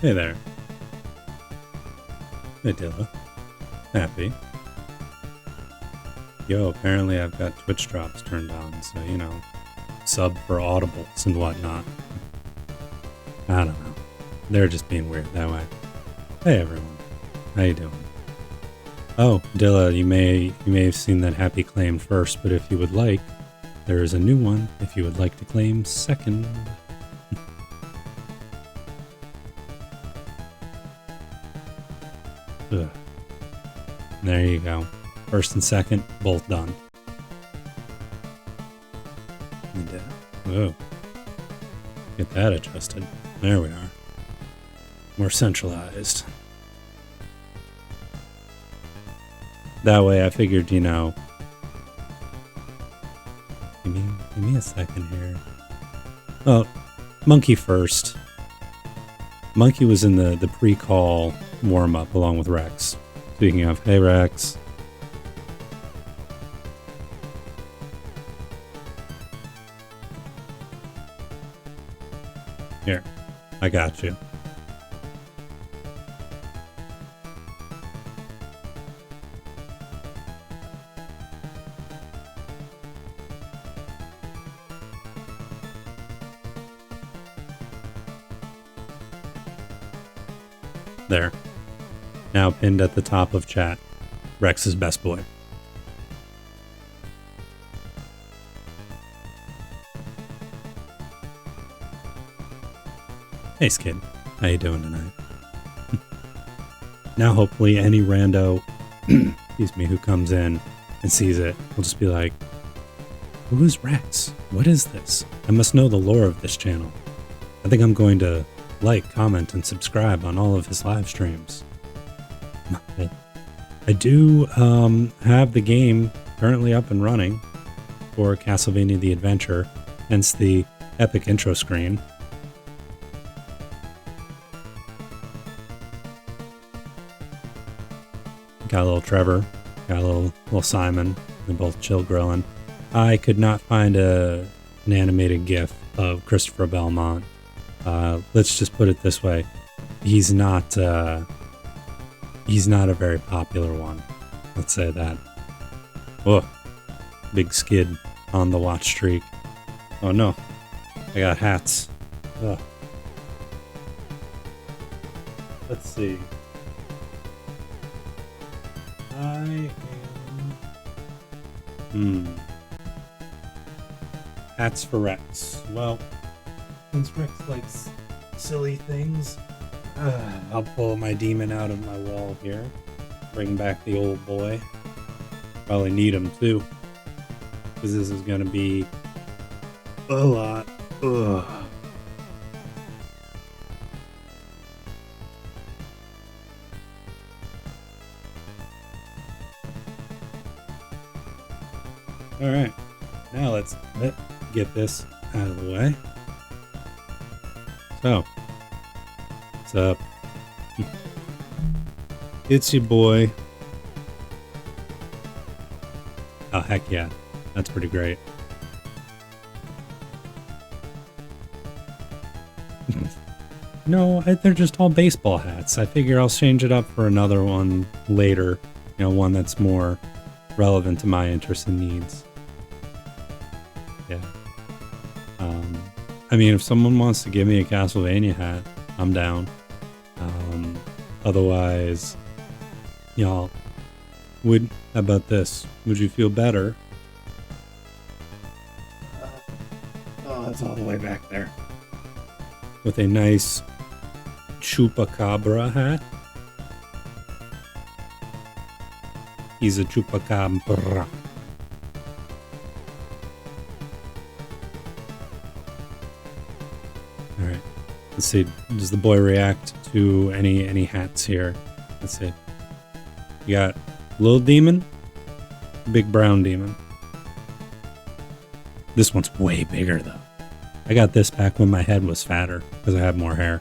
Hey there. Hey Dilla. Happy. Yo, apparently I've got Twitch drops turned on, so you know, sub for audibles and whatnot. I don't know. They're just being weird that way. Hey everyone. How you doing? Oh, Dilla, you may have seen that Happy claimed first, but if you would like, there is a new one if you would like to claim second. Ugh. There you go. First and second, both done. And, whoa. Get that adjusted. There we are. More centralized. That way I figured, you know... Give me a second here. Oh, Monkey first. Monkey was in the pre-call warm-up along with Rex. Speaking of, hey Rex. Here, I got you. There. Now pinned at the top of chat. Rex's best boy. Hey Skid, how you doing tonight? Now hopefully any rando, excuse me, who comes in and sees it will just be like, who is Rex? What is this? I must know the lore of this channel. I think I'm going to like, comment, and subscribe on all of his live streams. I do have the game currently up and running for Castlevania the Adventure, hence the epic intro screen. Got a little Trevor, got a little Simon. They're both chill grilling. I could not find an animated GIF of Christopher Belmont. Let's just put it this way. He's not a very popular one. Let's say that. Oh, big Skid on the watch streak. Oh no, I got hats. Ugh. Let's see. I am... Hats for Rex. Well, since Rex likes silly things, I'll pull my demon out of my wall here. Bring back the old boy. Probably need him too, because this is going to be a lot. Ugh. Alright, now let's get this out of the way. So, what's up? It's your boy. Oh, heck yeah. That's pretty great. No, they're just all baseball hats. I figure I'll change it up for another one later. You know, one that's more relevant to my interests and needs. Yeah. I mean, if someone wants to give me a Castlevania hat, I'm down. Otherwise, y'all, how about this? Would you feel better? Oh, it's all the way back there. With a nice Chupacabra hat. He's a Chupacabra. Alright. Let's see. Does the boy react to any hats here? Let's see. You got little demon, big brown demon. This one's way bigger though. I got this back when my head was fatter because I have more hair.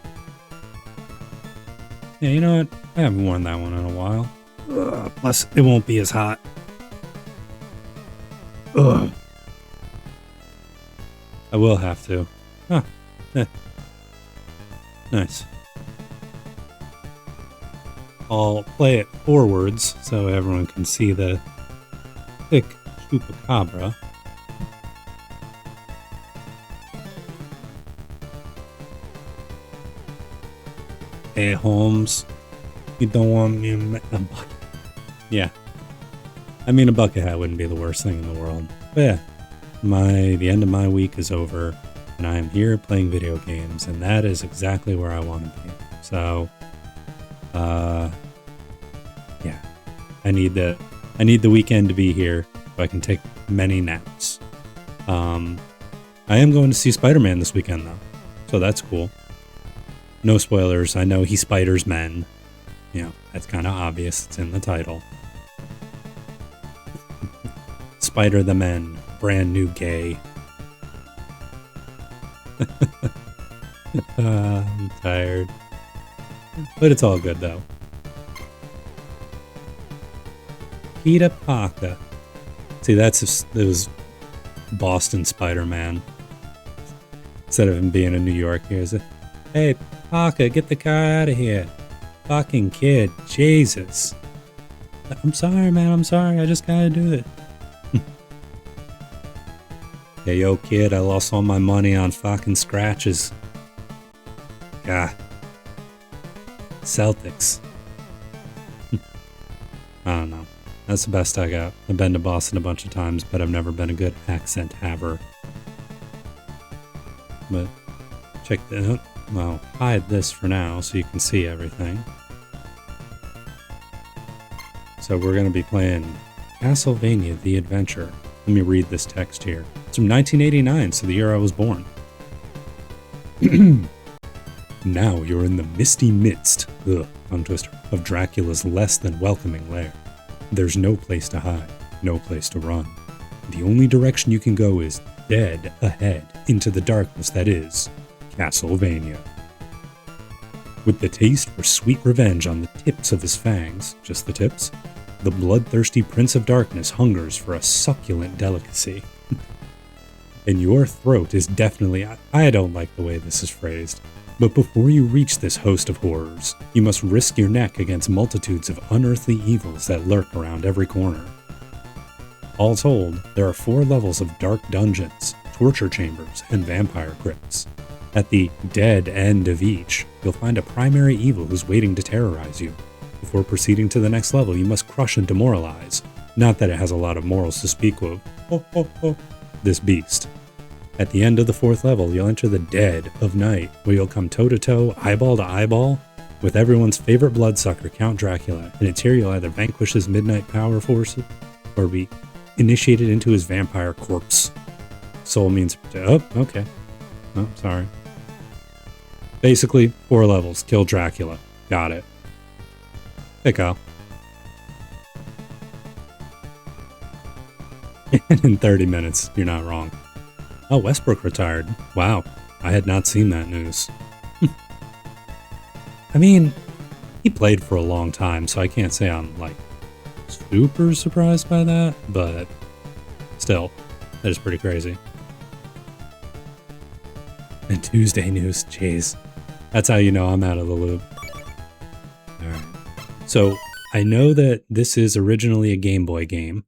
Yeah, you know what? I haven't worn that one in a while. Ugh, plus, it won't be as hot. Ugh. I will have to. Huh. Eh. Nice. I'll play it forwards so everyone can see the thick chupacabra. Hey, Holmes, you don't want me in a bucket? Yeah. I mean, a bucket hat wouldn't be the worst thing in the world. But yeah, the end of my week is over, and I am here playing video games, and that is exactly where I want to be. So, yeah, I need the weekend to be here so I can take many naps. I am going to see Spider-Man this weekend though, so that's cool. No spoilers. I know he spiders men. You know, that's kind of obvious. It's in the title. Spider the Men, brand new gay. I'm tired. But it's all good though. Peter Parker. See, it was Boston Spider-Man. Instead of him being in New York, he was hey, Parker, get the car out of here. Fucking kid, Jesus. I'm sorry, man, I'm sorry, I just gotta do it. Hey, yo, kid, I lost all my money on fucking scratches. God. Celtics. I don't know. That's the best I got. I've been to Boston a bunch of times, but I've never been a good accent haver. But check that out. Well, hide this for now so you can see everything. So we're going to be playing Castlevania The Adventure. Let me read this text here. It's from 1989, so the year I was born. Now you're in the misty midst, tongue twister, of Dracula's less than welcoming lair. There's no place to hide, no place to run. The only direction you can go is dead ahead into the darkness that is Castlevania. With the taste for sweet revenge on the tips of his fangs, just the tips, the bloodthirsty Prince of Darkness hungers for a succulent delicacy. And your throat is definitely... I don't like the way this is phrased. But before you reach this host of horrors, you must risk your neck against multitudes of unearthly evils that lurk around every corner. All told, there are 4 levels of dark dungeons, torture chambers, and vampire crypts. At the dead end of each, you'll find a primary evil who's waiting to terrorize you. Before proceeding to the next level, you must crush and demoralize. Not that it has a lot of morals to speak of. This beast. At the end of the 4th level, you'll enter the dead of night, where you'll come toe-to-toe, eyeball to eyeball, with everyone's favorite bloodsucker, Count Dracula, and it's here you'll either vanquish his midnight power forces, or be initiated into his vampire corpse. Soul means... Oh, okay. Oh, sorry. Basically, 4 levels. Kill Dracula. Got it. Hey, Kyle. In 30 minutes. You're not wrong. Oh, Westbrook retired. Wow. I had not seen that news. I mean, he played for a long time, so I can't say I'm, like, super surprised by that, but still, that is pretty crazy. And Tuesday news, jeez. That's how you know I'm out of the loop. Alright. So, I know that this is originally a Game Boy game,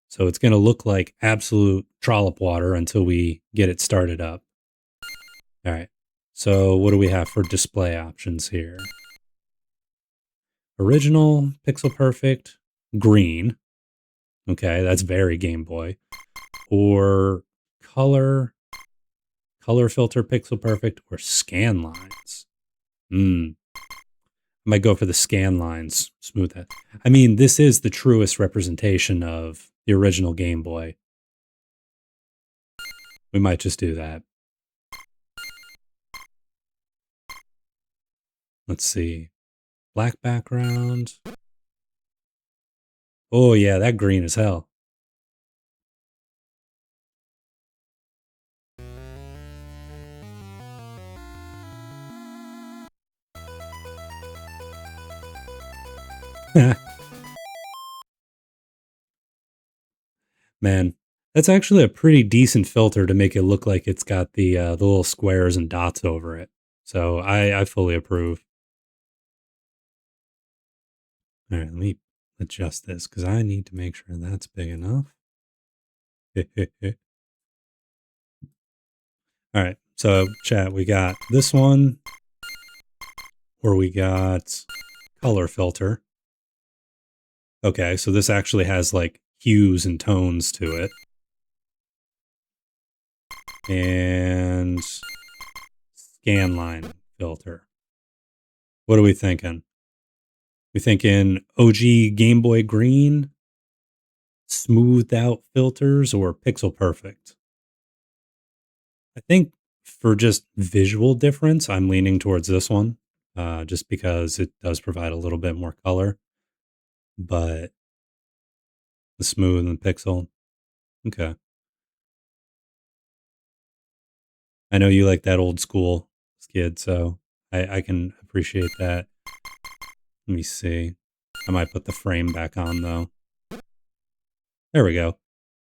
so it's going to look like absolute trollop water until we get it started up. Alright. So, what do we have for display options here? Original, pixel perfect, green. Okay, that's very Game Boy. Or color filter, pixel perfect, or scan lines. I might go for the scan lines. Smooth that. I mean, this is the truest representation of the original Game Boy. We might just do that. Let's see. Black background. Oh yeah, that green as hell. Man, that's actually a pretty decent filter to make it look like it's got the little squares and dots over it. So I fully approve. All right, let me adjust this because I need to make sure that's big enough. All right, so chat, we got this one, or we got color filter. Okay, so this actually has like hues and tones to it. And scanline filter. What are we thinking? We thinking OG Game Boy Green, smoothed out filters, or pixel perfect? I think for just visual difference, I'm leaning towards this one, just because it does provide a little bit more color. But the smooth and pixel, okay. I know you like that old school skid, so I can appreciate that. Let me see. I might put the frame back on though. There we go.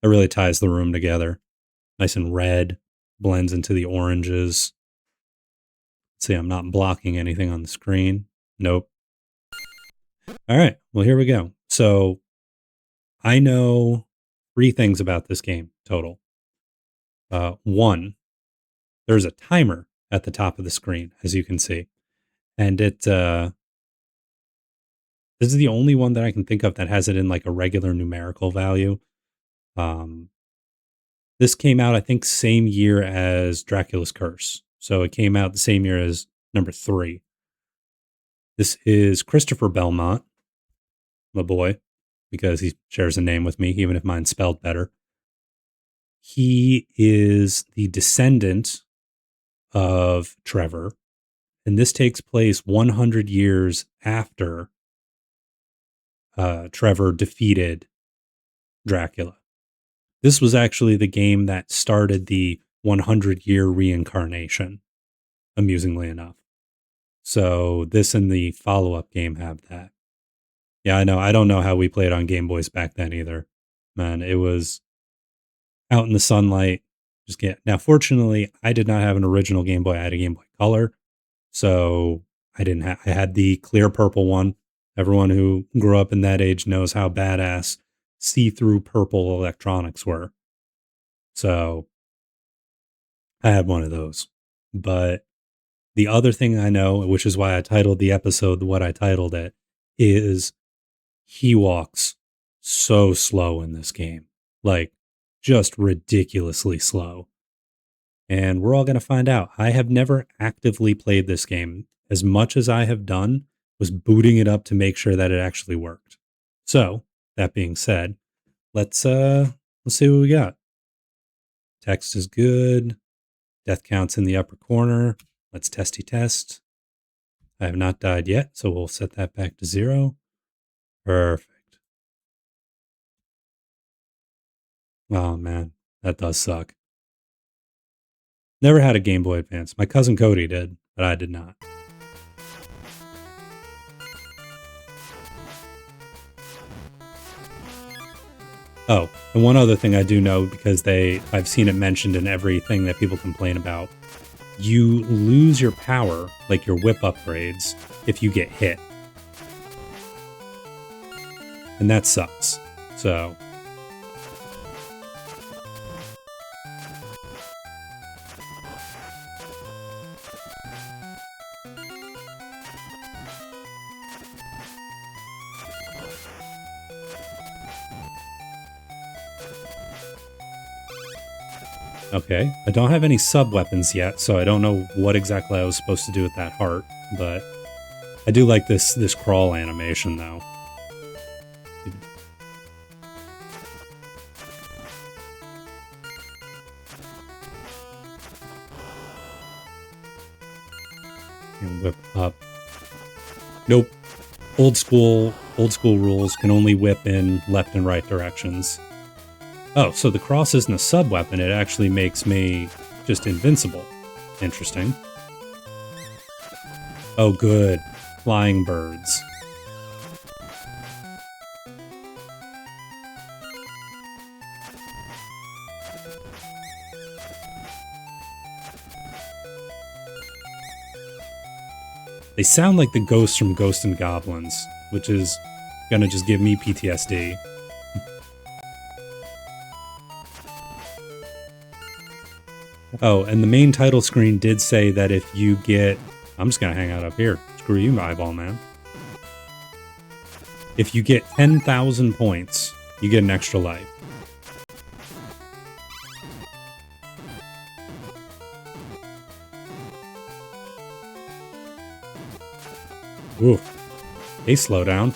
It really ties the room together. Nice and red, blends into the oranges. See, I'm not blocking anything on the screen. Nope. All right. Well, here we go. So I know 3 things about this game total. One, there's a timer at the top of the screen, as you can see. And this is the only one that I can think of that has it in like a regular numerical value. Um, This came out, I think, same year as Dracula's Curse. So it came out the same year as number 3. This is Christopher Belmont, my boy, because he shares a name with me, even if mine's spelled better. He is the descendant of Trevor, and this takes place 100 years after Trevor defeated Dracula. This was actually the game that started the 100-year reincarnation, amusingly enough. So this and the follow-up game have that. Yeah, I know. I don't know how we played on Game Boys back then either. Man, it was out in the sunlight. Just get now. Fortunately, I did not have an original Game Boy. I had a Game Boy Color, so I didn't have. I had the clear purple one. Everyone who grew up in that age knows how badass see-through purple electronics were. So I had one of those. But the other thing I know, which is why I titled the episode what I titled it, is he walks so slow in this game. Like, just ridiculously slow. And we're all going to find out. I have never actively played this game. As much as I have done was booting it up to make sure that it actually worked. So, that being said, let's see what we got. Text is good. Death count's in the upper corner. Let's testy test. I have not died yet, so we'll set that back to 0. Perfect. Oh man, that does suck. Never had a Game Boy Advance. My cousin Cody did, but I did not. Oh, and one other thing I do know, because I've seen it mentioned in everything that people complain about. You lose your power, like your whip upgrades, if you get hit. And that sucks. So okay, I don't have any sub-weapons yet, so I don't know what exactly I was supposed to do with that heart, but I do like this crawl animation, though. And whip up. Nope. Old school rules can only whip in left and right directions. Oh, so the cross isn't a sub-weapon, it actually makes me just invincible. Interesting. Oh, good. Flying birds. They sound like the ghosts from Ghosts and Goblins, which is gonna just give me PTSD. Oh, and the main title screen did say that if you get... I'm just gonna hang out up here. Screw you, eyeball man. If you get 10,000 points, you get an extra life. Ooh. Hey, slow down.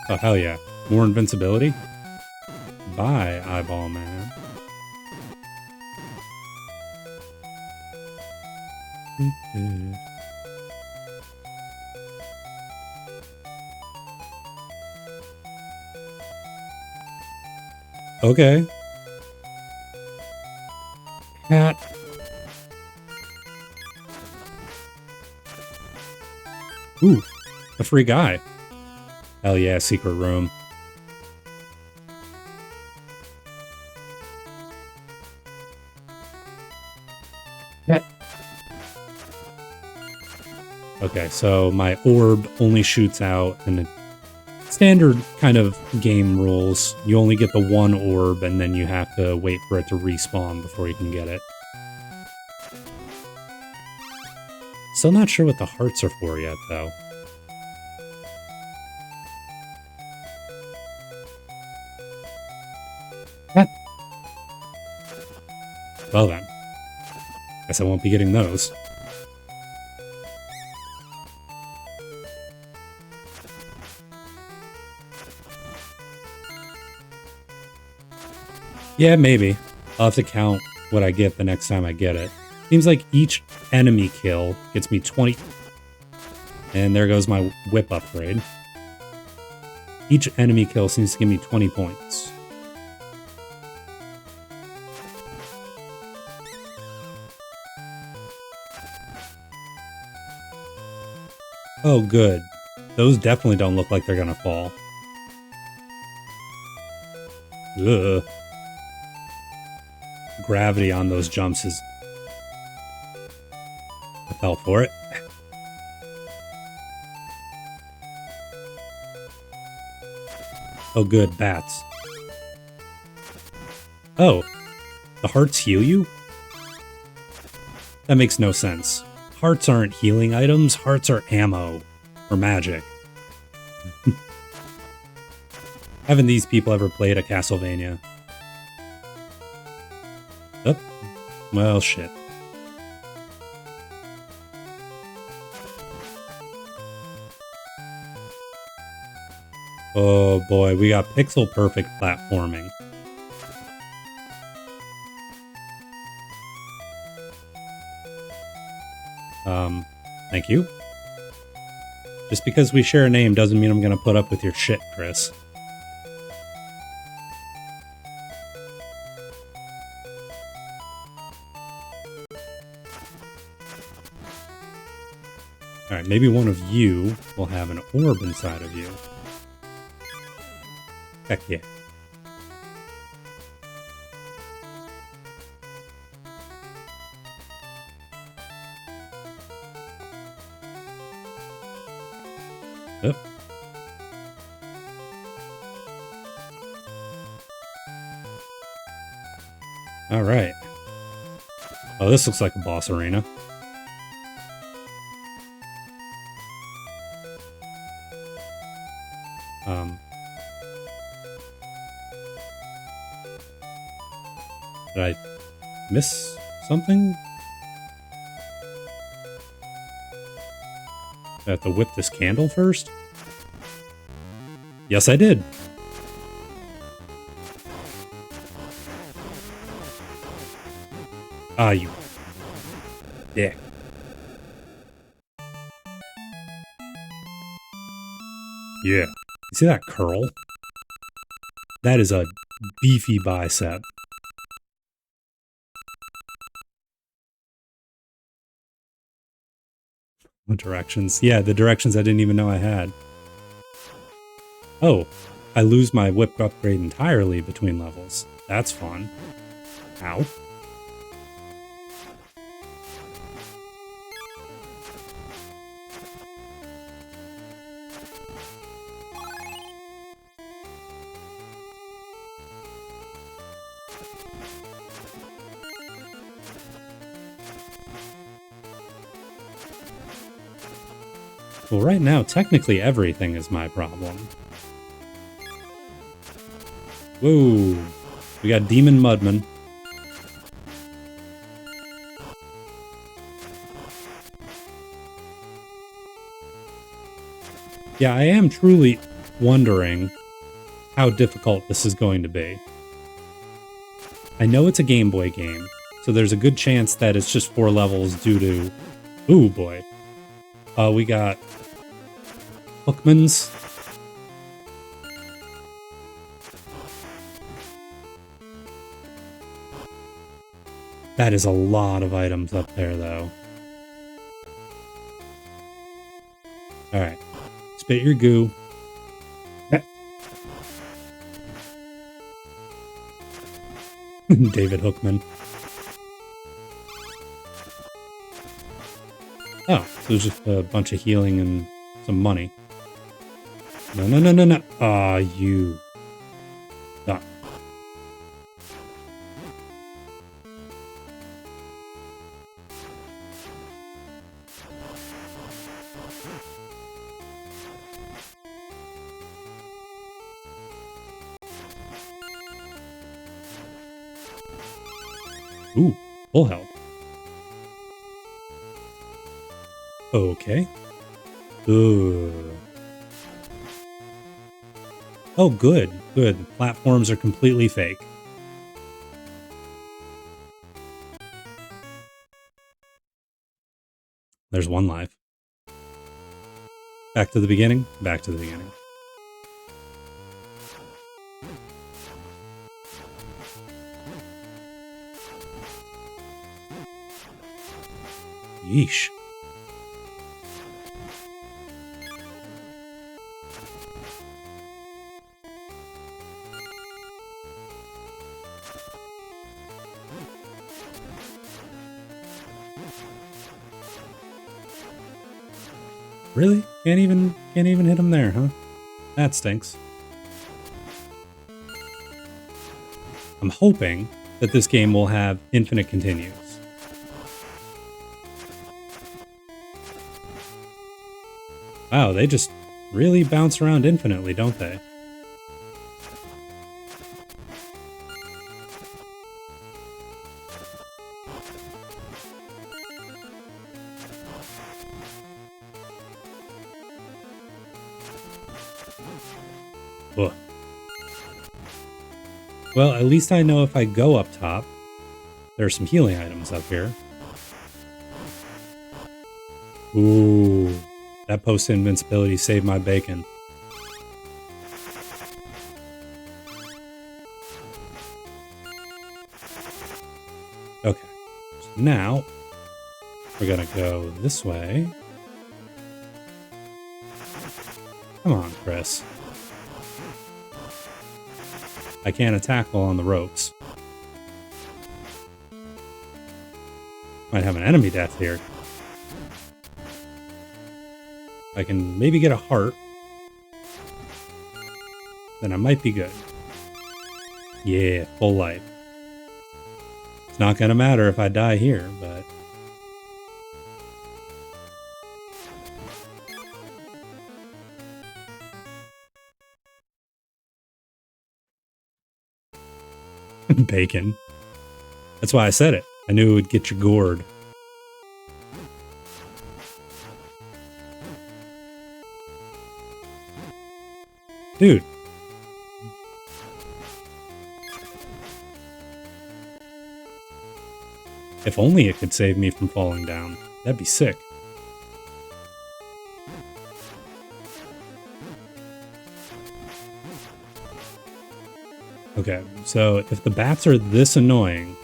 Oh, hell yeah. More invincibility? Bye, eyeball man. Okay. Cat. Ooh, a free guy. Hell yeah, secret room. Cat. Okay, so my orb only shoots out in the standard kind of game rules. You only get the one orb, and then you have to wait for it to respawn before you can get it. Still not sure what the hearts are for yet, though. What? Well then. Guess I won't be getting those. Yeah, maybe. I'll have to count what I get the next time I get it. Seems like each enemy kill gets me 20. And there goes my whip upgrade. Each enemy kill seems to give me 20 points. Oh, good. Those definitely don't look like they're gonna fall. Ugh. Gravity on those jumps is... I fell for it. Oh good, bats. Oh, the hearts heal you? That makes no sense. Hearts aren't healing items, hearts are ammo. Or magic. Haven't these people ever played a Castlevania? Oh, well, shit. Oh boy, we got pixel perfect platforming. Thank you. Just because we share a name doesn't mean I'm gonna put up with your shit, Chris. Alright, maybe one of you will have an orb inside of you. Heck yeah. Oh. Alright. Oh, this looks like a boss arena. Did I miss something? I have to whip this candle first? Yes, I did. Ah, you dick. Yeah. You see that curl? That is a beefy bicep. What directions? Yeah, the directions I didn't even know I had. Oh, I lose my whip upgrade entirely between levels. That's fun. Ow. Well, right now, technically everything is my problem. Whoa. We got Demon Mudman. Yeah, I am truly wondering how difficult this is going to be. I know it's a Game Boy game, so there's a good chance that it's just 4 levels due to... Ooh, boy. We got... Hookmans. That is a lot of items up there, though. Alright. Spit your goo. David Hookman. Oh, so it's just a bunch of healing and some money. No, no, no, no, no. Aw, you. Stop. Ooh, full health. Okay. Ooh. Oh, good, good. Platforms are completely fake. There's one life. Back to the beginning. Back to the beginning. Yeesh. Really? Can't even hit him there, huh? That stinks. I'm hoping that this game will have infinite continues. Wow, they just really bounce around infinitely, don't they? Ugh. Well, at least I know if I go up top, there's some healing items up here. Ooh, that post-invincibility saved my bacon. Okay, so now we're gonna go this way. Come on, Chris. I can't attack while on the ropes. Might have an enemy death here. I can maybe get a heart. Then I might be good. Yeah, full life. It's not gonna matter if I die here, but... Bacon. That's why I said it. I knew it would get you gored. Dude. If only it could save me from falling down. That'd be sick. Okay, so if the bats are this annoying,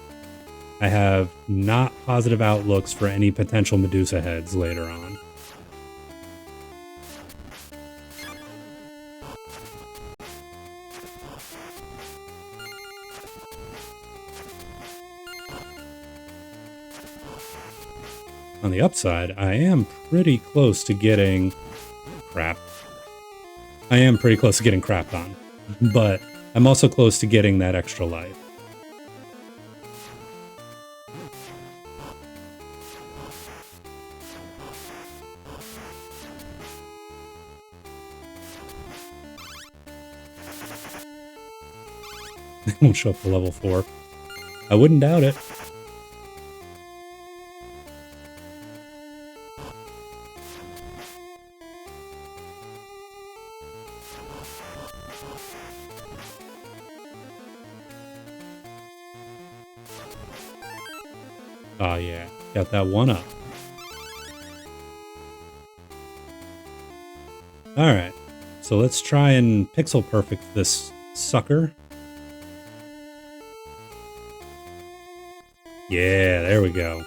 I have not positive outlooks for any potential Medusa heads later on. On the upside, I am pretty close to getting... crap. I am pretty close to getting crapped on, but I'm also close to getting that extra life. They won't show up to level 4. I wouldn't doubt it. Oh yeah, got that one up. Alright, so let's try and pixel perfect this sucker. Yeah, there we go.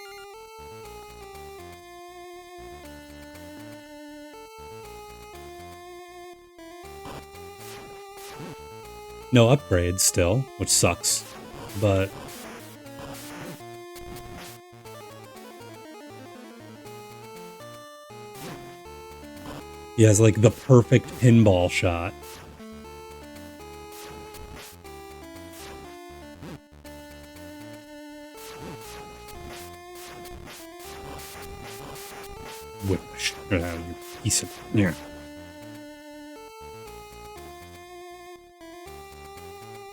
No upgrades still, which sucks, but he has like the perfect pinball shot. Whip the shit out of you piece of... Yeah.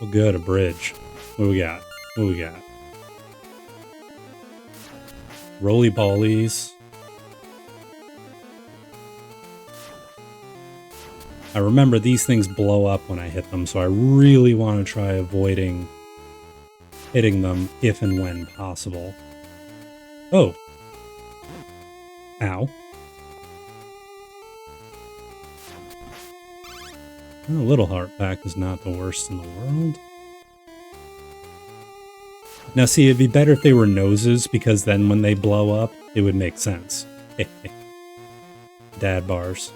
Oh good, a bridge. What do we got? What do we got? Roly polies. I remember these things blow up when I hit them, so I really want to try avoiding hitting them if and when possible. Oh. Ow. Well, a little heart pack is not the worst in the world. Now see, it'd be better if they were noses, because then when they blow up, it would make sense. Dad bars.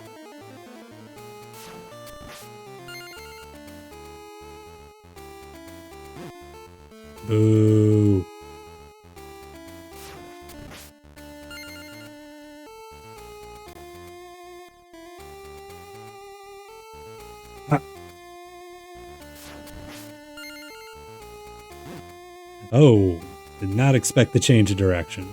Boo. Oh, did not expect the change of direction.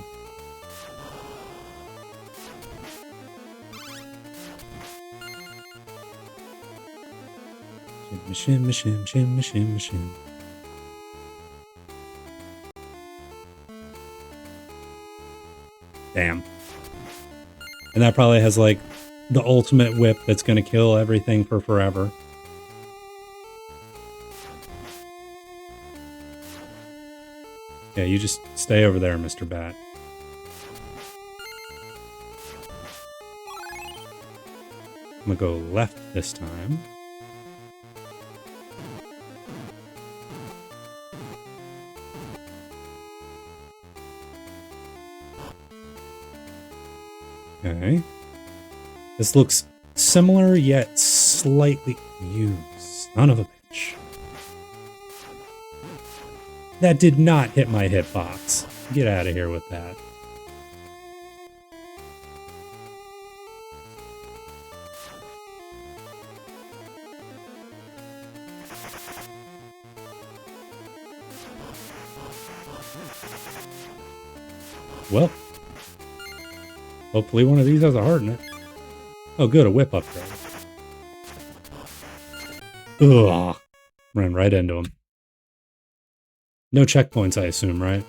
Shim, shim, shim, shim, shim. Damn. And that probably has like the ultimate whip that's gonna kill everything for forever. Yeah, you just stay over there, Mr. Bat. I'm gonna go left this time. Okay. This looks similar, yet slightly... You son of a bitch. That did not hit my hitbox. Get out of here with that. Well, hopefully one of these has a heart in it. Oh good, a whip upgrade. Ugh. Ran right into him. No checkpoints, I assume, right?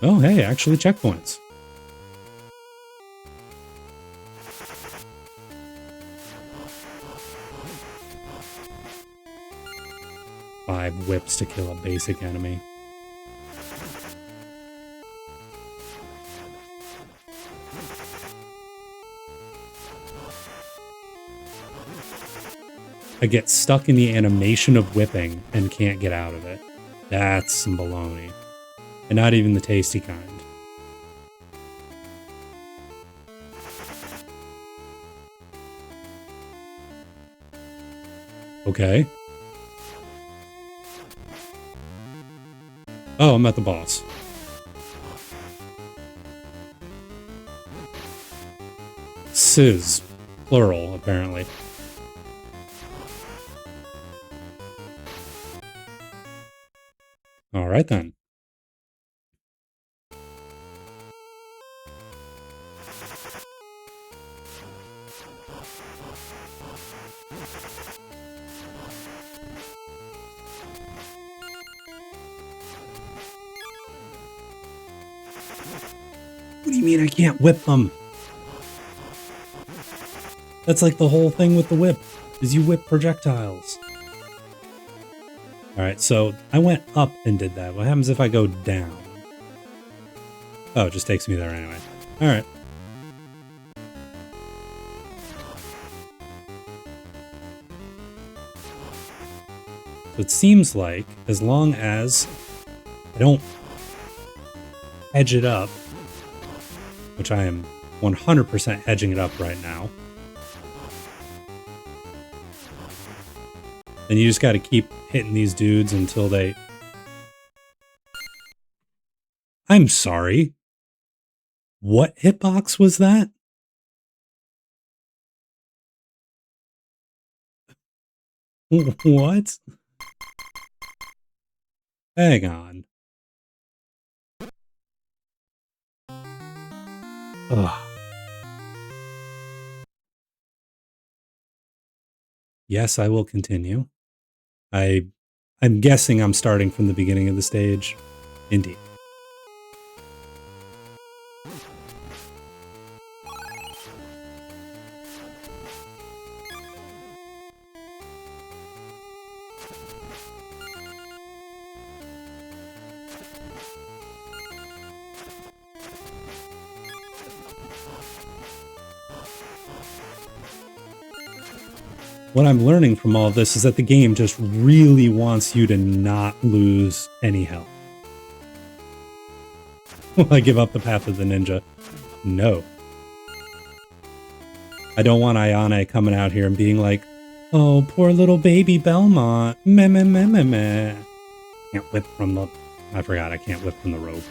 Oh, hey, actually checkpoints. Five whips to kill a basic enemy. I get stuck in the animation of whipping and can't get out of it. That's some baloney. And not even the tasty kind. Okay. Oh, I'm at the boss. Sizz. Plural, apparently. Alright then. What do you mean I can't whip them? That's like the whole thing with the whip, is you whip projectiles. Alright, so I went up and did that. What happens if I go down? Oh, it just takes me there anyway. Alright. So it seems like as long as I don't hedge it up, which I am 100% hedging it up right now, then you just got to keep hitting these dudes until they... I'm sorry. What hitbox was that? What? Hang on. Ugh. Yes, I will continue. I'm guessing I'm starting from the beginning of the stage. Indeed. What I'm learning from all of this is that the game just really wants you to not lose any health. Will I give up the path of the ninja? No. I don't want Ayane coming out here and being like, oh, poor little baby Belmont. Meh, meh, meh, meh, meh. Can't whip from the... I forgot, I can't whip from the rope.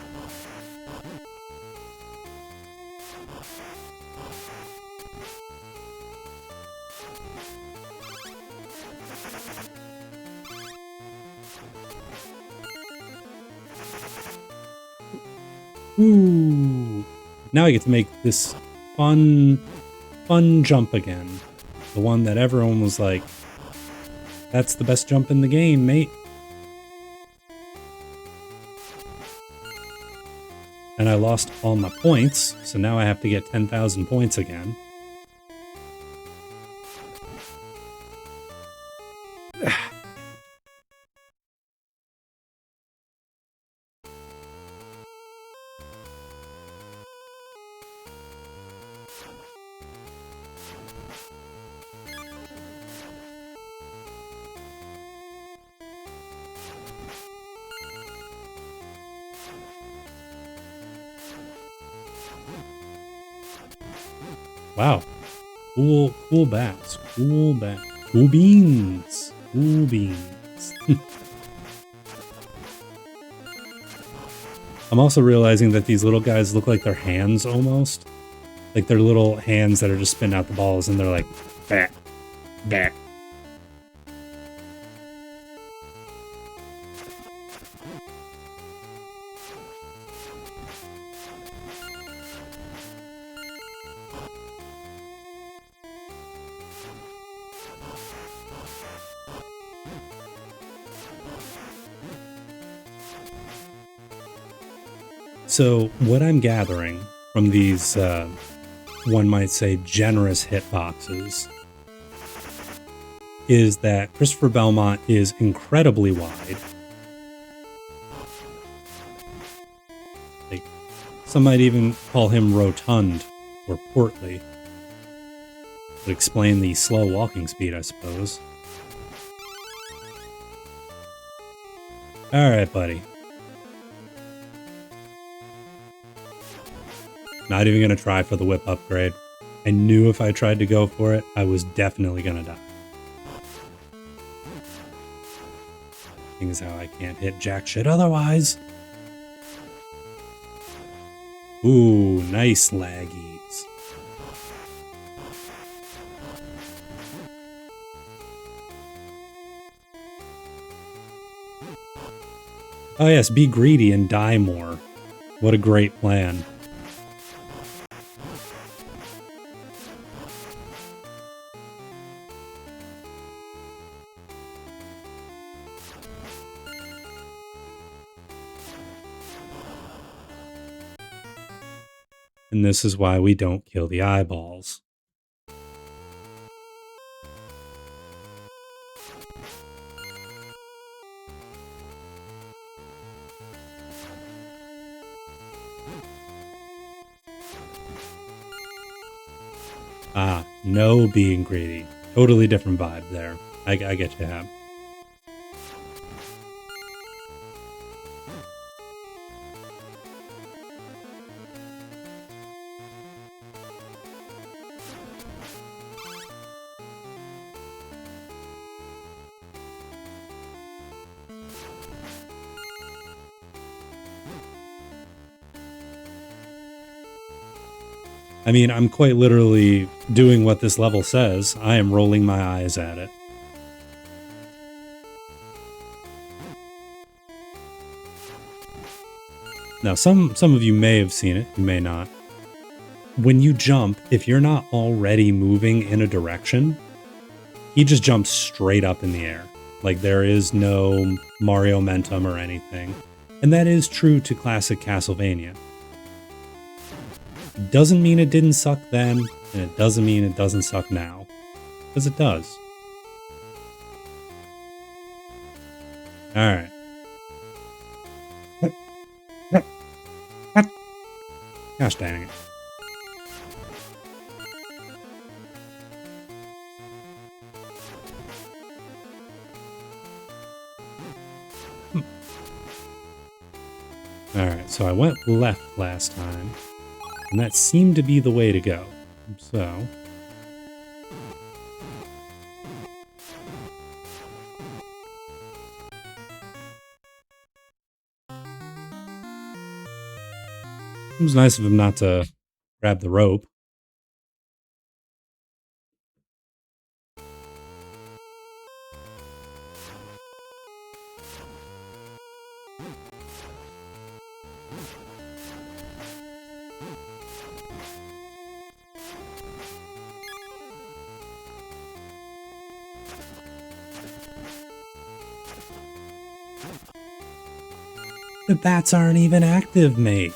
Ooh. Now I get to make this fun jump again. The one that everyone was like, that's the best jump in the game, mate. And I lost all my points, so now I have to get 10,000 points again. Wow. Cool bats. Cool bats. Cool beans. Cool beans. I'm also realizing that these little guys look like their hands almost. Like they're little hands that are just spinning out the balls and they're like, bat, bat. So what I'm gathering from these, one might say, generous hitboxes is that Christopher Belmont is incredibly wide. Like, some might even call him rotund or portly. Would explain the slow walking speed, I suppose. Alright, buddy. Not even going to try for the whip upgrade. I knew if I tried to go for it, I was definitely going to die. Seeing as how I can't hit jack shit otherwise. Ooh, nice laggies. Oh yes, be greedy and die more. What a great plan. And this is why we don't kill the eyeballs. Ah, no being greedy. Totally different vibe there. I get you, Hab. I mean, I'm quite literally doing what this level says. I am rolling my eyes at it. Now, some of you may have seen it, you may not. When you jump, if you're not already moving in a direction, he just jumps straight up in the air. Like, there is no Mario momentum or anything. And that is true to classic Castlevania. Doesn't mean it didn't suck then, and it doesn't mean it doesn't suck now. Because it does. Alright. Gosh dang it. Alright, so I went left last time. And that seemed to be the way to go. So... it was nice of him not to grab the rope. The bats aren't even active, mate.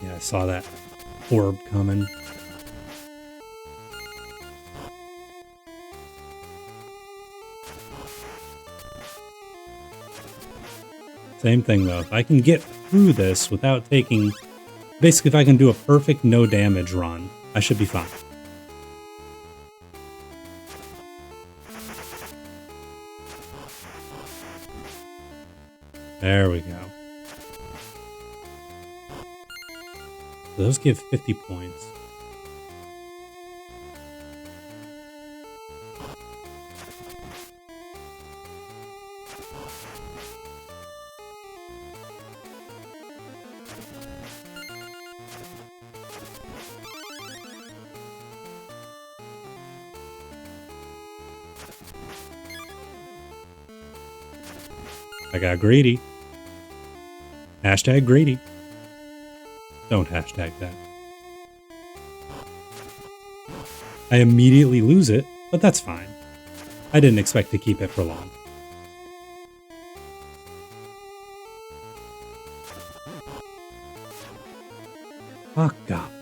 Yeah, I saw that orb coming. Same thing though, if I can get through this without taking... basically if I can do a perfect no damage run, I should be fine. There we go. Those give 50 points. I got greedy. Hashtag greedy. Don't hashtag that. I immediately lose it, but that's fine. I didn't expect to keep it for long. Fuck goblins.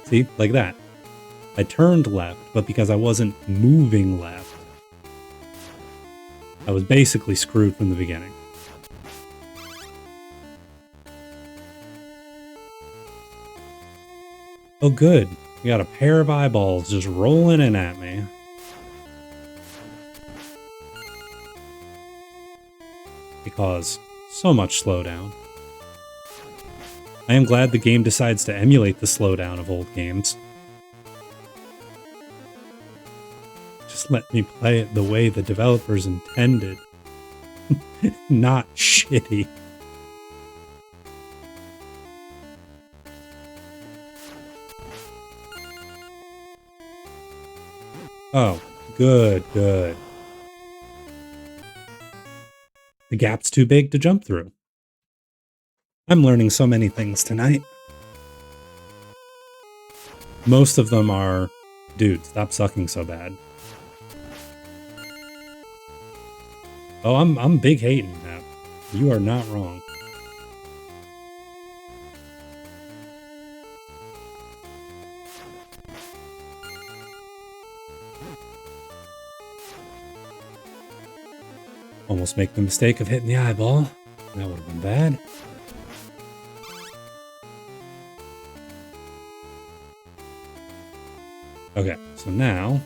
See, like that. I turned left, but because I wasn't moving left, I was basically screwed from the beginning. Oh good, We got a pair of eyeballs just rolling in at me. Because so much slowdown. I am glad the game decides to emulate the slowdown of old games. Just let me play it the way the developers intended. Not shitty. Oh, good, good. The gap's too big to jump through. I'm learning so many things tonight. Most of them are, dude, stop sucking so bad. Oh, I'm big hating that. You are not wrong. Almost make the mistake of hitting the eyeball. That would have been bad. Okay, so now...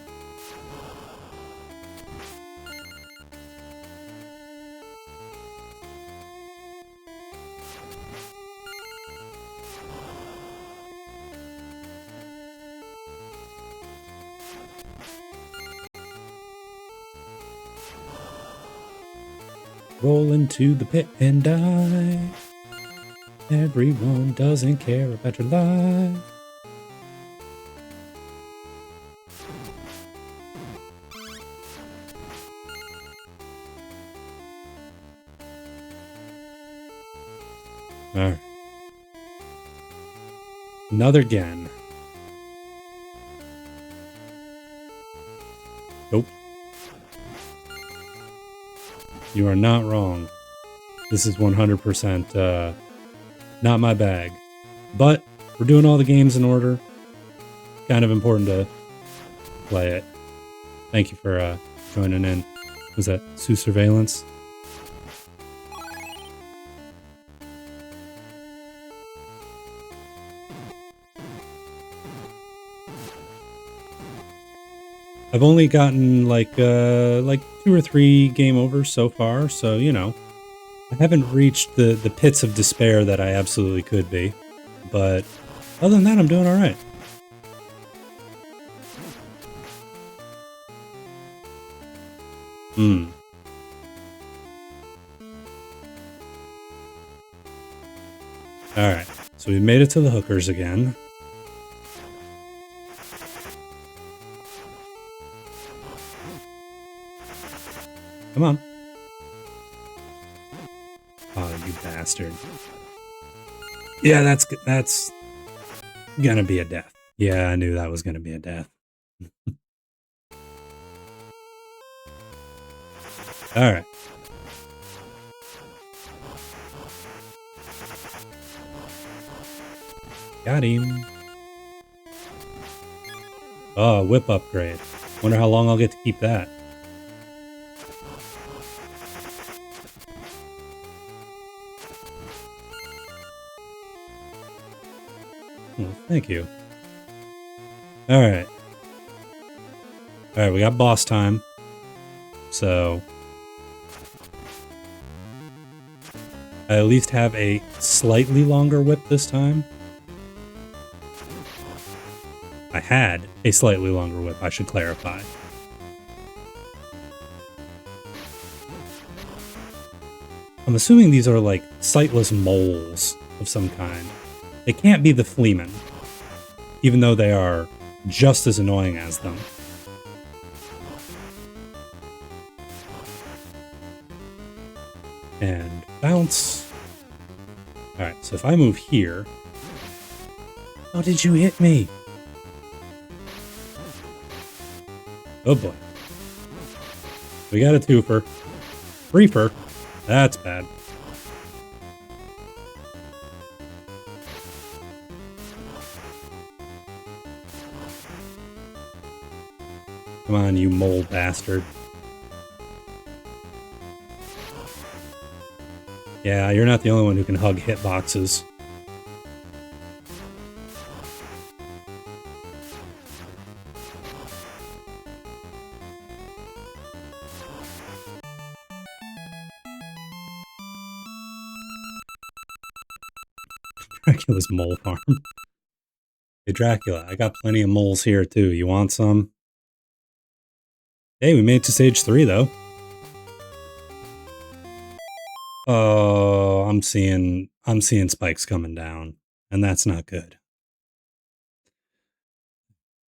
roll into the pit and die. Everyone doesn't care about your life. Alright. Another again. Nope. You are not wrong. This is 100% not my bag. But we're doing all the games in order. Kind of important to play it. Thank you for joining in. Was that Sue Surveillance? I've only gotten like 2 or 3 game overs so far, so you know, I haven't reached the pits of despair that I absolutely could be. But other than that, I'm doing all right. All right, so we made it to the hookers again. Come on. Oh, you bastard. Yeah, that's gonna be a death. Yeah, I knew that was gonna be a death. Alright. Got him. Oh, whip upgrade. Wonder how long I'll get to keep that. Oh, thank you. Alright. Alright, we got boss time. So... I at least have a slightly longer whip this time. I had a slightly longer whip, I should clarify. I'm assuming these are like sightless moles of some kind. They can't be the Fleamen, even though they are just as annoying as them. And bounce. Alright, so if I move here... How did you hit me? Oh boy. We got a twofer. Threefer. That's bad. Come on, you mole bastard. Yeah, you're not the only one who can hug hitboxes. Dracula's mole farm. Hey, Dracula, I got plenty of moles here, too. You want some? Hey, we made it to stage 3, though. Oh, I'm seeing spikes coming down, and that's not good.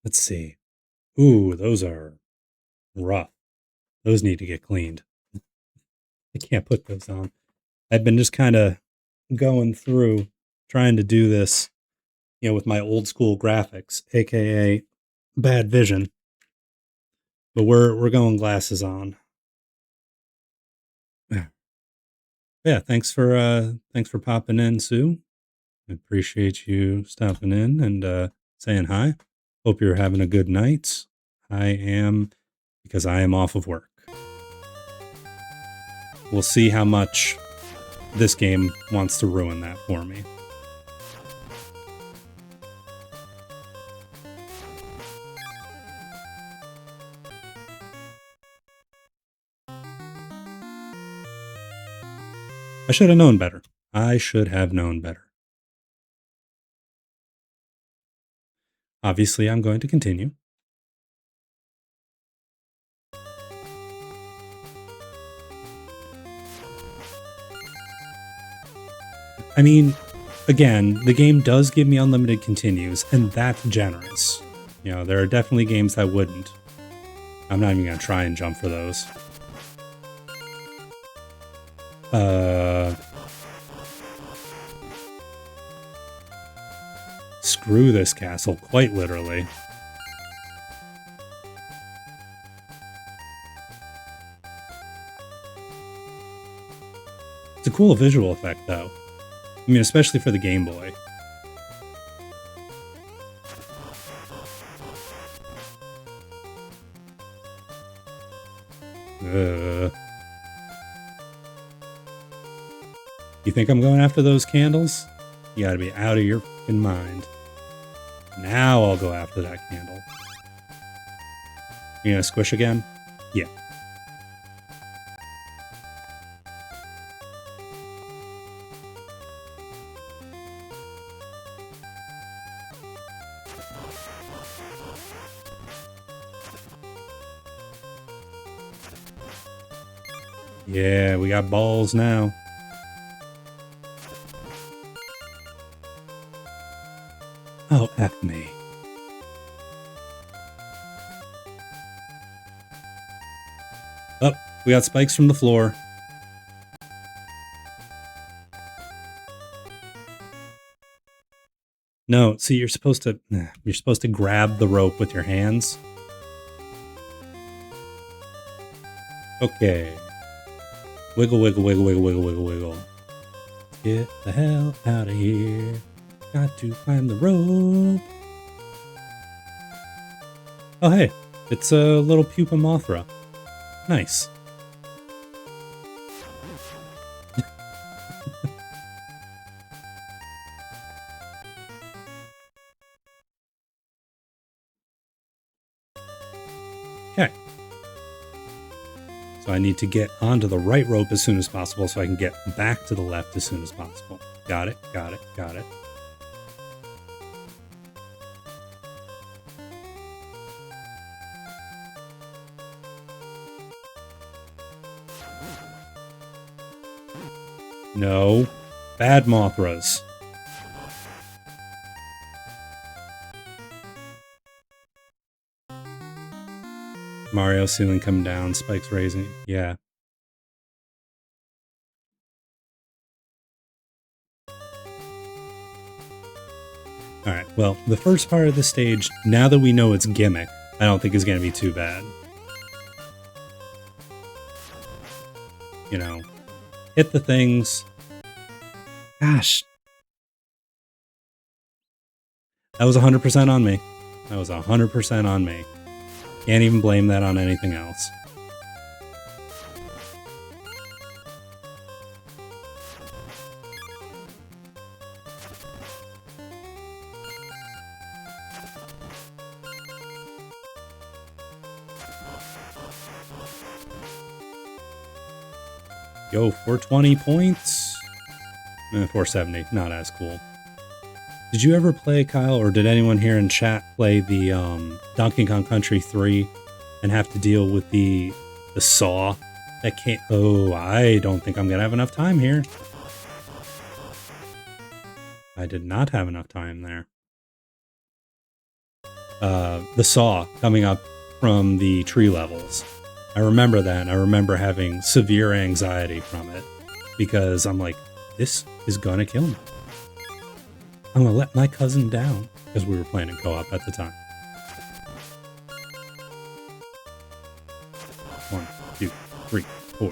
Let's see. Ooh, those are rough. Those need to get cleaned. I can't put those on. I've been just kind of going through trying to do this, with my old school graphics, aka bad vision. But we're going glasses on. Yeah, thanks for popping in, Sue. I appreciate you stopping in and saying hi. Hope you're having a good night. I am, because I am off of work. We'll see how much this game wants to ruin that for me. I should have known better. I should have known better. Obviously, I'm going to continue. I mean, again, the game does give me unlimited continues, and that's generous. There are definitely games that wouldn't. I'm not even going to try and jump for those. Screw this castle, quite literally. It's a cool visual effect, though. I mean, especially for the Game Boy. You think I'm going after those candles? You gotta be out of your fucking mind. Now I'll go after that candle. You gonna squish again? Yeah. Yeah, we got balls now. Oh, F me. Oh, we got spikes from the floor. No, see, you're supposed to grab the rope with your hands. Okay. Wiggle, wiggle, wiggle, wiggle, wiggle, wiggle, wiggle. Get the hell out of here. Got to climb the rope. Oh, hey. It's a little pupa Mothra. Nice. Okay. So I need to get onto the right rope as soon as possible so I can get back to the left as soon as possible. Got it, got it, got it. No. Bad Mothras. Mario ceiling coming down, spikes raising. Yeah. Alright, well, the first part of the stage, now that we know it's gimmick, I don't think is going to be too bad. Hit the things. Gosh. That was 100% on me. That was 100% on me. Can't even blame that on anything else. Yo, 420 points? 470, not as cool. Did you ever play, Kyle, or did anyone here in chat play the Donkey Kong Country 3 and have to deal with the saw that can't... Oh, I don't think I'm going to have enough time here. I did not have enough time there. The saw coming up from the tree levels. I remember that, and I remember having severe anxiety from it because I'm like, this is gonna kill me. I'm gonna let my cousin down because we were playing in co-op at the time. 1, 2, 3, 4.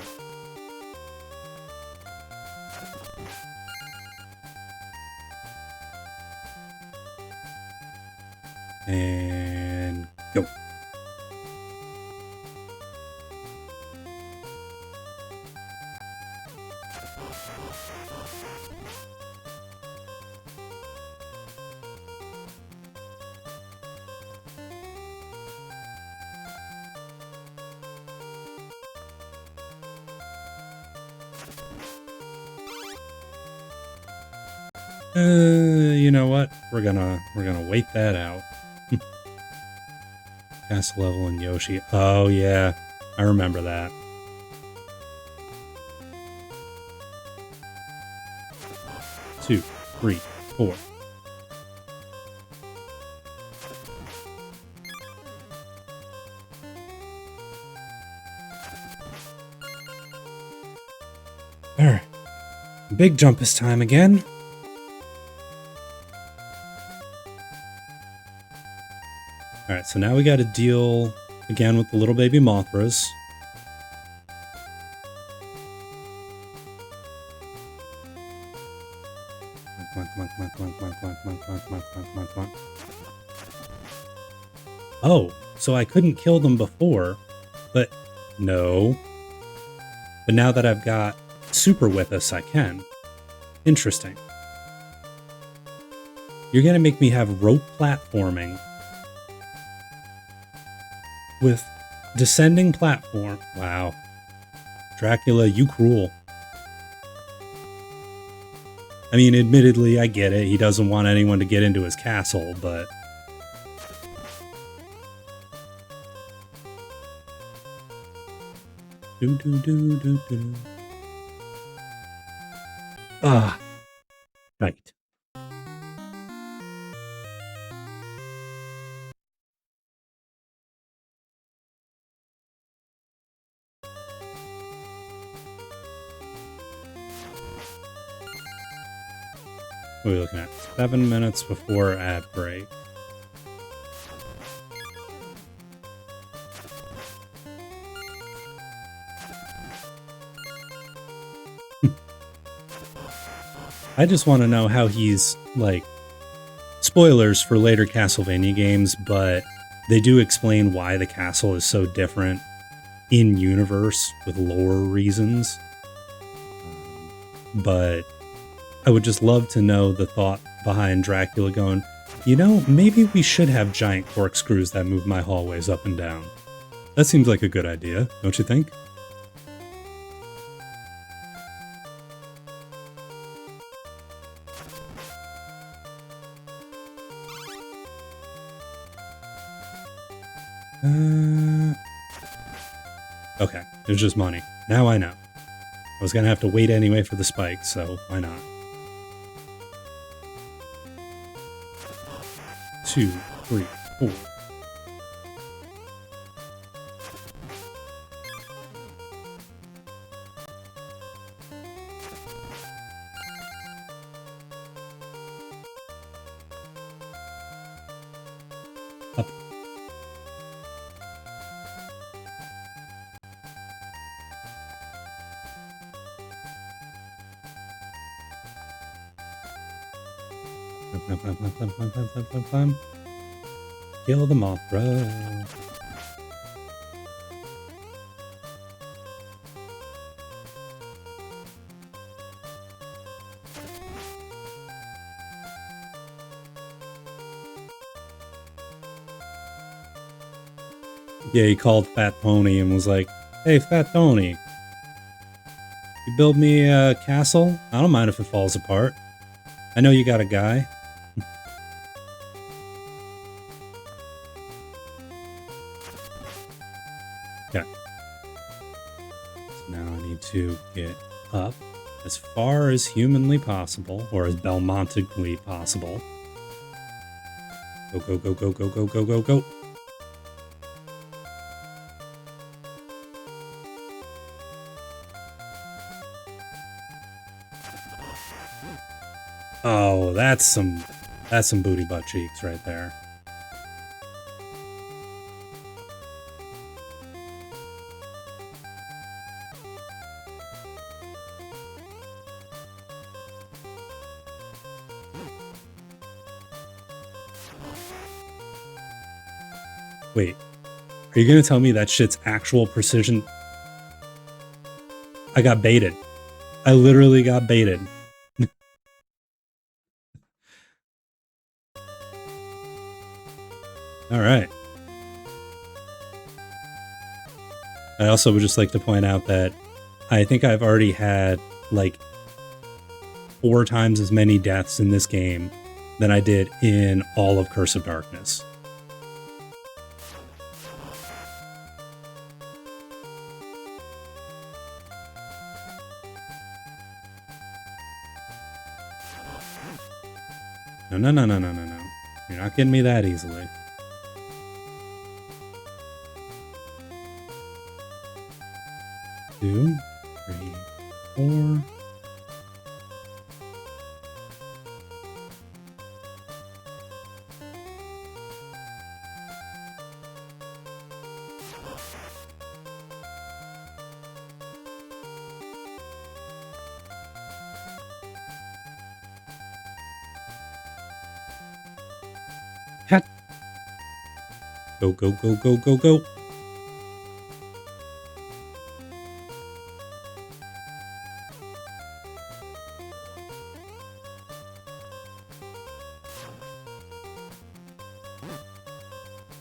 And go. You know what? We're gonna wait that out. Castle level and Yoshi. Oh yeah, I remember that. Two, 3, 4. All right, big jump this time again. Alright, so now we got to deal again with the little baby Mothras. Oh, so I couldn't kill them before, but no. But now that I've got Super with us, I can. Interesting. You're going to make me have rope platforming with descending platform. Wow. Dracula, you cruel. I mean, admittedly, I get it. He doesn't want anyone to get into his castle, but... Do. Ah. Right. What are we looking at? 7 minutes before ad break. I just want to know how he's, like, spoilers for later Castlevania games, but they do explain why the castle is so different in universe with lore reasons. But I would just love to know the thought behind Dracula going, you know, maybe we should have giant corkscrews that move my hallways up and down. That seems like a good idea, don't you think? Okay, it was just money. Now I know. I was gonna have to wait anyway for the spike, so why not? 2, 3, 4. Up. Climb. Kill the Mothra. Yeah, he called Fat Tony and was like, hey, Fat Tony, you build me a castle? I don't mind if it falls apart. I know you got a guy. So now I need to get up as far as humanly possible, or as Belmontically possible. Go, go, go, go, go, go, go, go, go. Oh, that's some booty butt cheeks right there. Wait, are you gonna tell me that shit's actual precision? I got baited. I literally got baited. All right. I also would just like to point out that I think I've already had like 4 times as many deaths in this game than I did in all of Curse of Darkness. No, no, no, no, no, no, no. You're not getting me that easily. Two, three, four. Cat. Go, go, go, go, go, go.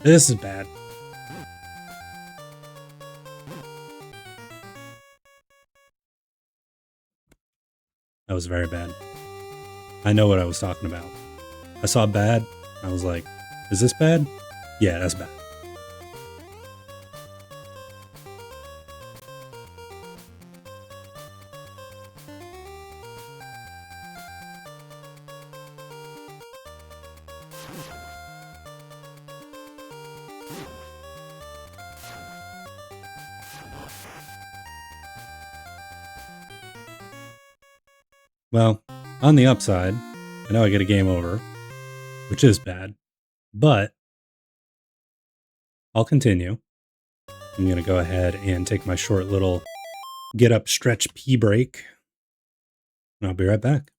This is bad. That was very bad. I know what I was talking about. I saw bad. I was like, is this bad? Yeah, that's bad. Well, on the upside, I know I get a game over, which is bad, but I'll continue. I'm going to go ahead and take my short little get up, stretch, pee break, and I'll be right back.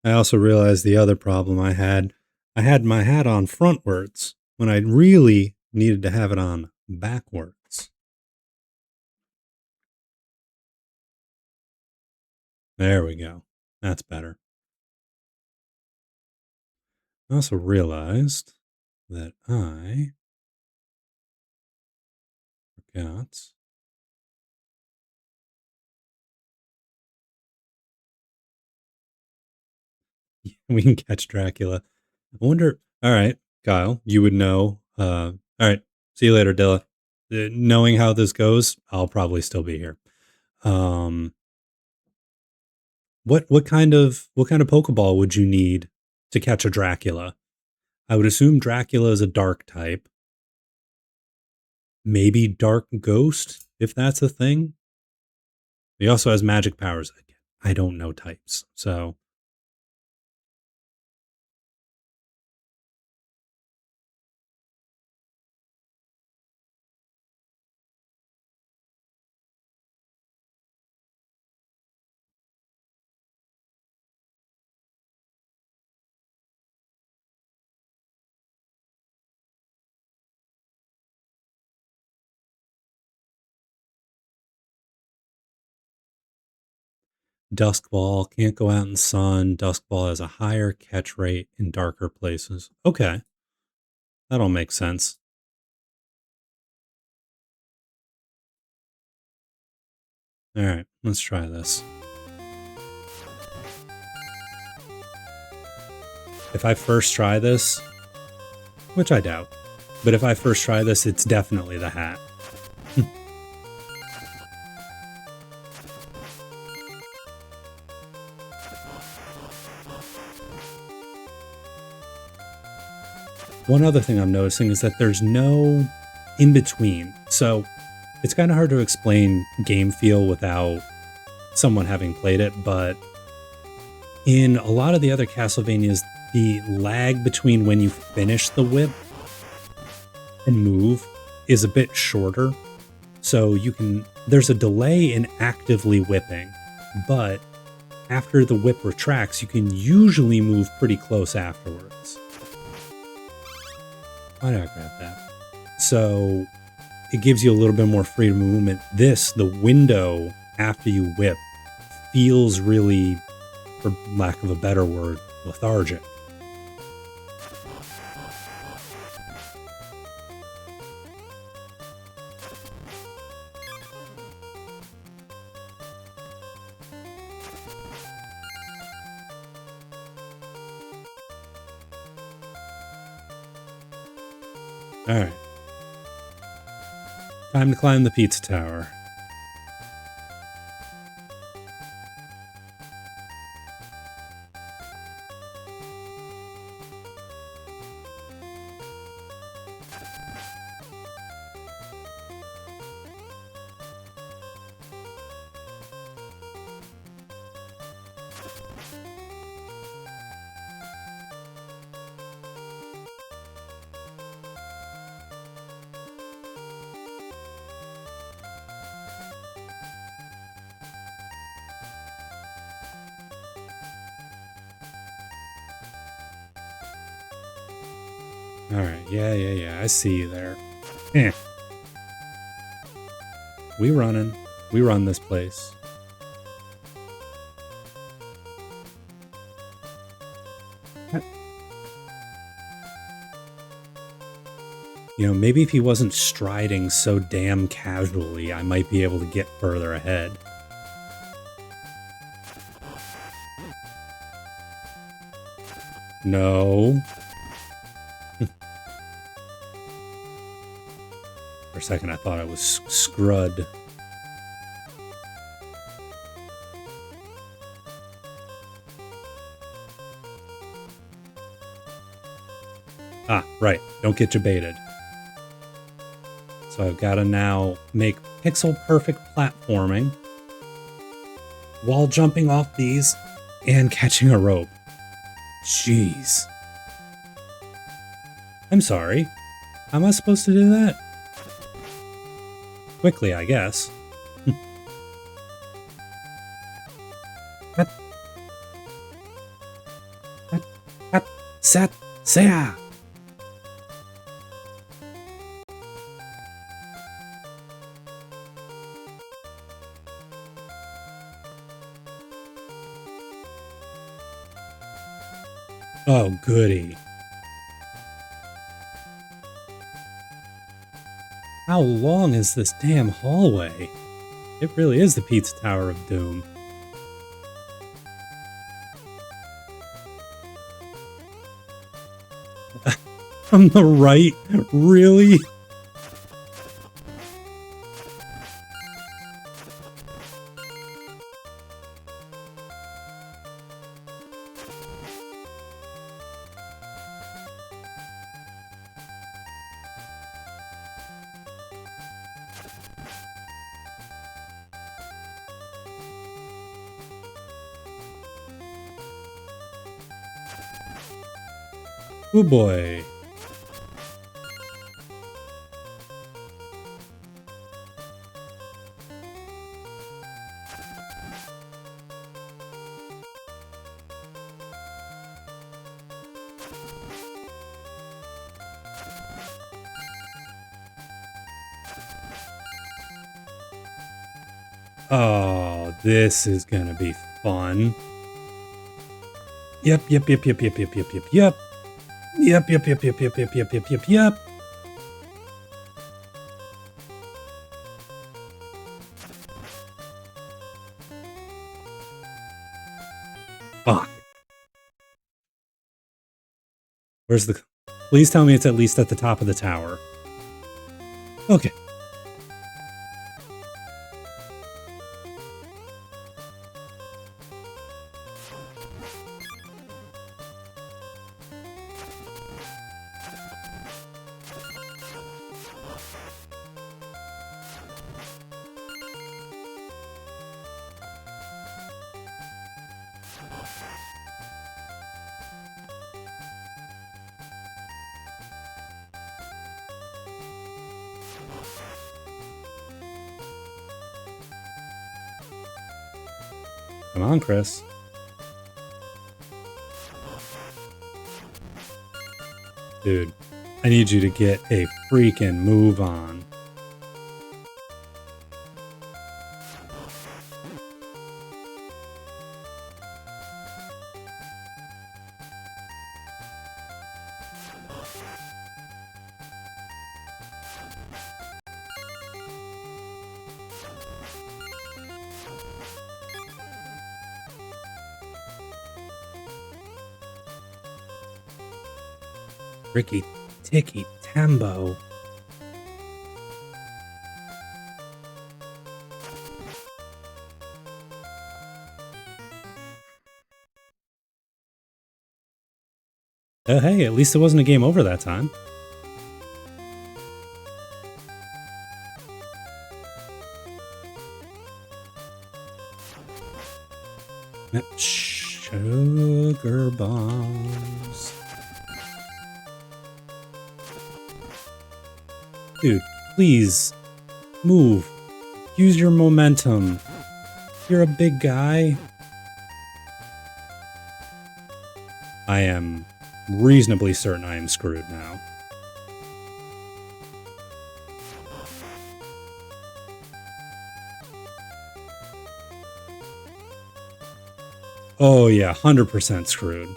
I also realized the other problem I had my hat on frontwards when I really needed to have it on backwards. There we go. That's better. I also realized that I forgot We can catch Dracula. I wonder. All right, Kyle, you would know. All right, see you later, Dilla. Knowing how this goes, I'll probably still be here. Um, what kind of Pokeball would you need to catch a Dracula? I would assume Dracula is a dark type. Maybe Dark Ghost, if that's a thing. He also has magic powers. I don't know types, so Duskball can't go out in sun. Duskball has a higher catch rate in darker places. Okay, that all makes sense. All right, let's try this. If I first try this, which I doubt, but if I first try this, it's definitely the hat. One other thing I'm noticing is that there's no in between. So it's kind of hard to explain game feel without someone having played it, but in a lot of the other Castlevanias, the lag between when you finish the whip and move is a bit shorter. So there's a delay in actively whipping, but after the whip retracts, you can usually move pretty close afterwards. Why did I grab that? So it gives you a little bit more freedom of movement. The window after you whip, feels really, for lack of a better word, lethargic. All right. Time to climb the pizza tower. All right. Yeah. I see you there. Eh. We running. We run this place. Maybe if he wasn't striding so damn casually, I might be able to get further ahead. No. For a second, I thought I was scrud. Ah, right. Don't get jebaited. So I've got to now make pixel perfect platforming while jumping off these and catching a rope. Jeez. I'm sorry. How am I supposed to do that? Quickly, I guess. Sat, Saya. Oh, goody. How long is this damn hallway? It really is the Pizza Tower of Doom. From the right? Really? Oh boy. Oh, this is gonna be fun. Yep. Yep. Yep. Yep. Yep. Yep. Yep. Yep. Yep. Yep. Yep. Yep. Yep. Yep. Yep. Yep. Yep. Yep. Yep. Fuck. Where's the... Please tell me it's at least at the top of the tower. Okay. Come on, Chris. Dude, I need you to get a freaking move on. Ricky Ticky Tambo. Hey, at least it wasn't a game over that time. Sugar bombs. Dude, please move. Use your momentum. You're a big guy. I am reasonably certain I am screwed now. Oh yeah, 100% screwed.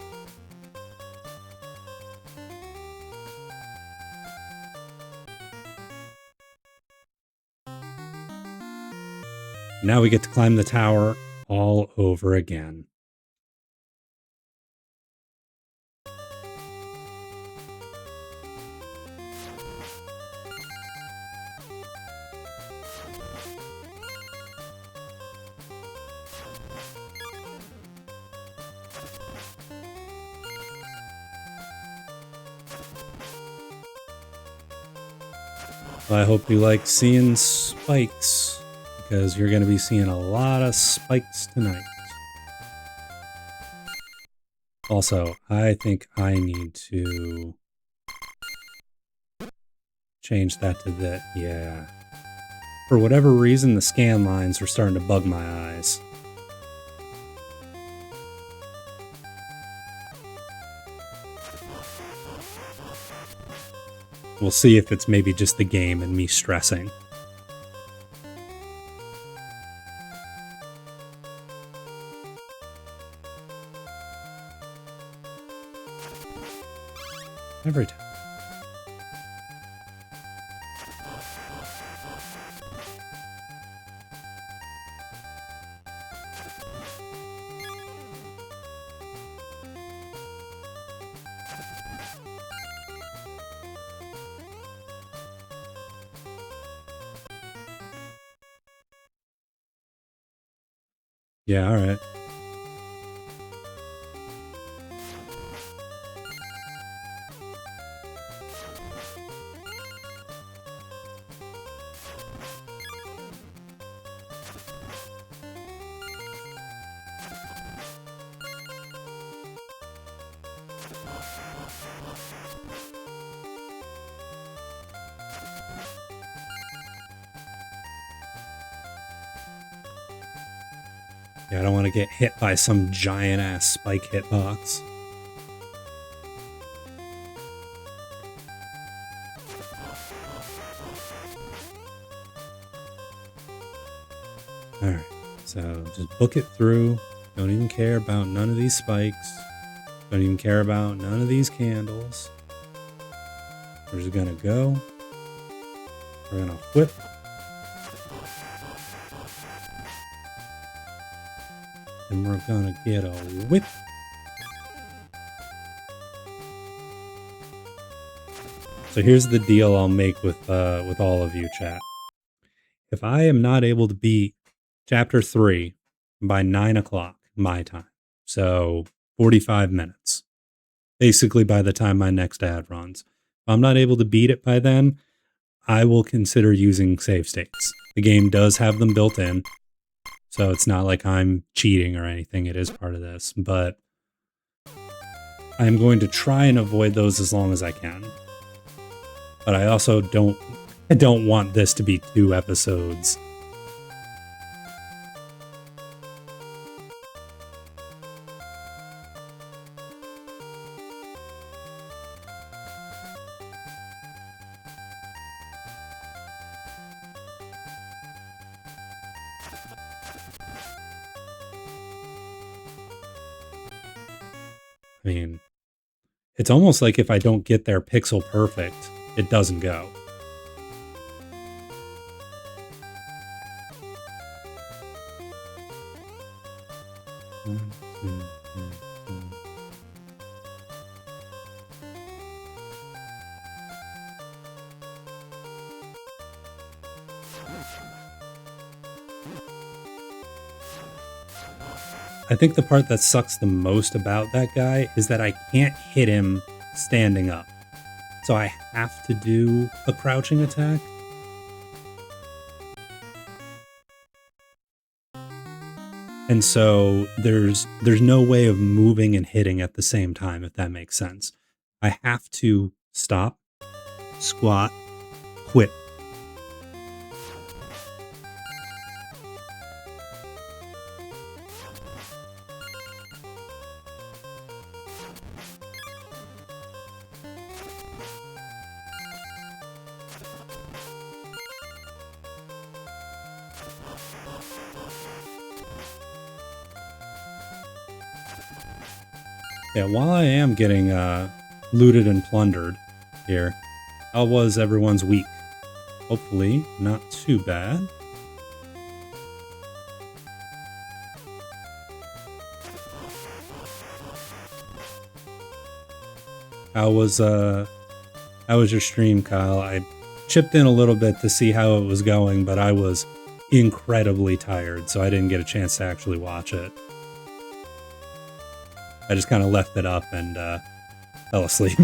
Now we get to climb the tower all over again. I hope you like seeing spikes, because you're going to be seeing a lot of spikes tonight. Also, I think I need to change that to that. Yeah. For whatever reason, the scan lines were starting to bug my eyes. We'll see if it's maybe just the game and me stressing. Every time. Yeah, all right. Yeah, I don't want to get hit by some giant ass spike hitbox. Alright, so just book it through. Don't even care about none of these spikes. Don't even care about none of these candles. We're just gonna go. We're gonna whip. And we're gonna get a whip. So here's the deal I'll make with all of you, chat. If I am not able to beat chapter 3 by 9 o'clock my time, so 45 minutes, basically by the time my next ad runs, if I'm not able to beat it by then, I will consider using save states. The game does have them built in, so it's not like I'm cheating or anything. It is part of this, but I'm going to try and avoid those as long as I can. But I also don't want this to be 2 episodes. I mean, it's almost like if I don't get there pixel perfect, it doesn't go. One, two, three, four. I think the part that sucks the most about that guy is that I can't hit him standing up. So I have to do a crouching attack. And so there's no way of moving and hitting at the same time, if that makes sense. I have to stop, squat, quit. Yeah, while I am getting looted and plundered here, how was everyone's week? Hopefully not too bad. How was your stream, Kyle? I chipped in a little bit to see how it was going, but I was incredibly tired, so I didn't get a chance to actually watch it. I just kind of left it up and fell asleep.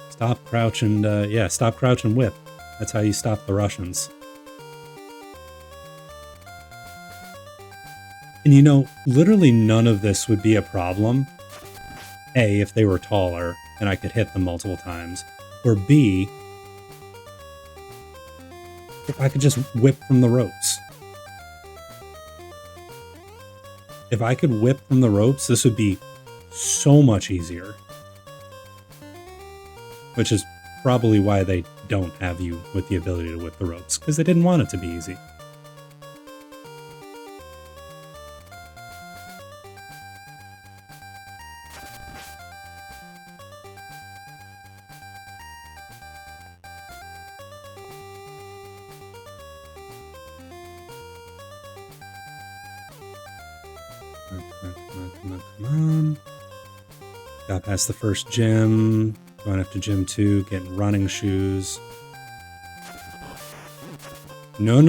Stop, crouch, and yeah, stop, crouch, and whip. That's how you stop the Russians. And you know, literally none of this would be a problem. A, if they were taller and I could hit them multiple times. Or B, if I could just whip from the ropes. If I could whip from the ropes, this would be so much easier. Which is probably why they don't have you with the ability to whip the ropes, because they didn't want it to be easy. Come on. Got past the first gym. Going up to gym 2, getting running shoes. No.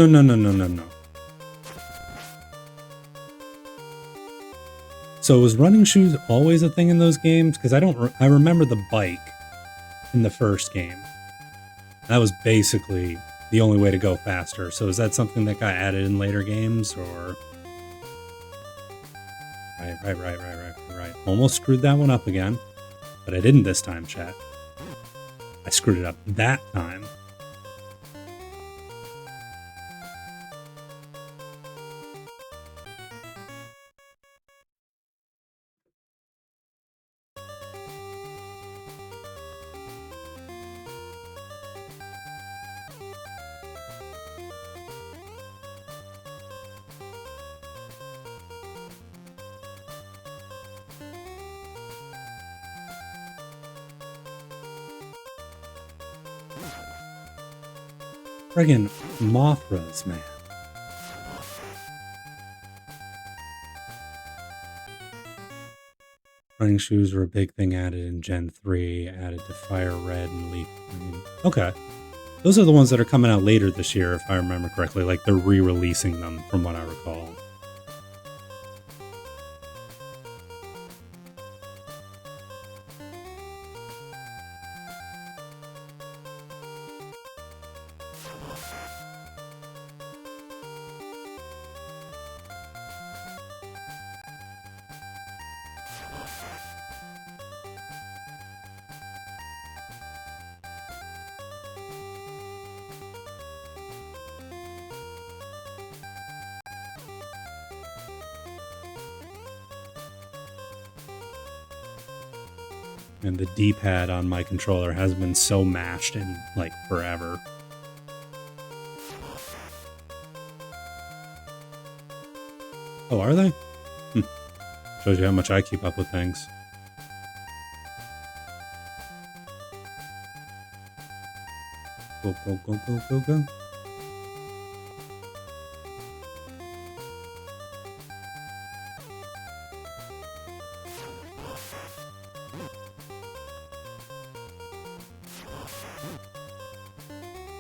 So was running shoes always a thing in those games? Because I remember the bike in the first game. That was basically the only way to go faster. So is that something that got added in later games, or? Right. Almost screwed that one up again, but I didn't this time, chat. I screwed it up that time. Friggin' Mothras, man. Running shoes were a big thing added in Gen 3, added to Fire Red and Leaf Green. Okay. Those are the ones that are coming out later this year, if I remember correctly. Like, they're re-releasing them, from what I recall. And the D-pad on my controller has been so mashed in, like, forever. Oh, are they? Shows you how much I keep up with things. Go.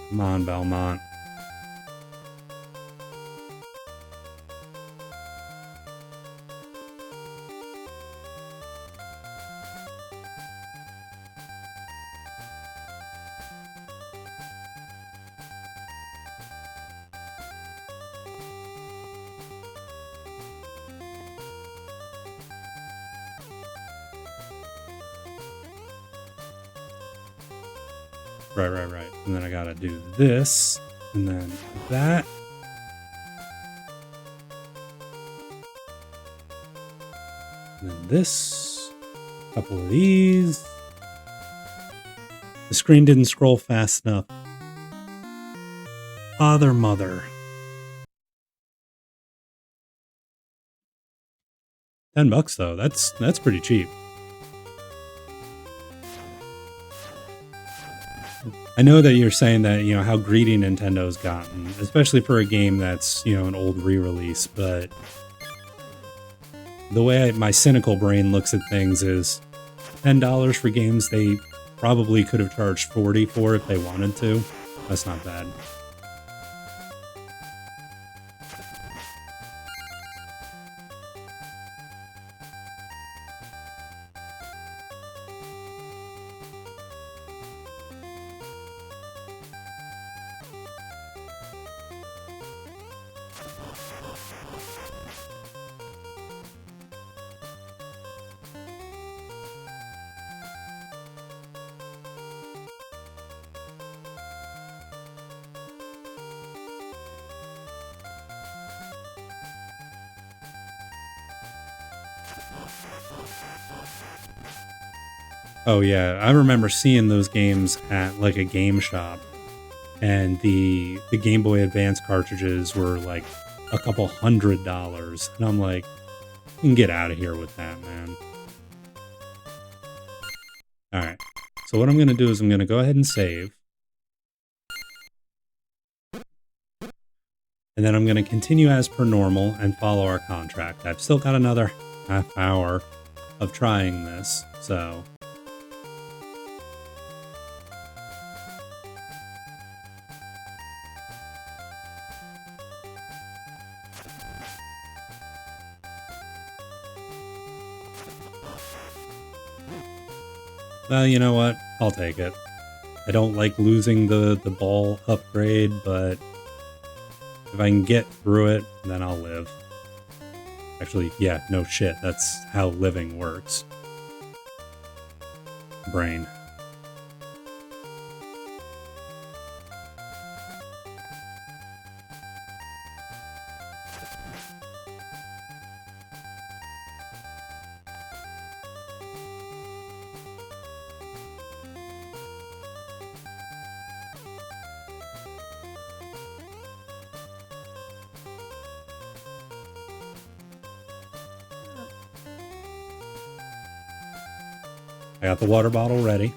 Come on, Belmont. Right. And then I gotta do this, and then that. And then this. A couple of these. The screen didn't scroll fast enough. Father, mother. $10 though. That's pretty cheap. I know that you're saying that, you know, how greedy Nintendo's gotten, especially for a game that's, you know, an old re-release, but the way my cynical brain looks at things is $10 for games they probably could have charged $40 for if they wanted to. That's not bad. Oh yeah, I remember seeing those games at like a game shop, and the Game Boy Advance cartridges were like a couple $100, and I'm like, you can get out of here with that, man. All right, so what I'm gonna do is I'm gonna go ahead and save. And then I'm going to continue as per normal and follow our contract. I've still got another half hour of trying this, so... Well, you know what? I'll take it. I don't like losing the ball upgrade, but if I can get through it, then I'll live. Actually, yeah, no shit. That's how living works. Brain. I got the water bottle ready.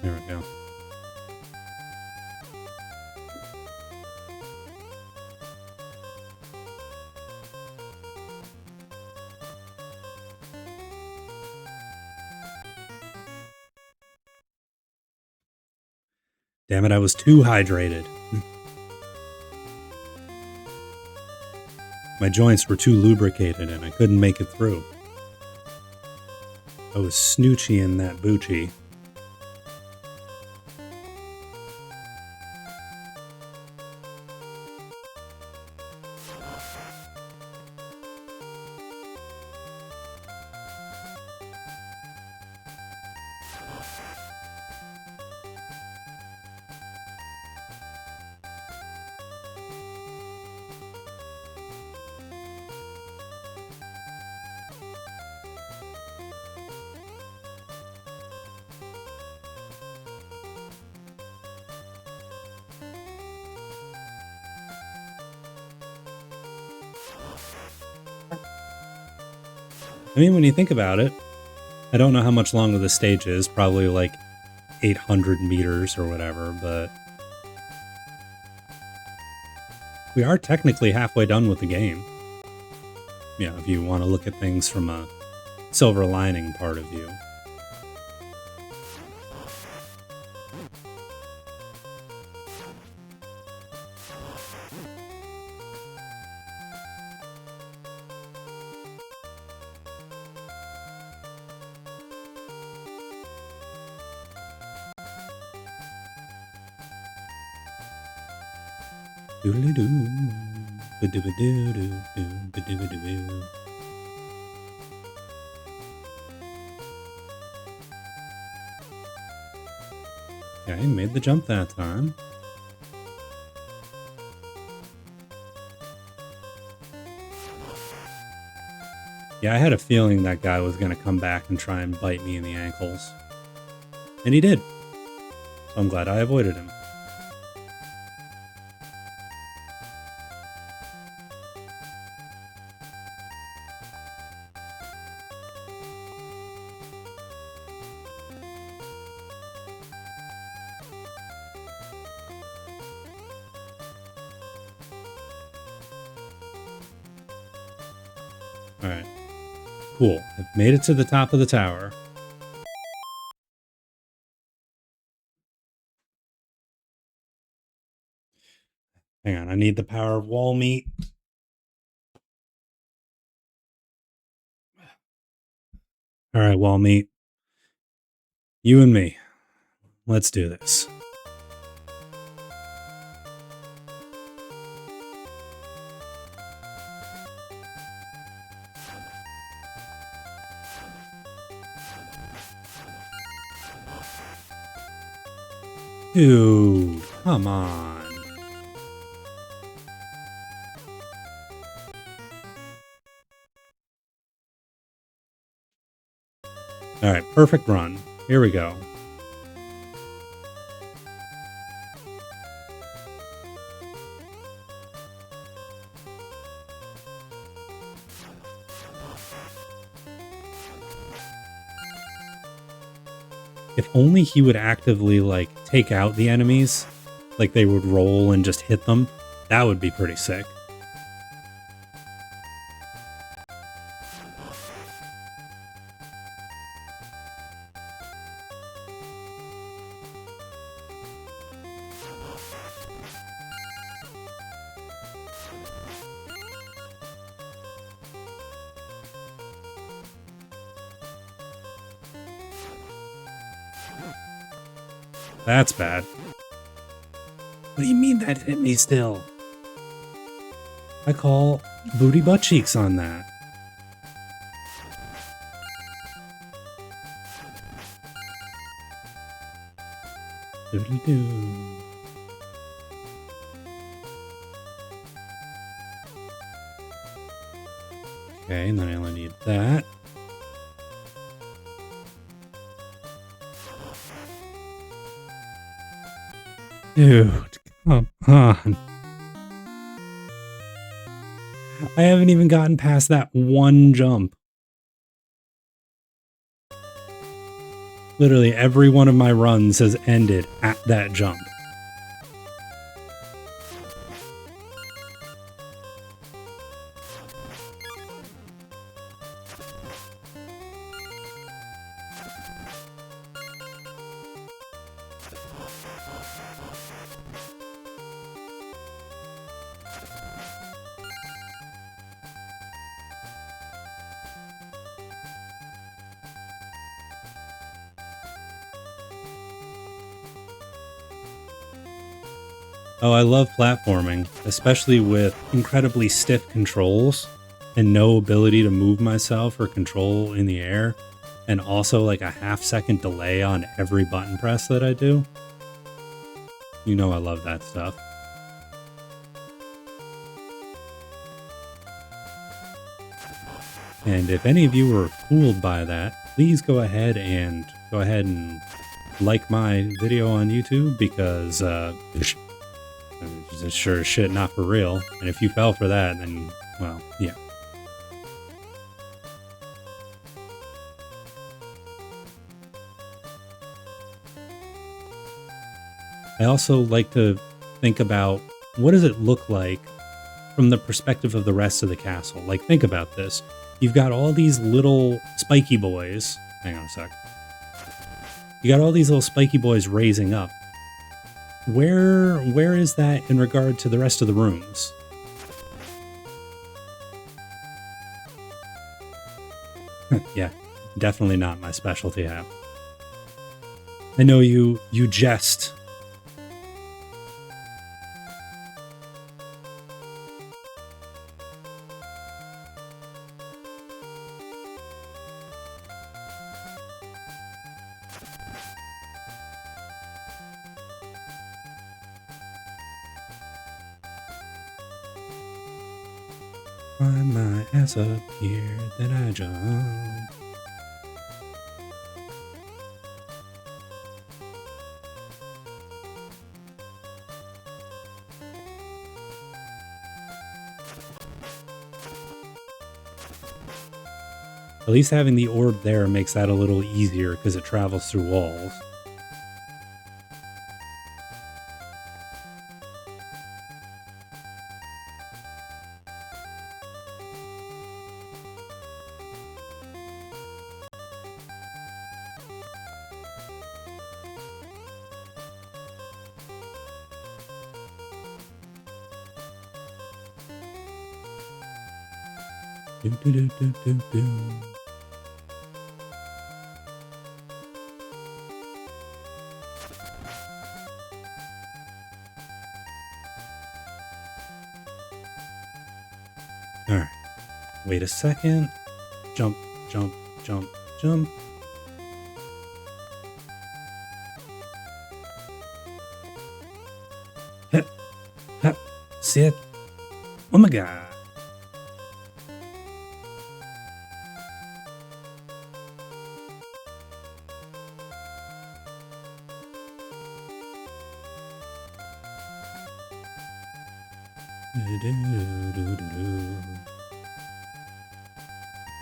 There we go. Damn it, I was too hydrated. My joints were too lubricated and I couldn't make it through. I was snoochy in that Bucci. I mean, when you think about it, I don't know how much longer the stage is, probably like 800 meters or whatever, but we are technically halfway done with the game. Yeah, if you want to look at things from a silver lining part of view. Doodly-doo, ba-doo-ba-doo-doo, ba-doo-ba-doo-doo. Okay, made the jump that time. Yeah, I had a feeling that guy was going to come back and try and bite me in the ankles. And he did. So I'm glad I avoided him. Alright. Cool. I've made it to the top of the tower. Hang on, I need the power of wall meat. Alright, wall meat. You and me. Let's do this. Dude, come on. Alright, perfect run. Here we go. If only he would actively, like, take out the enemies, like they would roll and just hit them, that would be pretty sick. That's bad. What do you mean that hit me still? I call booty butt cheeks on that. Doodly-doo. Okay, and then I only need that. Dude, come on. I haven't even gotten past that one jump. Literally every one of my runs has ended at that jump. Oh, I love platforming, especially with incredibly stiff controls and no ability to move myself or control in the air, and also like a half-second delay on every button press that I do. You know I love that stuff. And if any of you were fooled by that, please go ahead and like my video on YouTube, because it's sure as shit not for real. And if you fell for that, then, well, yeah. I also like to think about, what does it look like from the perspective of the rest of the castle? Like, think about this. You've got all these little spiky boys. Hang on a sec. You got all these little spiky boys raising up. Where is that in regard to the rest of the rooms? Yeah, definitely not my specialty half. I know you jest. Climb my ass up here, then I jump. At least having the orb there makes that a little easier because it travels through walls. Do, do, do, do, do, do. All right. Wait a second. Jump, jump, jump, jump. Hip, hip, sit. Oh my god.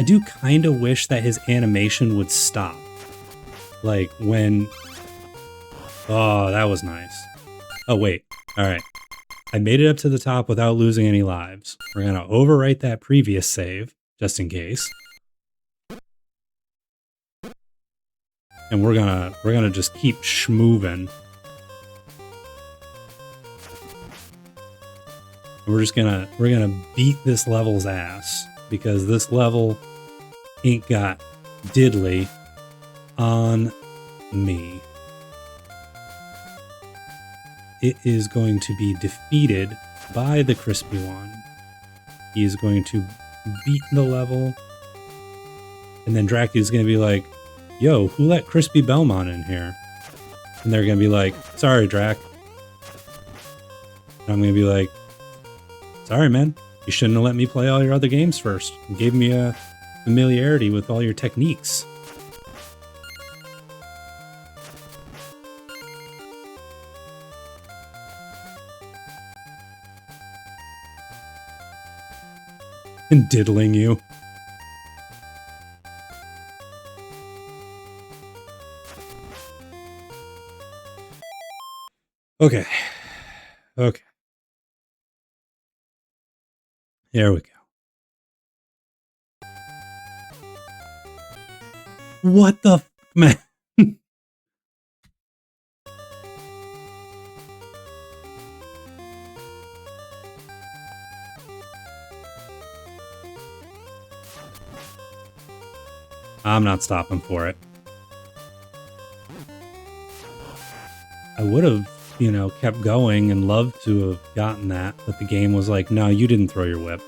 I do kind of wish that his animation would stop. like when... Oh, that was nice. Oh, wait. All right. I made it up to the top without losing any lives. We're going to overwrite that previous save, just in case. And we're gonna just keep schmoving. We're gonna beat this level's ass, because this level ain't got diddly on me. It is going to be defeated by the crispy one. He is going to beat the level, and then Dracula's gonna be like, yo, who let Crispy Belmont in here? And they're gonna be like, sorry, Drac. And I'm gonna be like, sorry, man. You shouldn't have let me play all your other games first. You gave me a familiarity with all your techniques. And diddling you. Okay. Okay. There we go. What the man? I'm not stopping for it. I would have, you know, kept going and loved to have gotten that, but the game was like, no, you didn't throw your whip.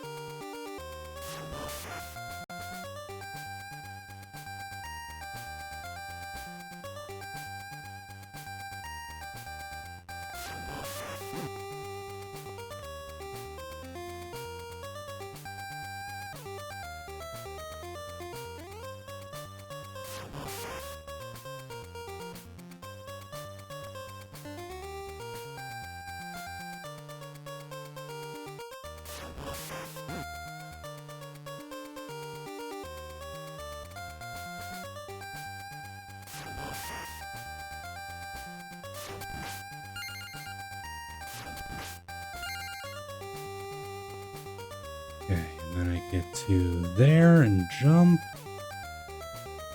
Okay, and then I get to there and jump.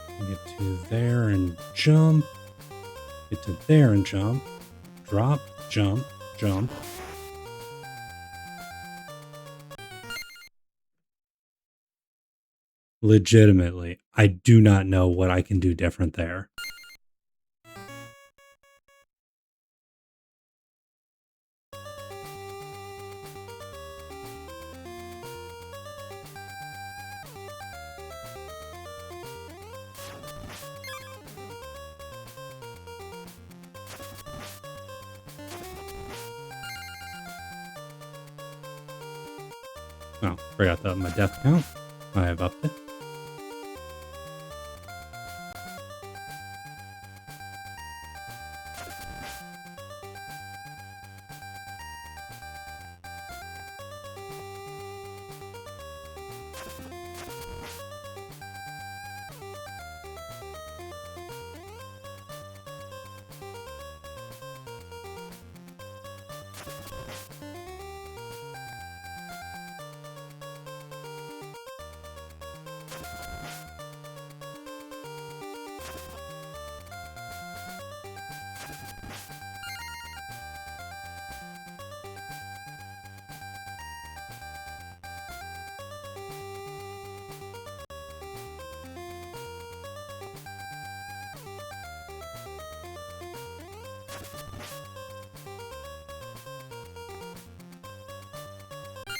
I get to there and jump. Get to there and jump. Drop, jump, jump. Legitimately, I do not know what I can do different there. Oh, forgot that my death count. I have upped it.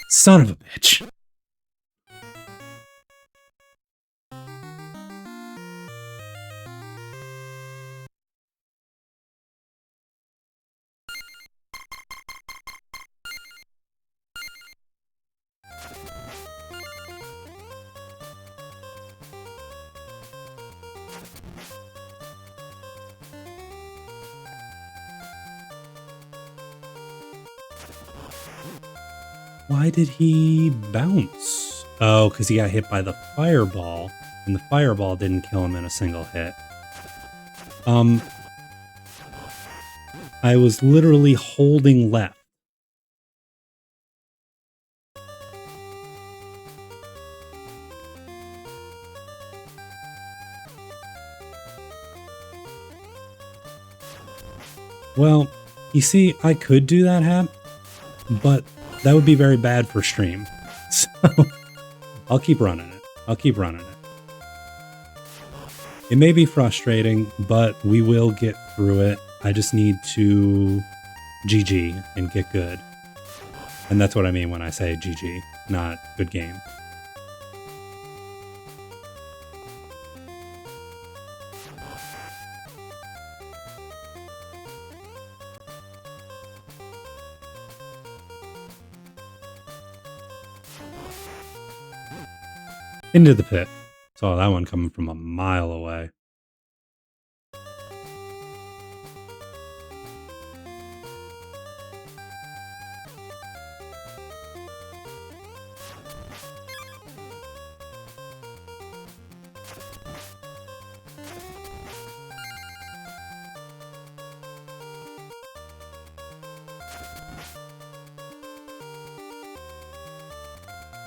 Son of a bitch. Why did he bounce? Oh, because he got hit by the fireball, and the fireball didn't kill him in a single hit. I was literally holding left. Well, you see, I could do that, Hap, but that would be very bad for stream. So I'll keep running it. I'll keep running it. It may be frustrating, but we will get through it. I just need to GG and get good. And that's what I mean when I say GG, not good game. Into the pit. Saw that one coming from a mile away.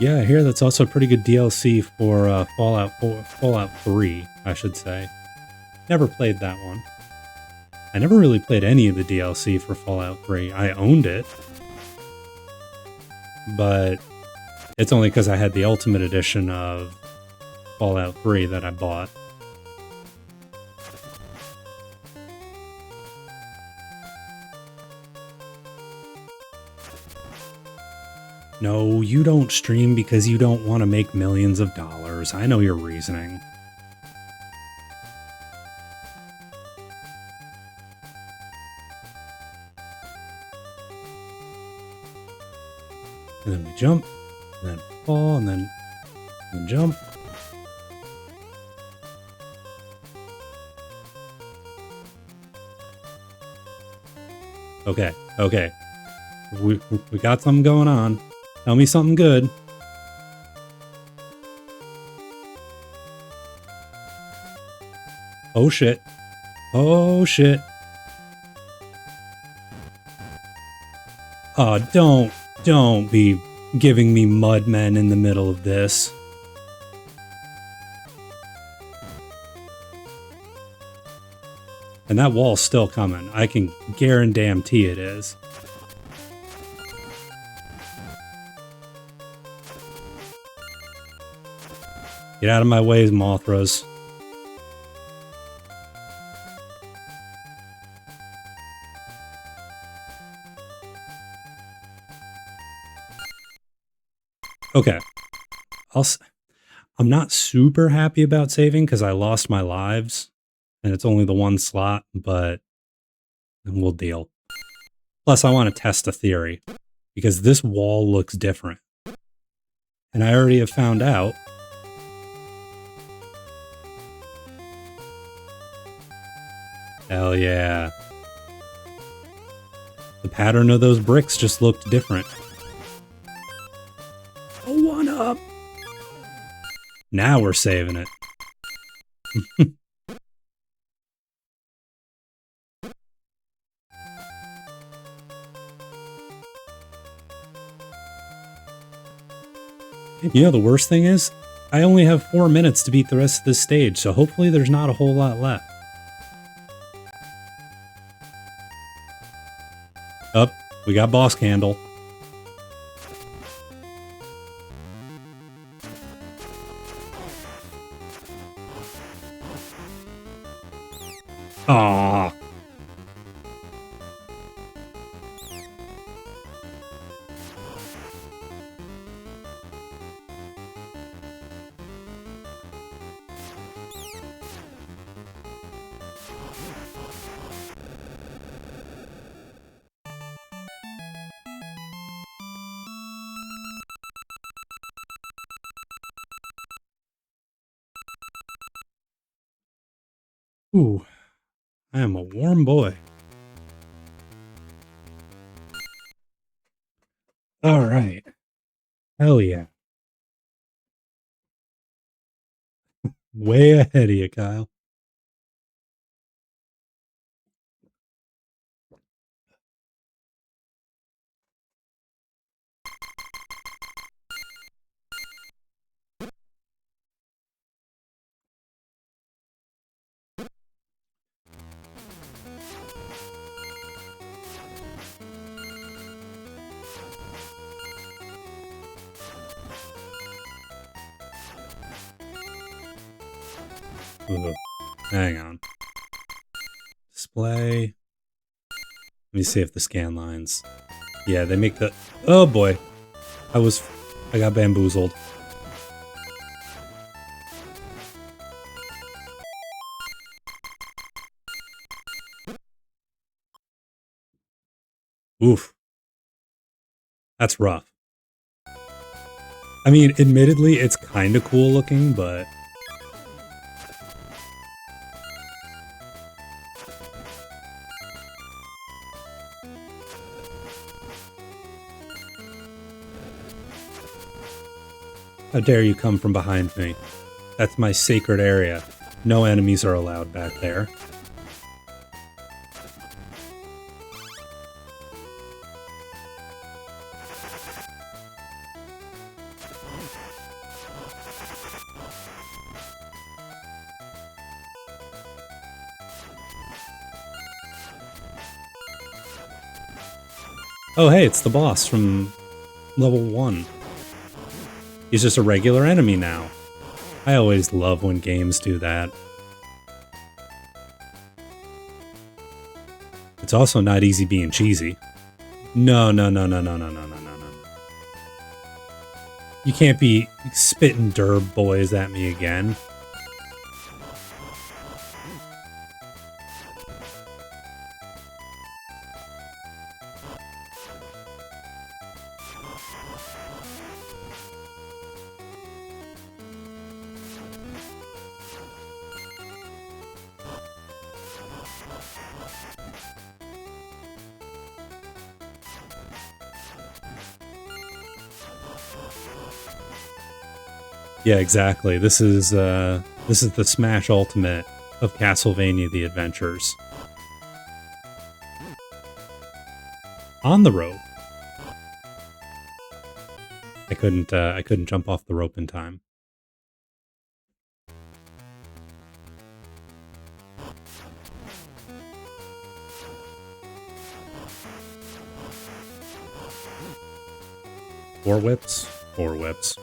Yeah, I hear that's also a pretty good DLC for Fallout 3, I should say. Never played that one. I never really played any of the DLC for Fallout 3. I owned it, but it's only because I had the Ultimate Edition of Fallout 3 that I bought. No, you don't stream because you don't want to make millions of dollars. I know your reasoning. And then we jump, and then fall, and then jump. Okay, okay. We got something going on. Tell me something good. Oh shit. Oh shit. Oh, don't be giving me mudmen in the middle of this. And that wall's still coming. I can guarantee it is. Get out of my way, Mothras. Okay. I'm not super happy about saving because I lost my lives. And it's only the one slot, but we'll deal. Plus, I want to test a theory. Because this wall looks different. And I already have found out. Hell yeah. The pattern of those bricks just looked different. A 1-up! Now we're saving it. You know, the worst thing is, I only have 4 minutes to beat the rest of this stage, so hopefully there's not a whole lot left. Up, we got boss candle. Aww. Ooh, I am a warm boy. All right. Hell yeah. Way ahead of you, Kyle. Ooh, hang on. Display. Let me see if the scan lines. Yeah, they make the... Oh boy. I got bamboozled. Oof. That's rough. I mean, admittedly, it's kind of cool looking, but... How dare you come from behind me? That's my sacred area. No enemies are allowed back there. Oh hey, it's the boss from level 1. He's just a regular enemy now. I always love when games do that. It's also not easy being cheesy. No. You can't be spitting derb boys at me again. Yeah, exactly. This is the Smash Ultimate of Castlevania: The Adventures. On the rope. I couldn't jump off the rope in time. Four whips. What?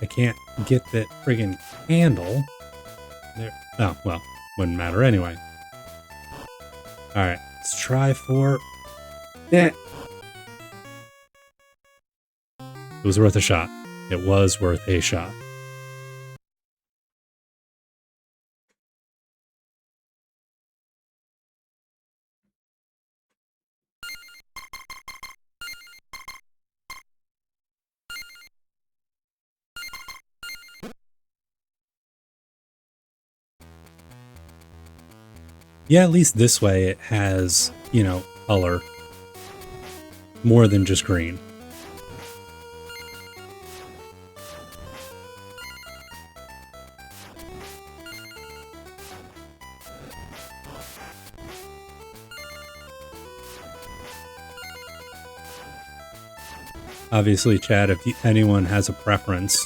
I can't get that friggin' candle. There. Oh, well, wouldn't matter anyway. Alright, let's try for... Yeah. It was worth a shot. It was worth a shot. Yeah, at least this way it has, you know, color. More than just green. Obviously, Chad, if anyone has a preference,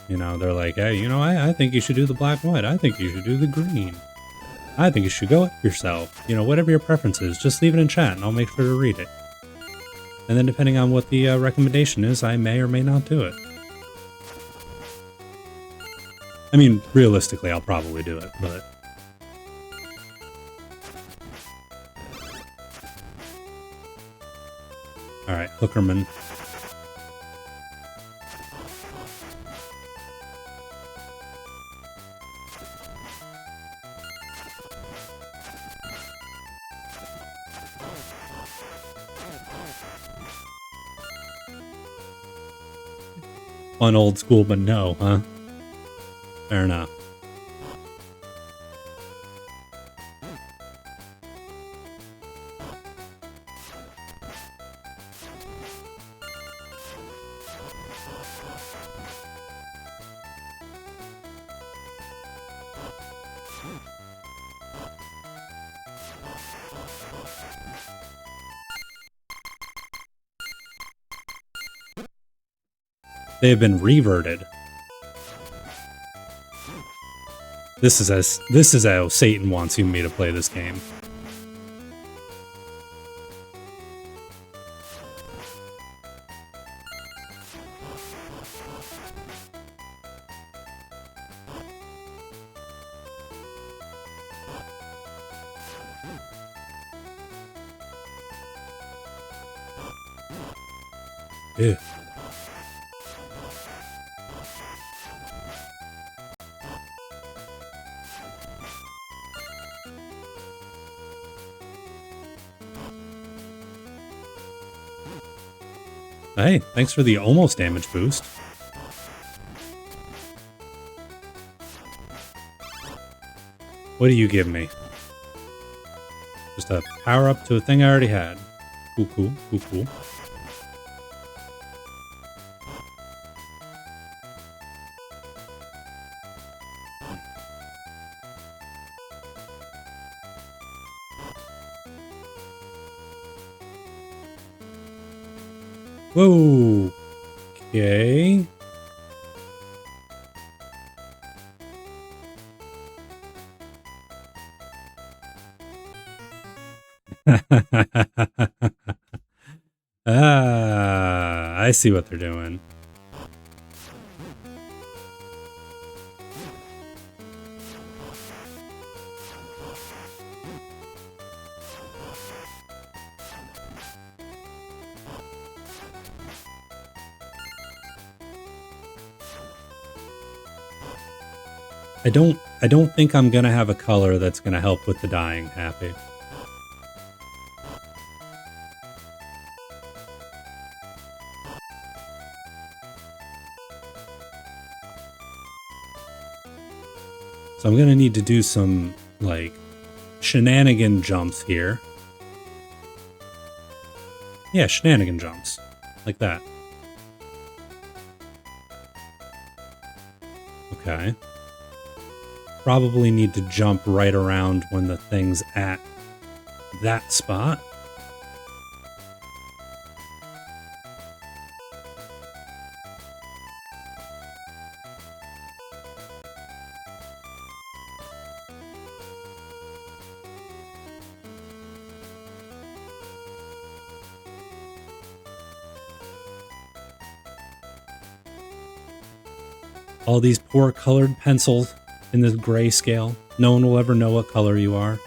you know, they're like, hey, you know, I think you should do the black and white. I think you should do the green. I think you should go yourself. You know, whatever your preference is, just leave it in chat and I'll make sure to read it. And then depending on what the recommendation is, I may or may not do it. I mean, realistically, I'll probably do it, but... Alright, Hookerman. Fun old school, but no, huh? Fair enough. They have been reverted. This is how Satan wants me to play this game. Ew. Hey, thanks for the almost damage boost. What do you give me? Just a power up to a thing I already had. Cool, cool, cool, cool. Whoa. Okay. I see what they're doing. I don't think I'm gonna have a color that's gonna help with the dying happy. So I'm gonna need to do some, like, shenanigan jumps here. Yeah, shenanigan jumps. Like that. Okay. Probably need to jump right around when the thing's at that spot. All these poor colored pencils in this grayscale. No one will ever know what color you are.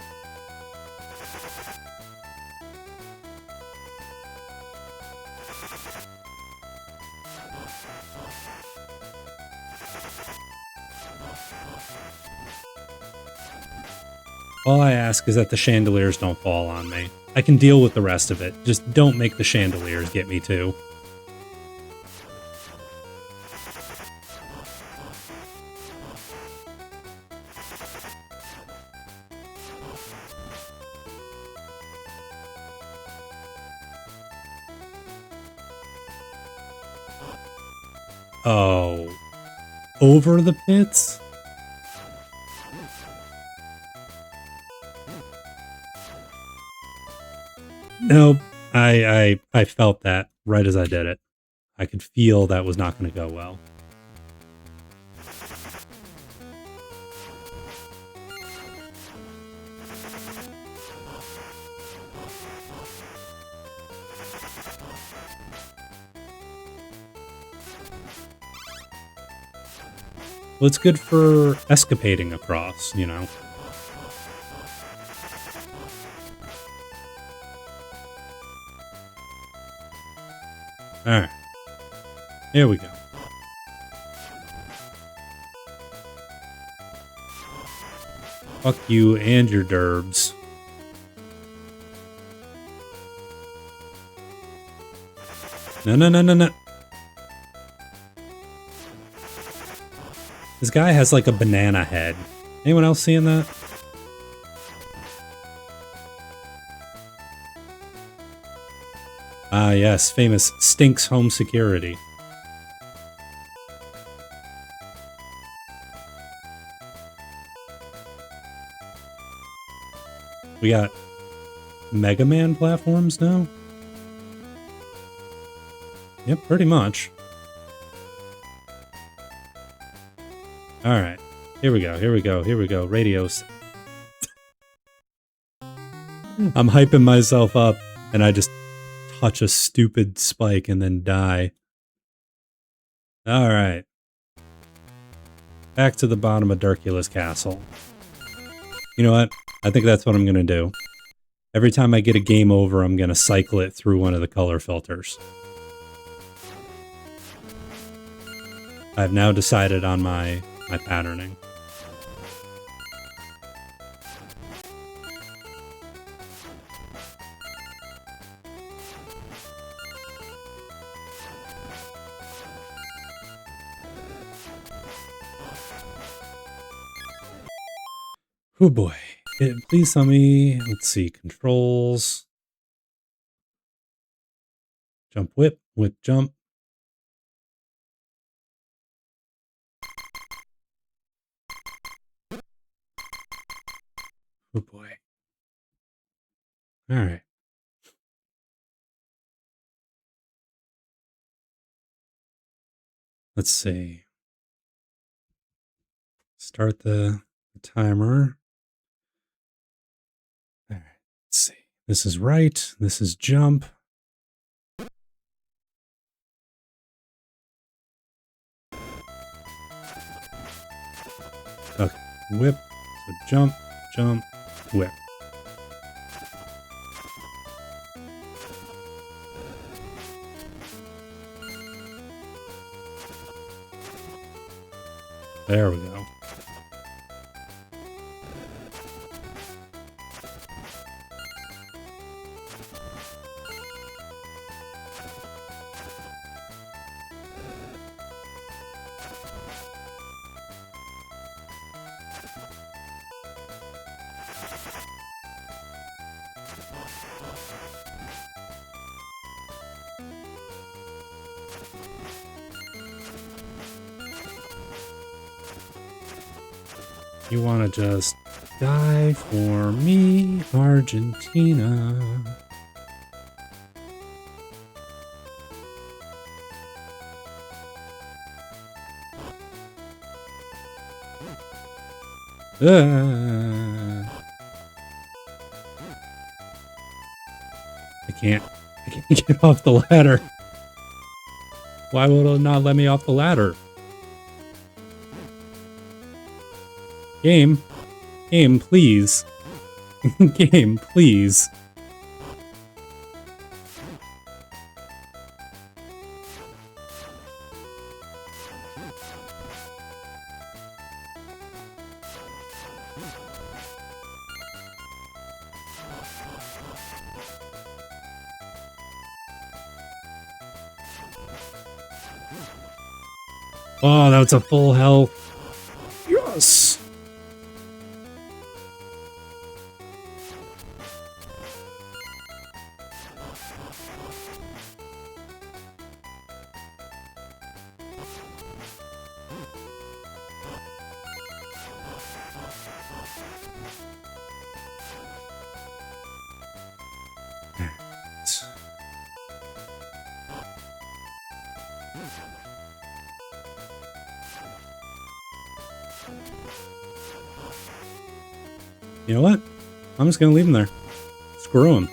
All I ask is that the chandeliers don't fall on me. I can deal with the rest of it. Just don't make the chandeliers get me too. Oh. Over the pits? Nope. I felt that right as I did it. I could feel that was not going to go well. Well, it's good for escapading across, you know. Alright. Here we go. Fuck you and your derbs. No, no, no, no, no. This guy has like a banana head. Anyone else seeing that? Ah, yes, famous Stinks Home Security. We got Mega Man platforms now? Yep, pretty much. Alright. Here we go. Here we go. Here we go. Radios. I'm hyping myself up, and I just touch a stupid spike and then die. All right. Back to the bottom of Darkula's castle. You know what? I think that's what I'm going to do. Every time I get a game over, I'm going to cycle it through one of the color filters. I've now decided on my patterning. Oh boy. Please tell me, let's see, controls. Jump whip, whip jump. Oh boy. All right. Let's see. Start the timer. All right. Let's see. This is right. This is jump. Okay. Whip. So jump, jump, whip. There we go. You want to just die for me, Argentina. I can't get off the ladder. Why would it not let me off the ladder? Game, please. Game, please. Oh, that's a full health. Yes. You know what? I'm just gonna leave him there. Screw him.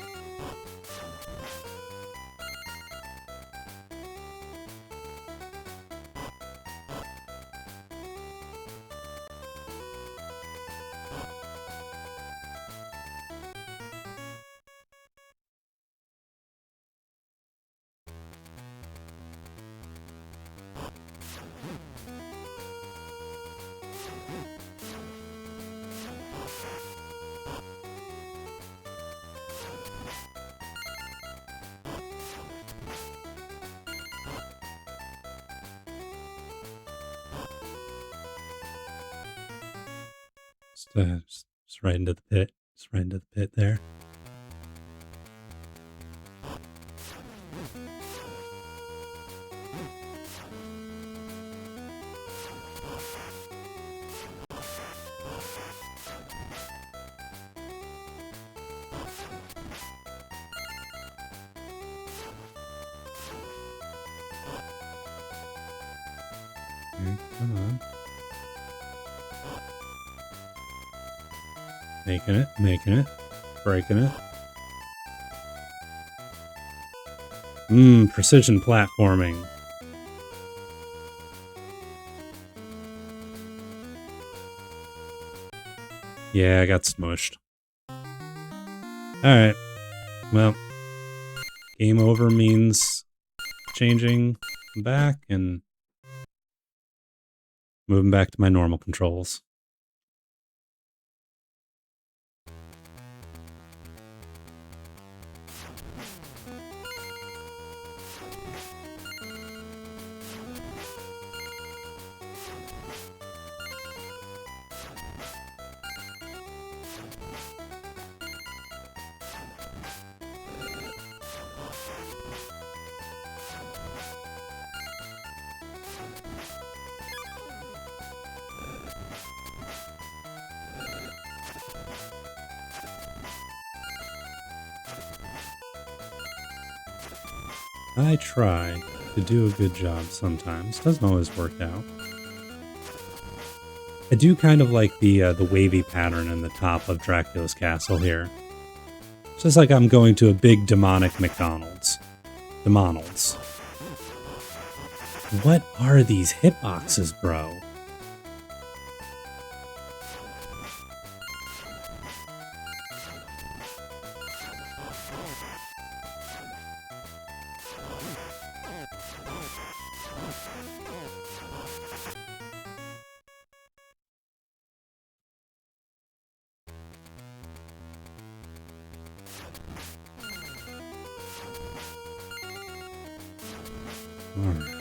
Just right into the pit. Just right into the pit there. Okay, come on. Making it, breaking it. Precision platforming. Yeah, I got smushed. Alright. Well, game over means changing back and moving back to my normal controls. I try to do a good job sometimes. Doesn't always work out. I do kind of like the wavy pattern in the top of Dracula's castle here. It's just like I'm going to a big demonic McDonald's. Demonald's. What are these hitboxes, bro? Alright.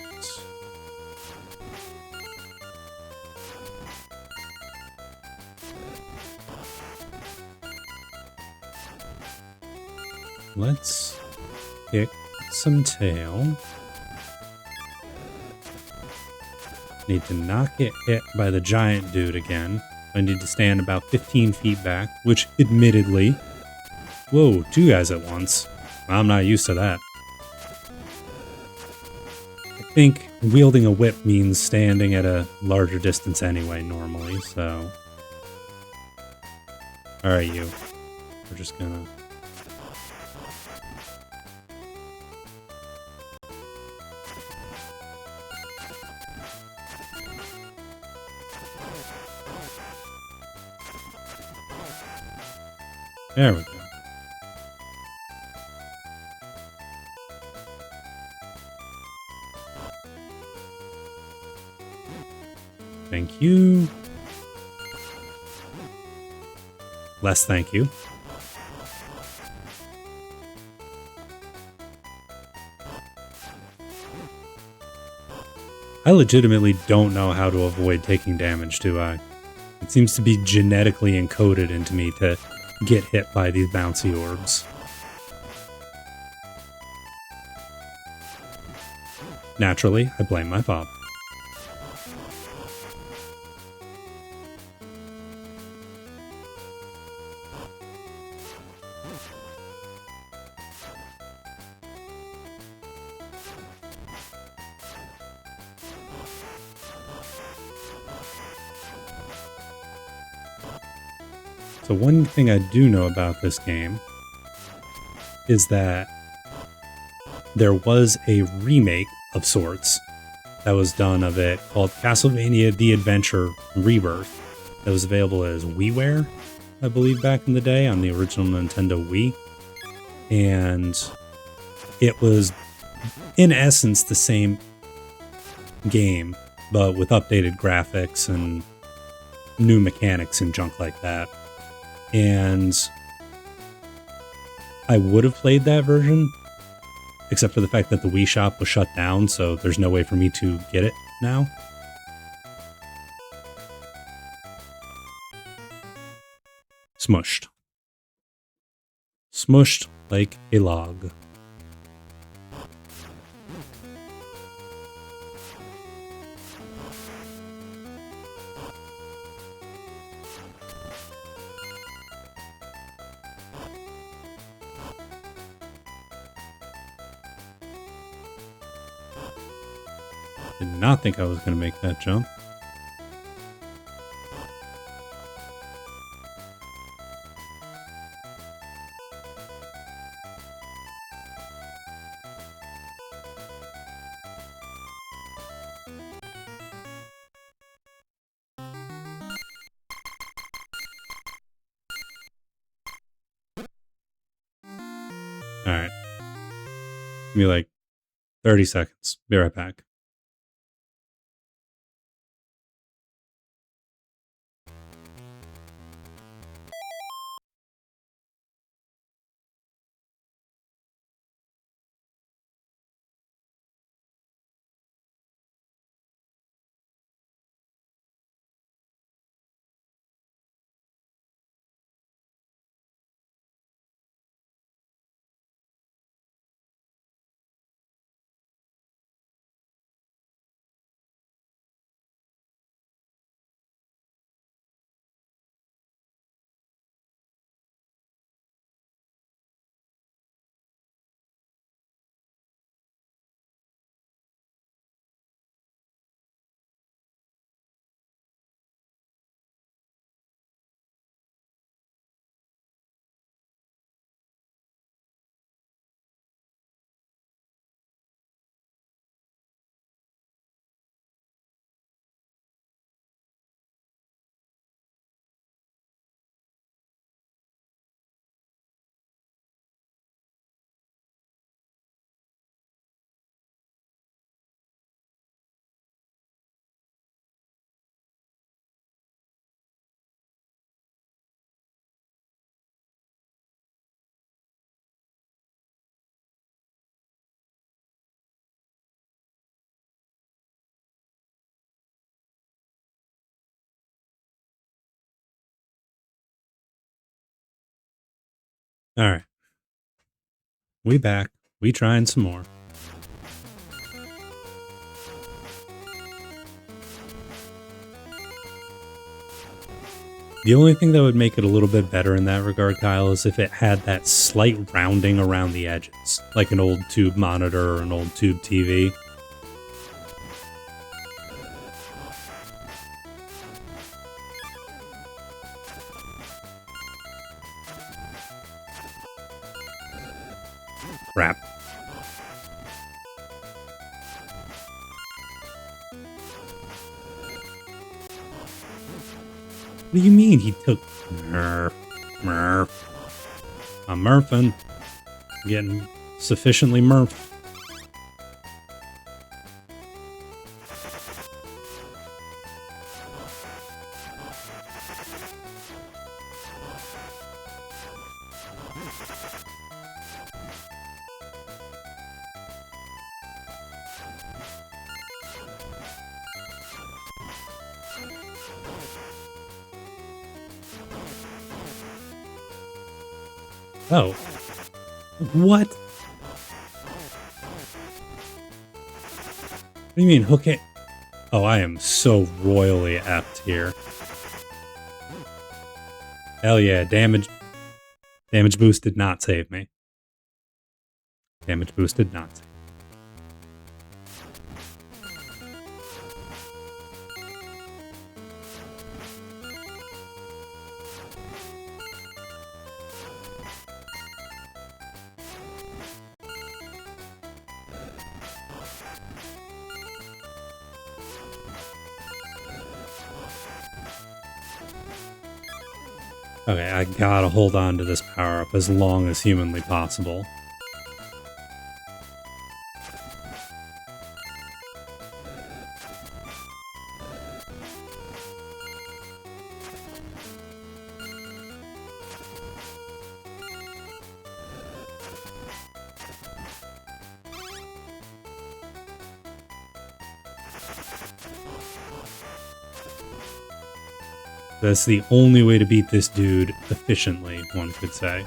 Let's kick some tail. Need to not get hit by the giant dude again. I need to stand about 15 feet back, which admittedly... Whoa, 2 guys at once. I'm not used to that. I think wielding a whip means standing at a larger distance anyway, normally, so... Alright, you. We're just gonna... There we go. Thank you. Less thank you. I legitimately don't know how to avoid taking damage, do I? It seems to be genetically encoded into me to get hit by these bouncy orbs. Naturally, I blame my father. So one thing I do know about this game is that there was a remake of sorts that was done of it called Castlevania The Adventure Rebirth that was available as WiiWare, I believe, back in the day on the original Nintendo Wii. And it was, in essence, the same game, but with updated graphics and new mechanics and junk like that. And I would have played that version, except for the fact that the Wii shop was shut down, so there's no way for me to get it now. Smushed. Smushed like a log. Did not think I was going to make that jump. Give me like 30 seconds. Be right back. All right. We back. We trying some more. The only thing that would make it a little bit better in that regard, Kyle, is if it had that slight rounding around the edges, like an old tube monitor or an old tube TV. Crap. What do you mean he took... Murph. I'm murphing. Getting sufficiently murphed. Oh. What? What do you mean, hook it? Oh, I am so royally effed here. Hell yeah, damage boost did not save me. Damage boost did not save me. Okay, I gotta hold on to this power-up as long as humanly possible. That's the only way to beat this dude efficiently, one could say.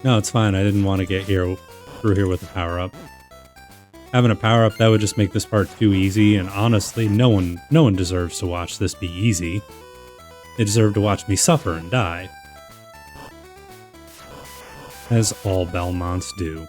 No, it's fine. I didn't want to get through here with a power-up. Having a power-up, that would just make this part too easy, and honestly, no one deserves to watch this be easy. They deserve to watch me suffer and die. As all Belmonts do.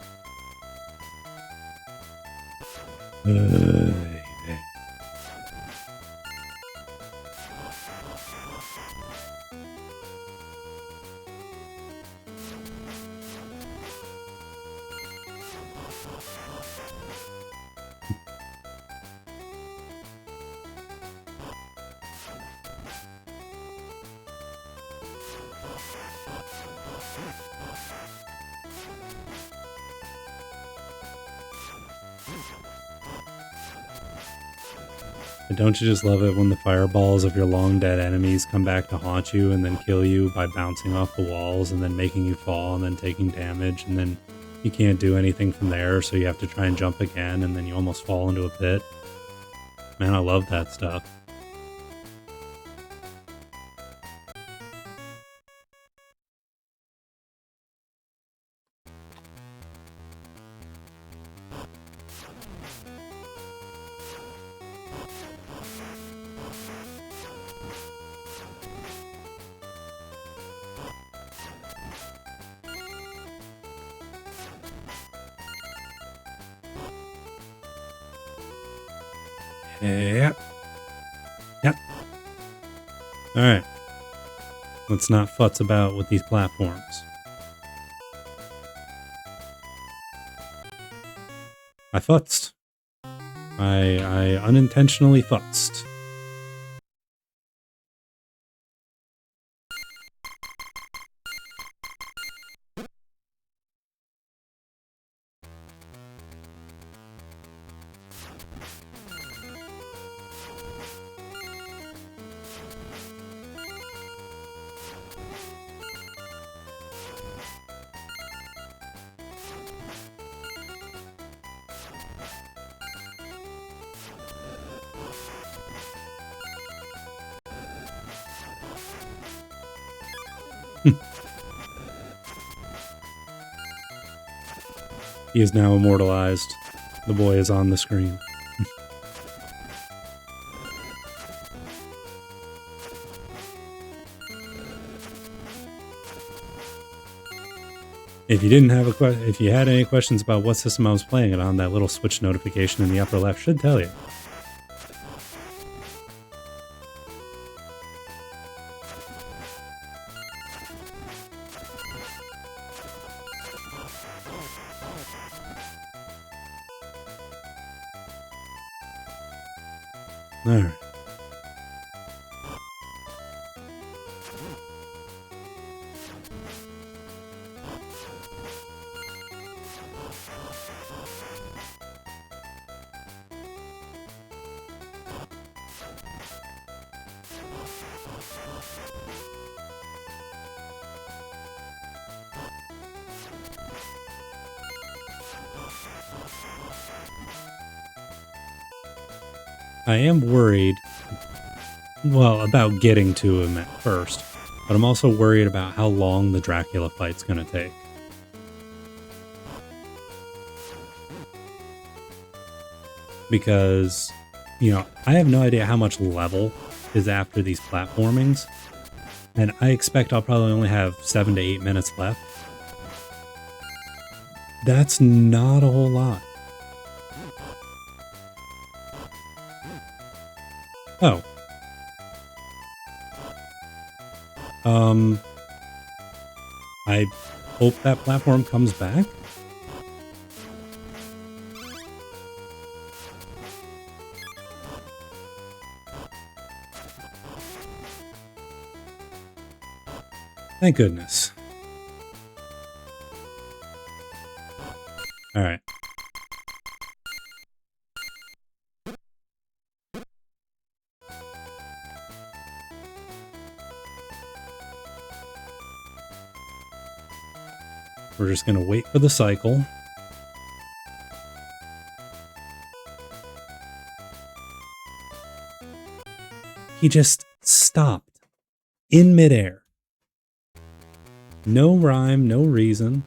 And don't you just love it when the fireballs of your long dead enemies come back to haunt you and then kill you by bouncing off the walls and then making you fall and then taking damage, and then you can't do anything from there, so you have to try and jump again and then you almost fall into a pit. Man, I love that stuff. Yep. Yep. Alright. Let's not futz about with these platforms. I futzed. I unintentionally futzed. He is now immortalized. The boy is on the screen. If you didn't have if you had any questions about what system I was playing it on, that little switch notification in the upper left should tell you. Alright. I am worried, well, about getting to him at first, but I'm also worried about how long the Dracula fight's going to take. Because, you know, I have no idea how much level is after these platformings, and I expect I'll probably only have 7 to 8 minutes left. That's not a whole lot. Oh. I hope that platform comes back. Thank goodness. All right. We're just going to wait for the cycle. He just stopped in midair. No rhyme, no reason.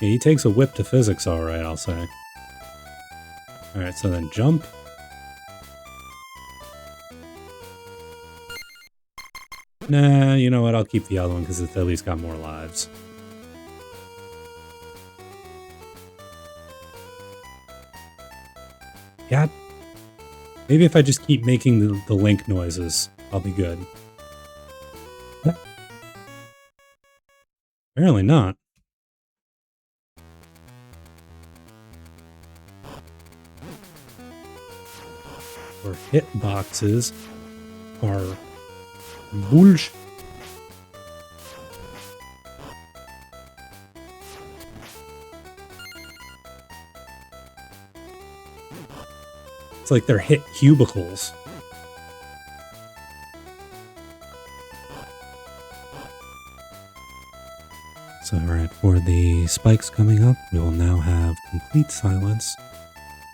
Yeah, he takes a whip to physics, all right, I'll say. All right, so then jump. Nah, you know what? I'll keep the other one because it's at least got more lives. God Maybe if I just keep making the link noises, I'll be good. Apparently not. Or hitboxes are bullshit. It's like they're hit cubicles. So, alright, for the spikes coming up, we will now have complete silence,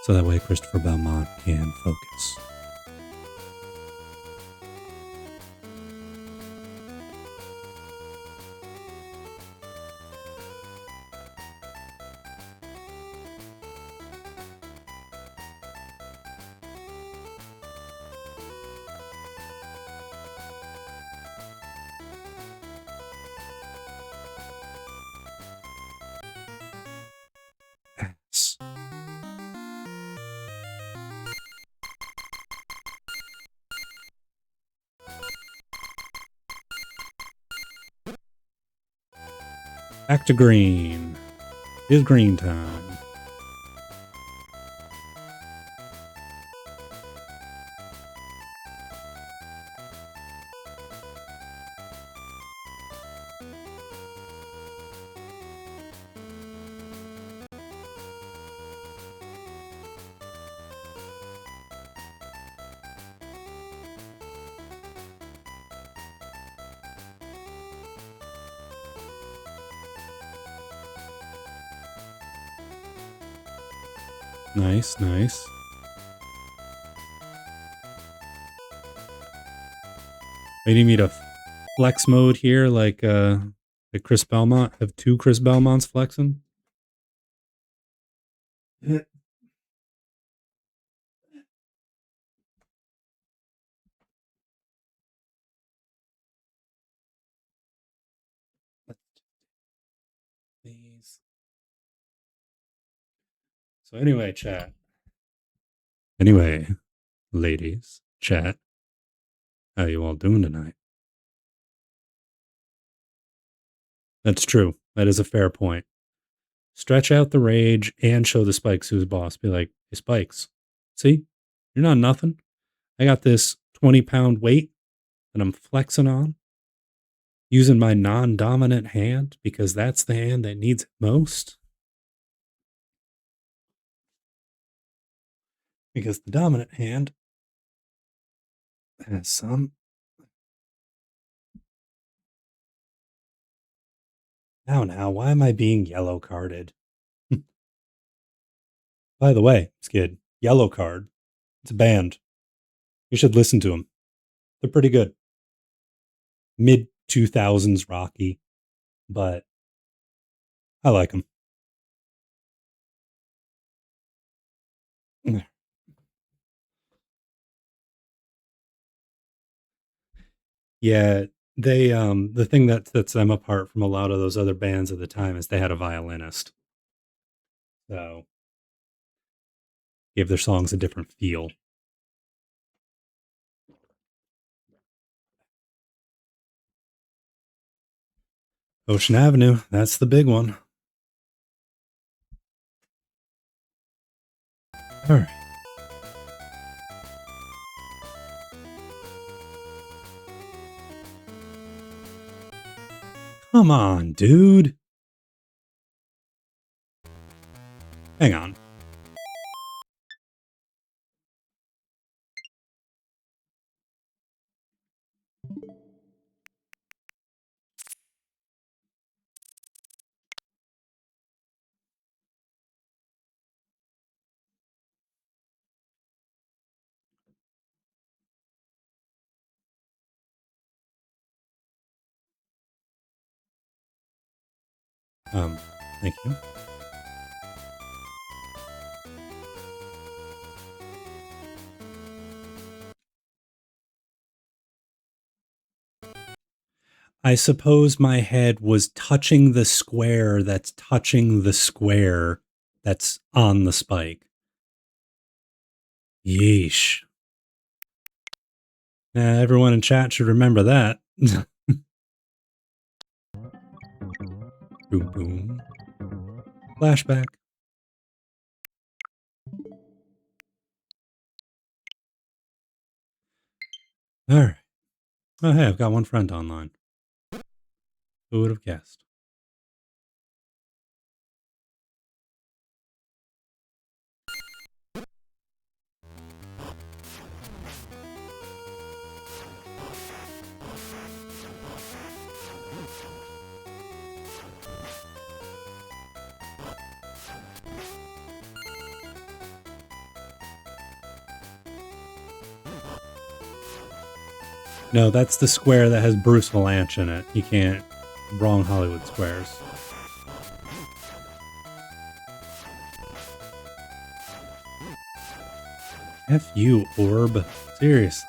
so that way Christopher Belmont can focus. Ass. Back to green. It's green time. Nice, nice. You need me to flex mode here like Chris Belmont? Have two Chris Belmonts flexing? Please. So anyway, chat. Anyway, ladies, chat. How you all doing tonight? That's true. That is a fair point. Stretch out the rage and show the Spikes who's boss. Be like, hey, Spikes, see? You're not nothing. I got this 20-pound weight that I'm flexing on using my non-dominant hand because that's the hand that needs it most. Because the dominant hand has some. Now, why am I being yellow carded? By the way, Skid, Yellow Card. It's a band. You should listen to them. They're pretty good. Mid 2000s Rocky, but I like them. Yeah, they the thing that sets them apart from a lot of those other bands at the time is they had a violinist. So gave their songs a different feel. Ocean Avenue, that's the big one. All right. Come on, dude. Hang on. Thank you. I suppose my head was touching the square that's touching the square that's on the spike. Yeesh. Everyone in chat should remember that. Boom, boom. Flashback. All right. Oh, hey, I've got one friend online. Who would have guessed? No, that's the square that has Bruce Valanche in it. You can't. Wrong Hollywood squares. F you, Orb. Serious.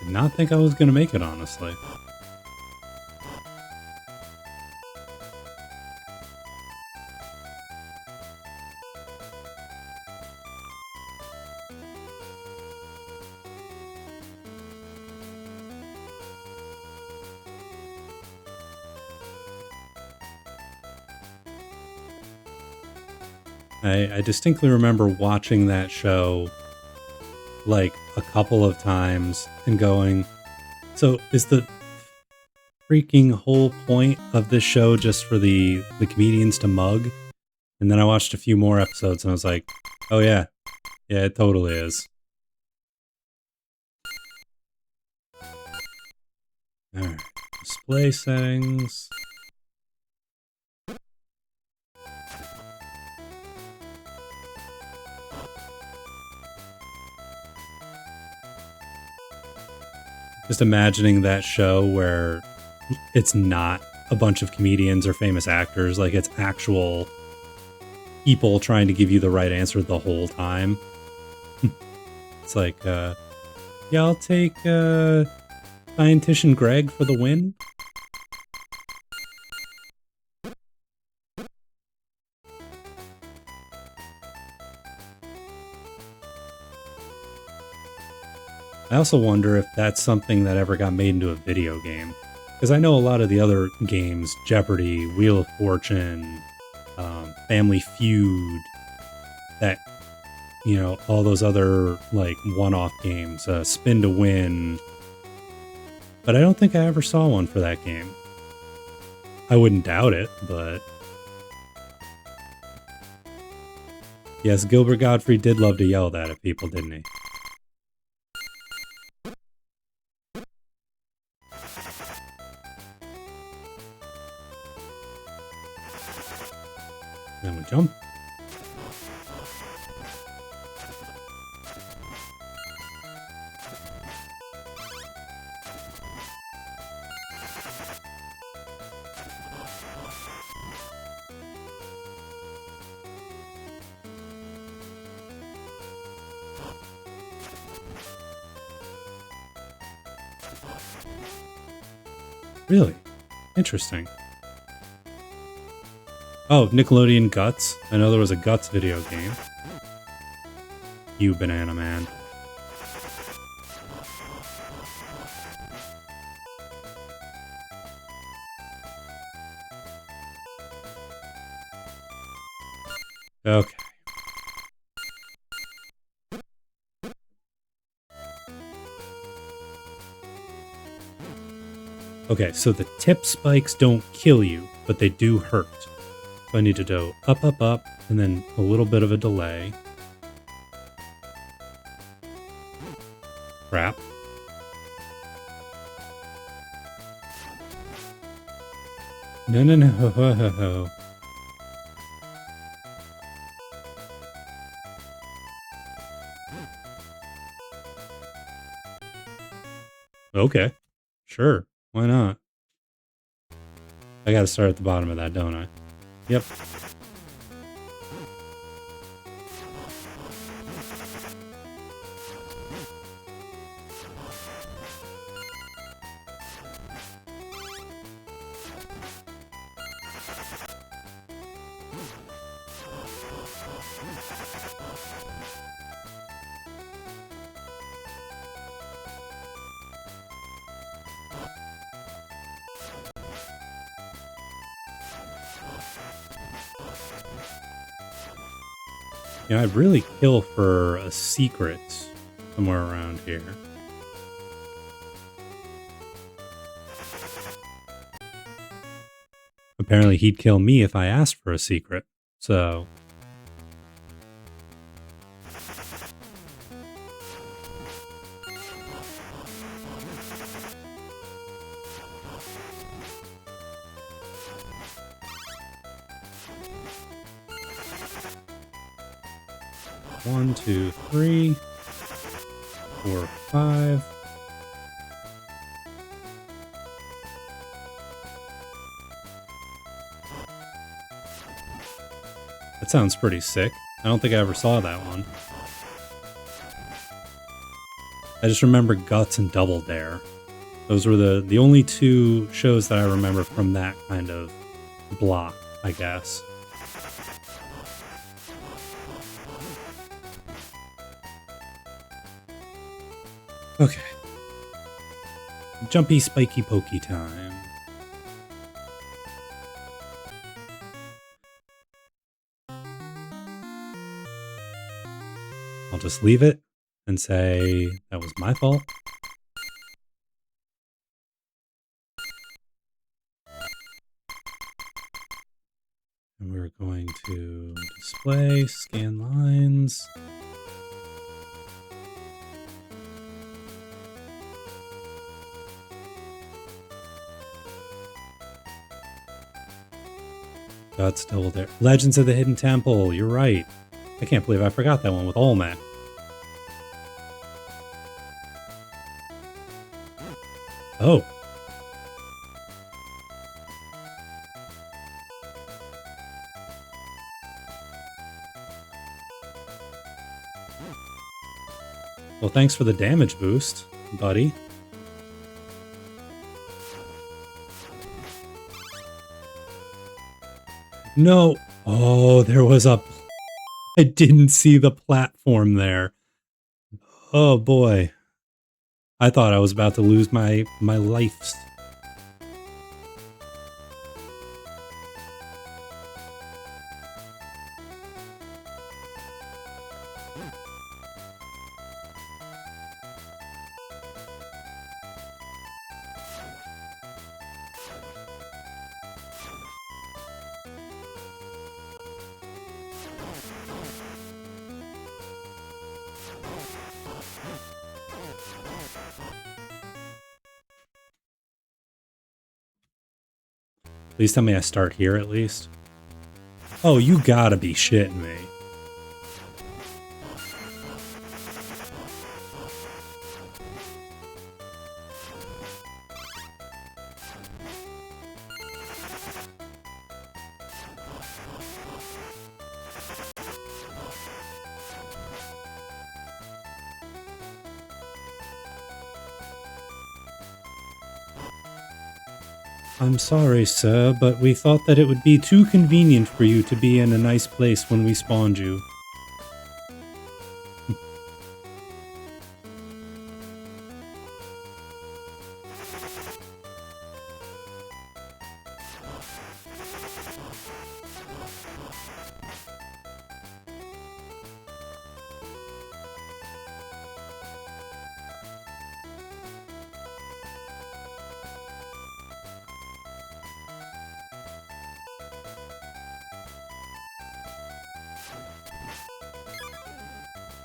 Did not think I was going to make it, honestly. I distinctly remember watching that show like a couple of times and going, so is the freaking whole point of this show just for the comedians to mug? And then I watched a few more episodes and I was like, oh yeah, it totally is. All right, display settings. Just imagining that show where it's not a bunch of comedians or famous actors, like it's actual people trying to give you the right answer the whole time. It's like, yeah, I'll take Scientician Greg for the win. I also wonder if that's something that ever got made into a video game. Because I know a lot of the other games, Jeopardy, Wheel of Fortune, Family Feud, that, you know, all those other, like, one-off games, Spin to Win. But I don't think I ever saw one for that game. I wouldn't doubt it, but... Yes, Gilbert Gottfried did love to yell that at people, didn't he? Then we jump. Really? Interesting. Oh, Nickelodeon Guts. I know there was a Guts video game. You banana man. Okay. Okay, so the tip spikes don't kill you, but they do hurt. So I need to go up, up, up, and then a little bit of a delay. Crap. No, no, no. Ho, ho, ho, ho. Okay. Sure. Why not? I gotta start at the bottom of that, don't I? Yep. You know, I'd really kill for a secret somewhere around here. Apparently he'd kill me if I asked for a secret. So... One, two, three, 4, 5. That sounds pretty sick. I don't think I ever saw that one. I just remember Guts and Double Dare. Those were the only two shows that I remember from that kind of block, I guess. Okay. Jumpy, spiky, pokey time. I'll just leave it and say that was my fault. And we're going to display, scan lines. God's Double Dare. Legends of the Hidden Temple. You're right. I can't believe I forgot that one with Olmec. Oh. Well, thanks for the damage boost, buddy. No. Oh, there was a... I didn't see the platform there. Oh, boy. I thought I was about to lose my life. Please tell me I start here at least. Oh, you gotta be shitting me. I'm sorry, sir, but we thought that it would be too convenient for you to be in a nice place when we spawned you.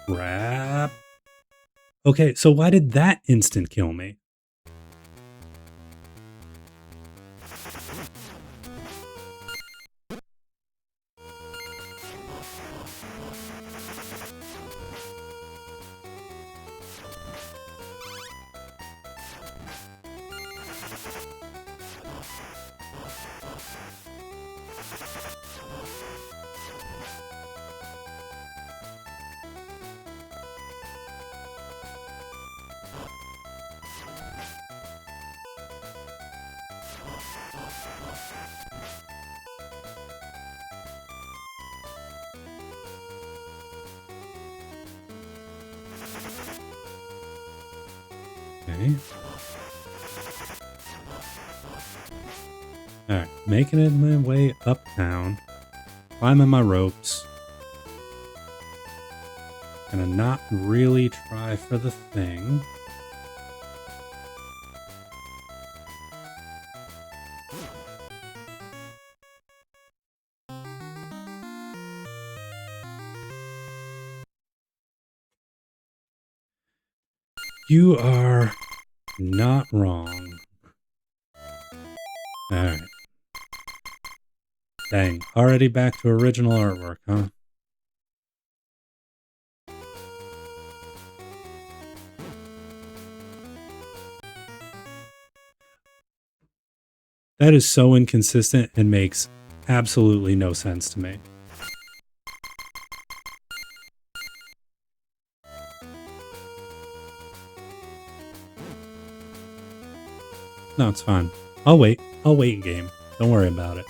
crap. Okay, so why did that instant kill me? Okay. Alright, making it my way uptown. Climbing my ropes. Gonna not really try for the thing. You are not wrong. Alright. Dang, already back to original artwork, huh? That is so inconsistent and makes absolutely no sense to me. No, it's fine. I'll wait. I'll wait, game. Don't worry about it.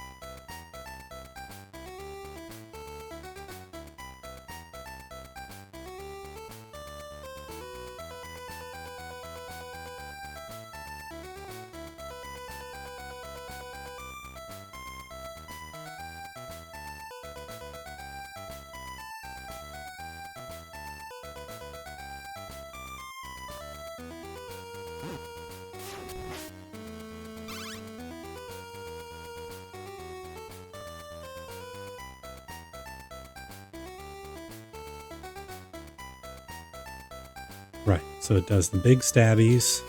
Right, so it does the big stabbies.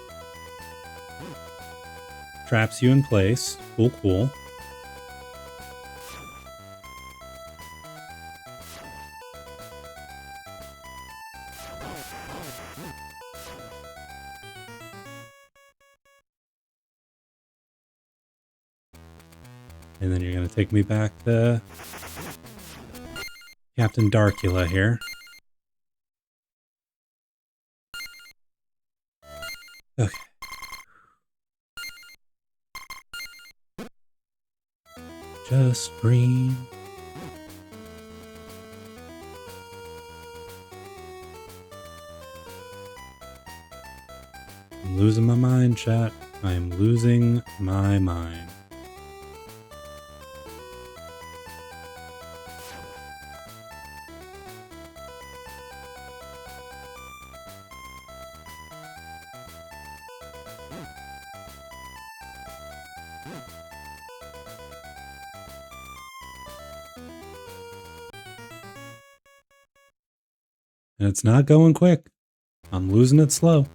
Traps you in place. Cool, cool. And then you're going to take me back to Captain Darkula here. Okay. Just scream. I'm losing my mind, chat. I am losing my mind. And it's not going quick. I'm losing it slow.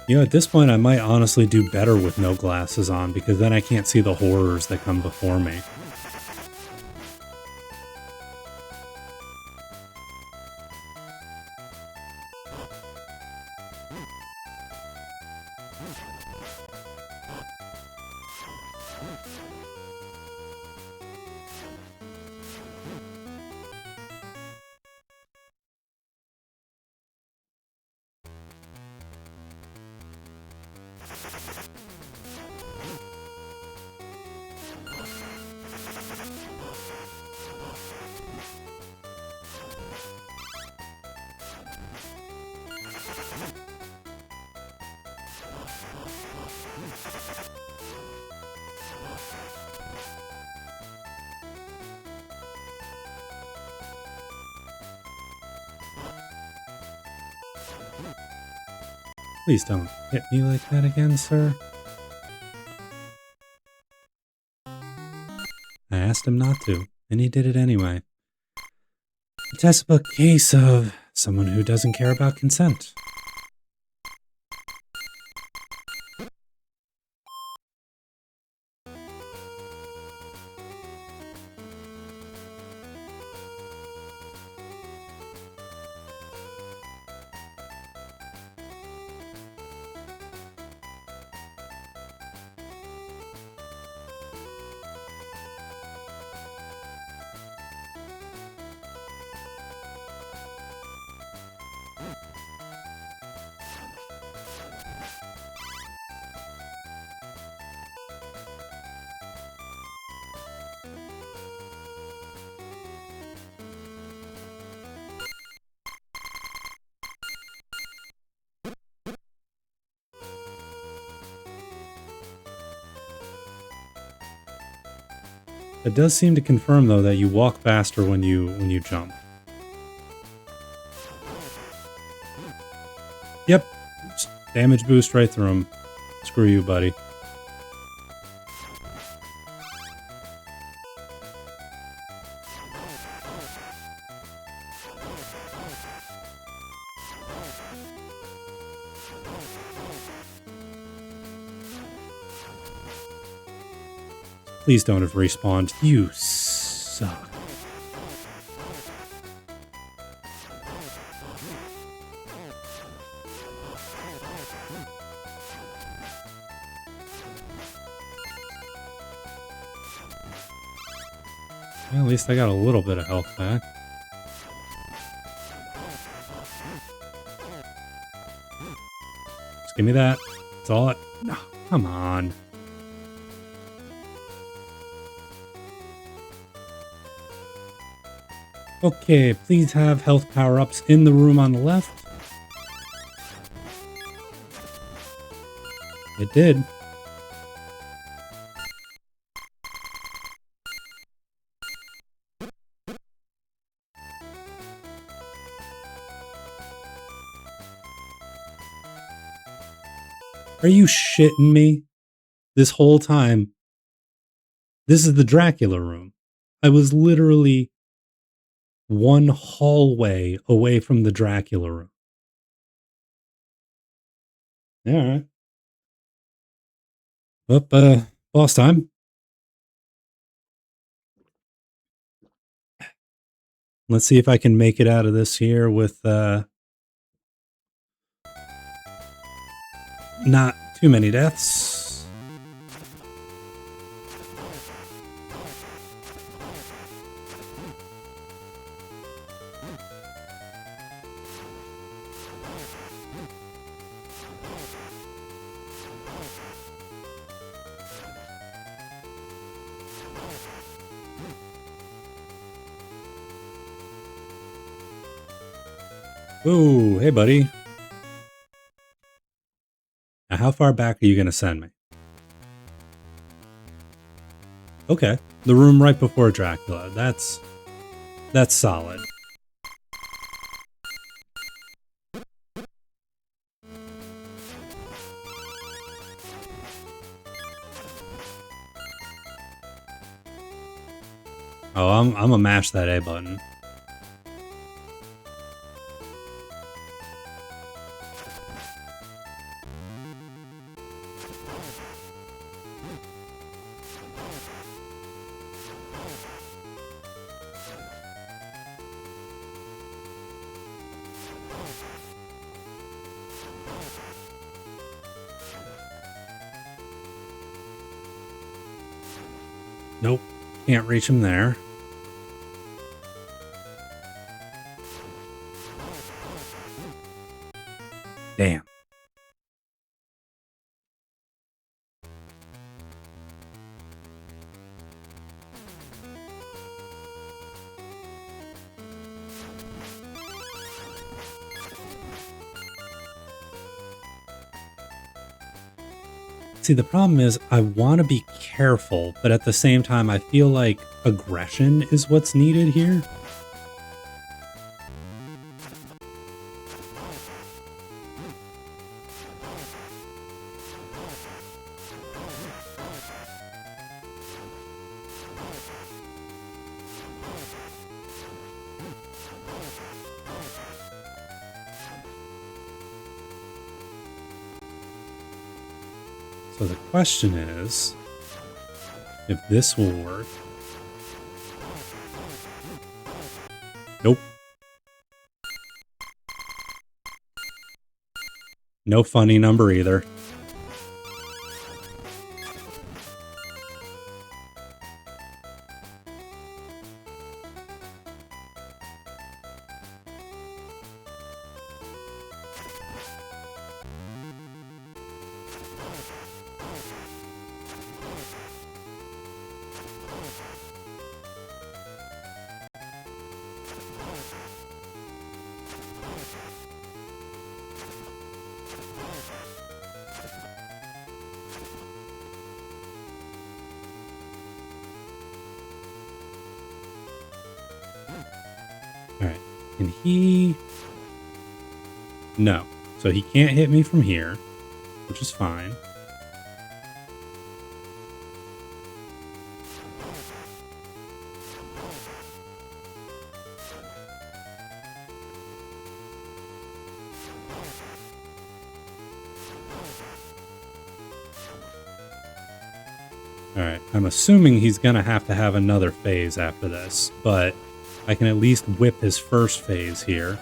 You know, at this point, I might honestly do better with no glasses on, because then I can't see the horrors that come before me. Please don't hit me like that again, sir. I asked him not to, and he did it anyway. A textbook case of someone who doesn't care about consent. It does seem to confirm, though, that you walk faster when you jump. Yep. Just damage boost right through him. Screw you, buddy. Please don't have respawned. You suck. Well, at least I got a little bit of health back. Just give me that. That's all No, come on. Okay, please have health power-ups in the room on the left. It did. Are you shitting me? This whole time. This is the Dracula room. I was literally one hallway away from the Dracula room. Alright. Up, boss time. Let's see if I can make it out of this here with, not too many deaths. Ooh, hey buddy. Now how far back are you going to send me? Okay, the room right before Dracula. That's solid. Oh, I'm gonna mash that A button. Nope, can't reach him there. Damn. See, the problem is I want to be careful, but at the same time, I feel like aggression is what's needed here. So the question is, if this will work. Nope. No funny number either. Alright, can he... No. So he can't hit me from here, which is fine. Alright, I'm assuming he's gonna have to have another phase after this, but I can at least whip his first phase here.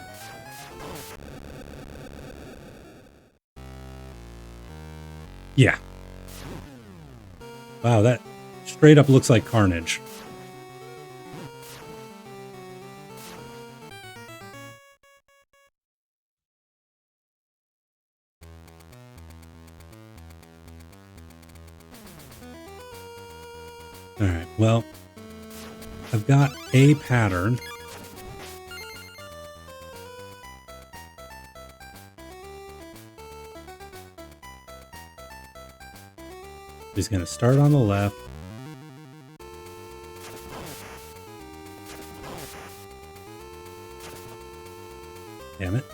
Yeah. Wow, that straight up looks like carnage. Alright, well, I've got a pattern. He's going to start on the left. Damn it.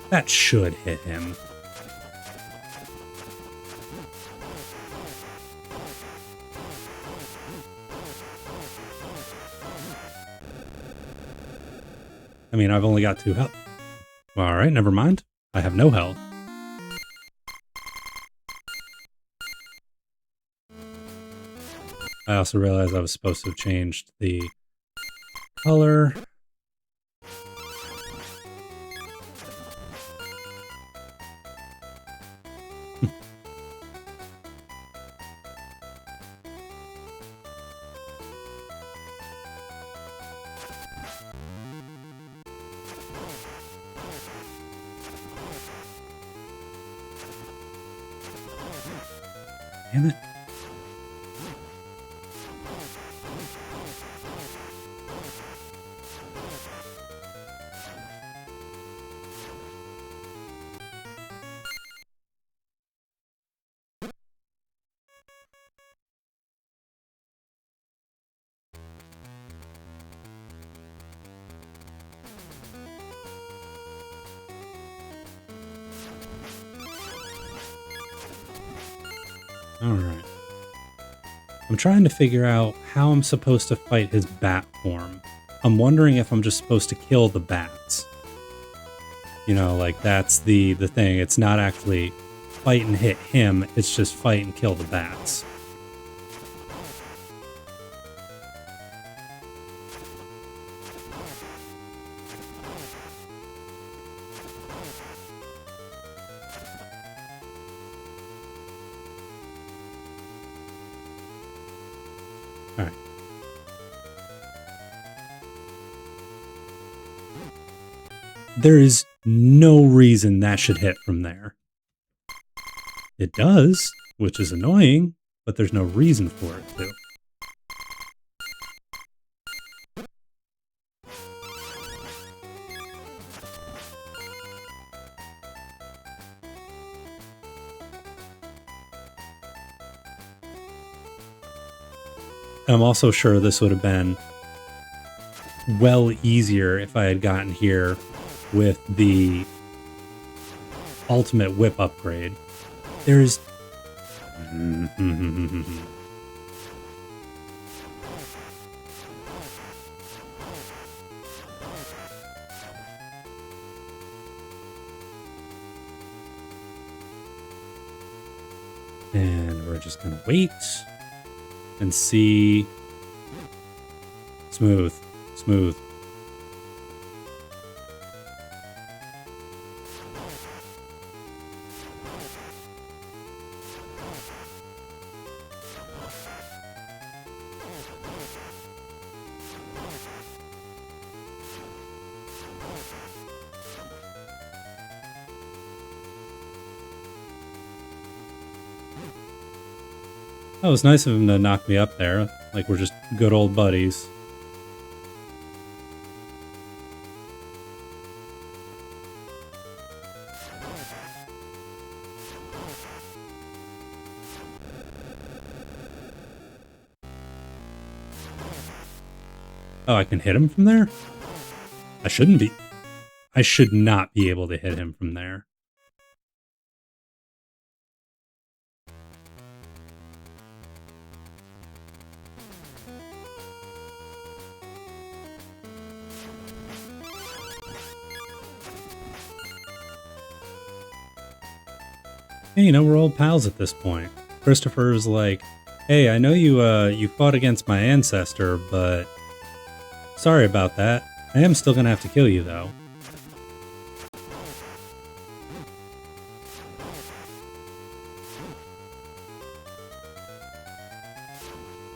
That should hit him. I mean, I've only got 2 health. Alright, never mind. I have no health. I also realized I was supposed to have changed the color. Damn it. Alright. I'm trying to figure out how I'm supposed to fight his bat form. I'm wondering if I'm just supposed to kill the bats. You know, like that's the thing. It's not actually fight and hit him, it's just fight and kill the bats. Alright. There is no reason that should hit from there. It does, which is annoying, but there's no reason for it to. I'm also sure this would have been well easier if I had gotten here with the ultimate whip upgrade. There's And we're just gonna wait and see. Smooth, smooth. That was nice of him to knock me up there. Like we're just good old buddies. Oh, I can hit him from there? I shouldn't be. I should not be able to hit him from there. Hey, you know, we're old pals at this point. Christopher's like, hey, I know you fought against my ancestor, but sorry about that. I am still gonna have to kill you, though.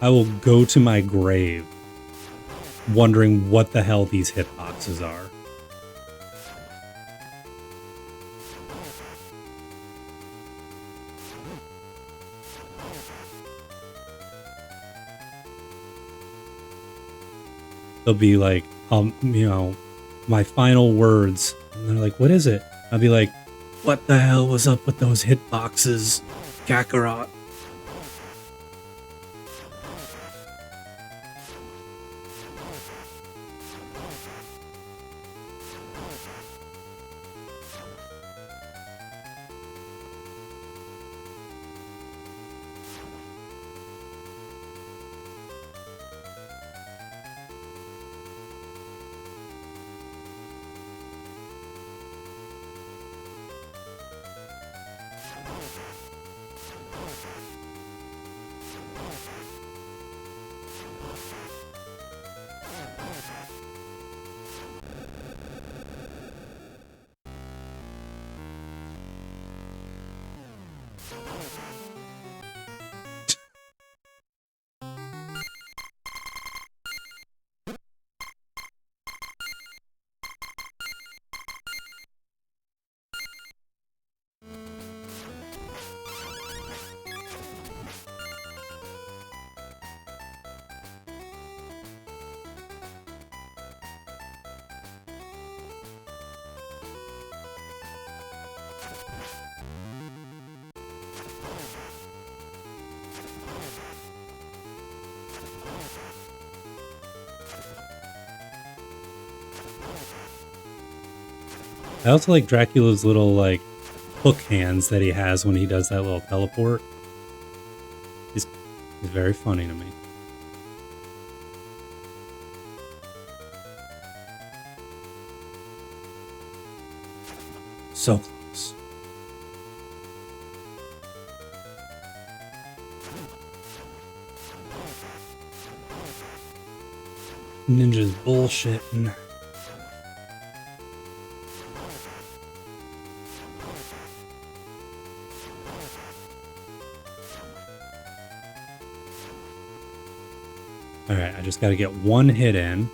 I will go to my grave wondering what the hell these hitboxes are. They'll be like, you know, my final words. And they're like, what is it? I'll be like, what the hell was up with those hitboxes, Kakarot? I also like Dracula's little, like, hook hands that he has when he does that little teleport. He's very funny to me. So close. Ninja's bullshitting. Alright, I just gotta get one hit in.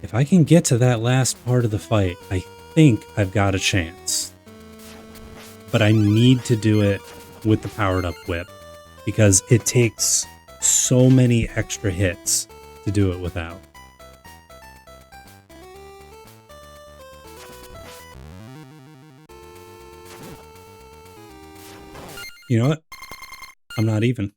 If I can get to that last part of the fight, I think I've got a chance. but I need to do it with the powered up whip because it takes so many extra hits to do it without. You know what? I'm not even.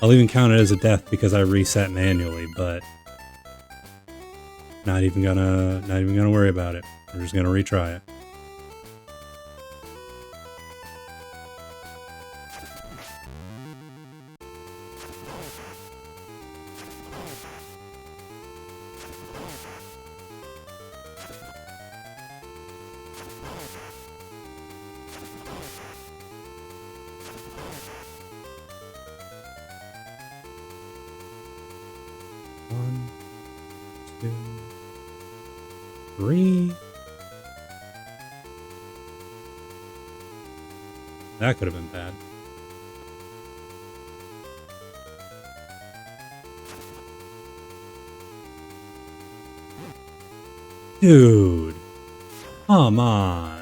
I'll even count it as a death because I reset manually, but not even gonna worry about it. We're just gonna retry it. One, two, three. That could have been bad. Dude, come on.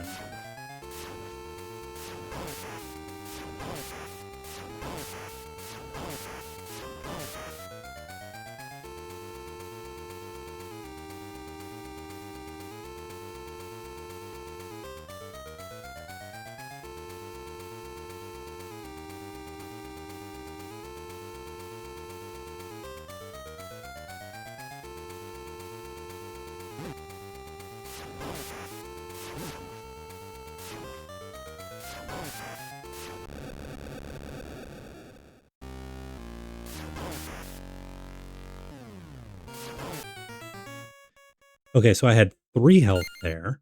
Okay, so I had 3 health there.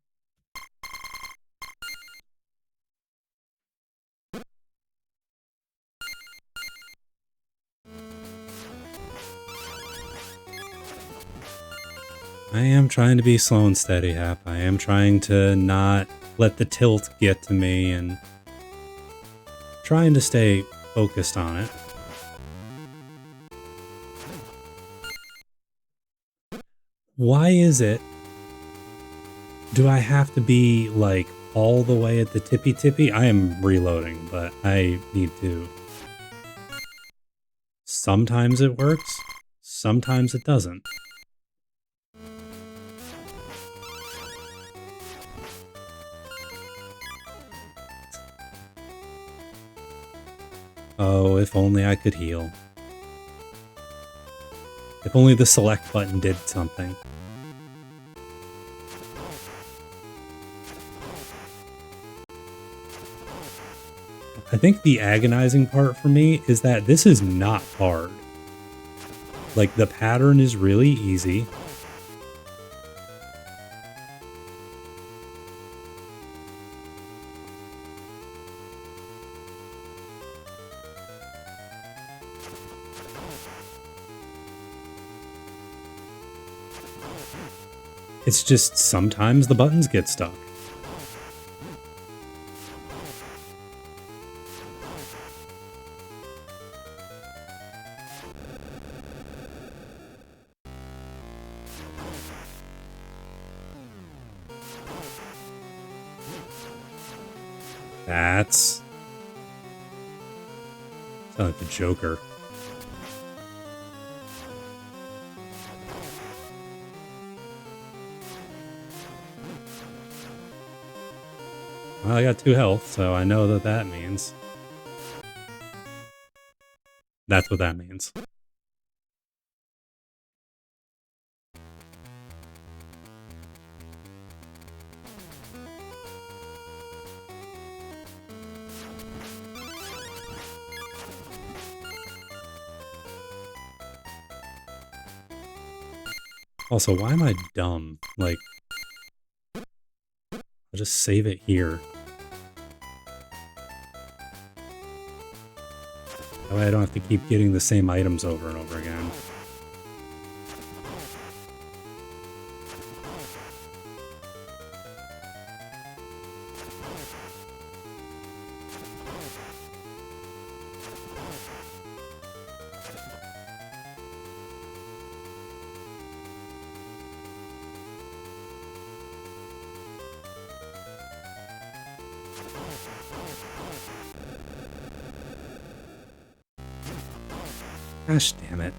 I am trying to be slow and steady, Hap. I am trying to not let the tilt get to me and trying to stay focused on it. Why is it? Do I have to be like all the way at the tippy? I am reloading, but I need to. Sometimes it works, sometimes it doesn't. Oh, if only I could heal. If only the select button did something. I think the agonizing part for me is that this is not hard. Like, the pattern is really easy. It's just sometimes the buttons get stuck. That's... sound like the Joker. Well, I got 2 health, so I know what that means. That's what that means. Also, why am I dumb? Like, I'll just save it here. That way I don't have to keep getting the same items over and over again. Gosh damn it.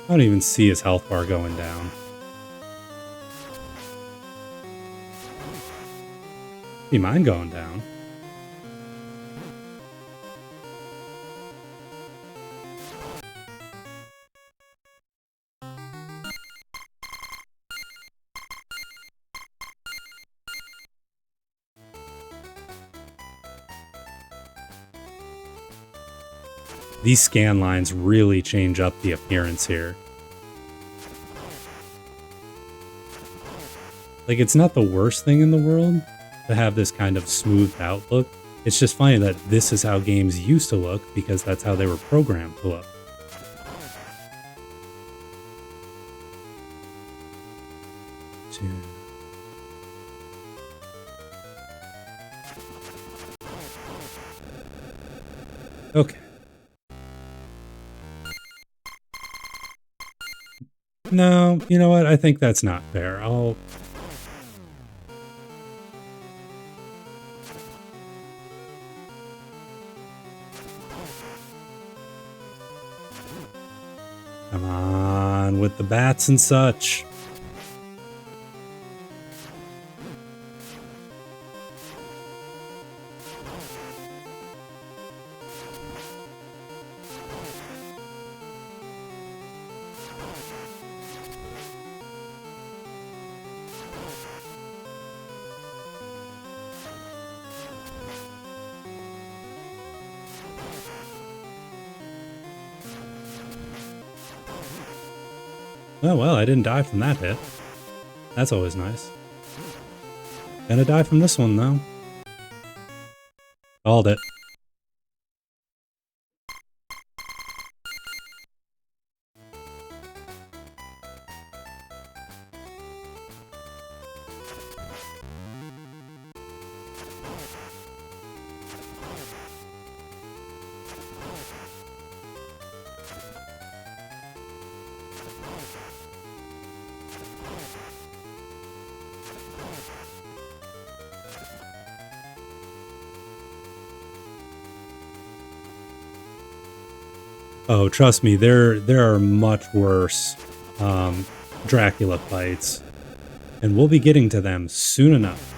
I don't even see his health bar going down. See mine going down. These scan lines really change up the appearance here. Like, it's not the worst thing in the world to have this kind of smoothed out look. It's just funny that this is how games used to look because that's how they were programmed to look. Okay. No, you know what? I think that's not fair. Come on, with the bats and such. Oh well, I didn't die from that hit. That's always nice. Gonna die from this one, though. Called it. Oh, trust me, there are much worse Dracula fights, and we'll be getting to them soon enough.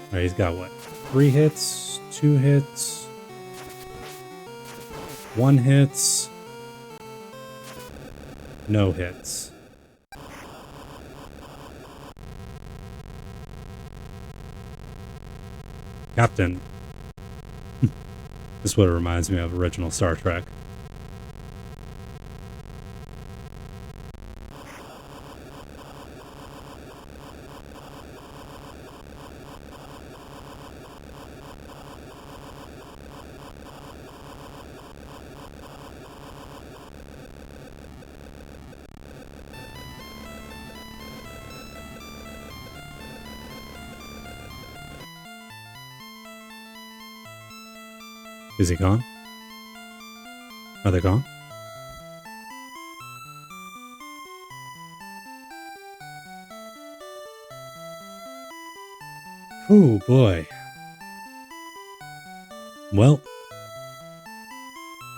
All right, he's got what? 3 hits, 2 hits, 1 hits, no hits. Captain. This is what it reminds me of original Star Trek. Is he gone? Are they gone? Oh boy. Well,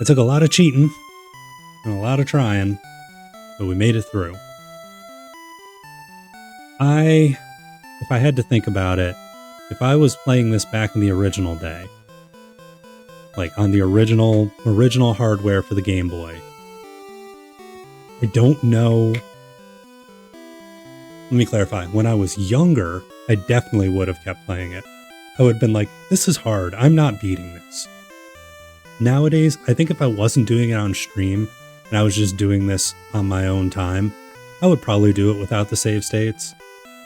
it took a lot of cheating and a lot of trying, but we made it through. If I had to think about it, if I was playing this back in the original day, like on the original hardware for the Game Boy, I don't know let me clarify. When I was younger, I definitely would have kept playing it. I would have been like, this is hard. I'm not beating this. Nowadays, I think if I wasn't doing it on stream and I was just doing this on my own time, I would probably do it without the save states.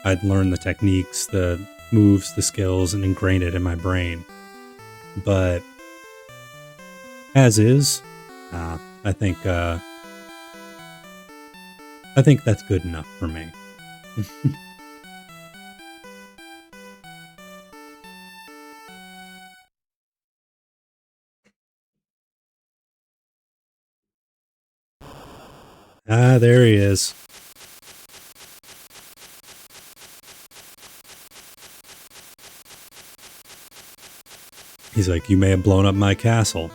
I'd learn the techniques, the moves, the skills, and ingrain it in my brain. But as is, I think that's good enough for me. Ah, there he is. He's like, you may have blown up my castle,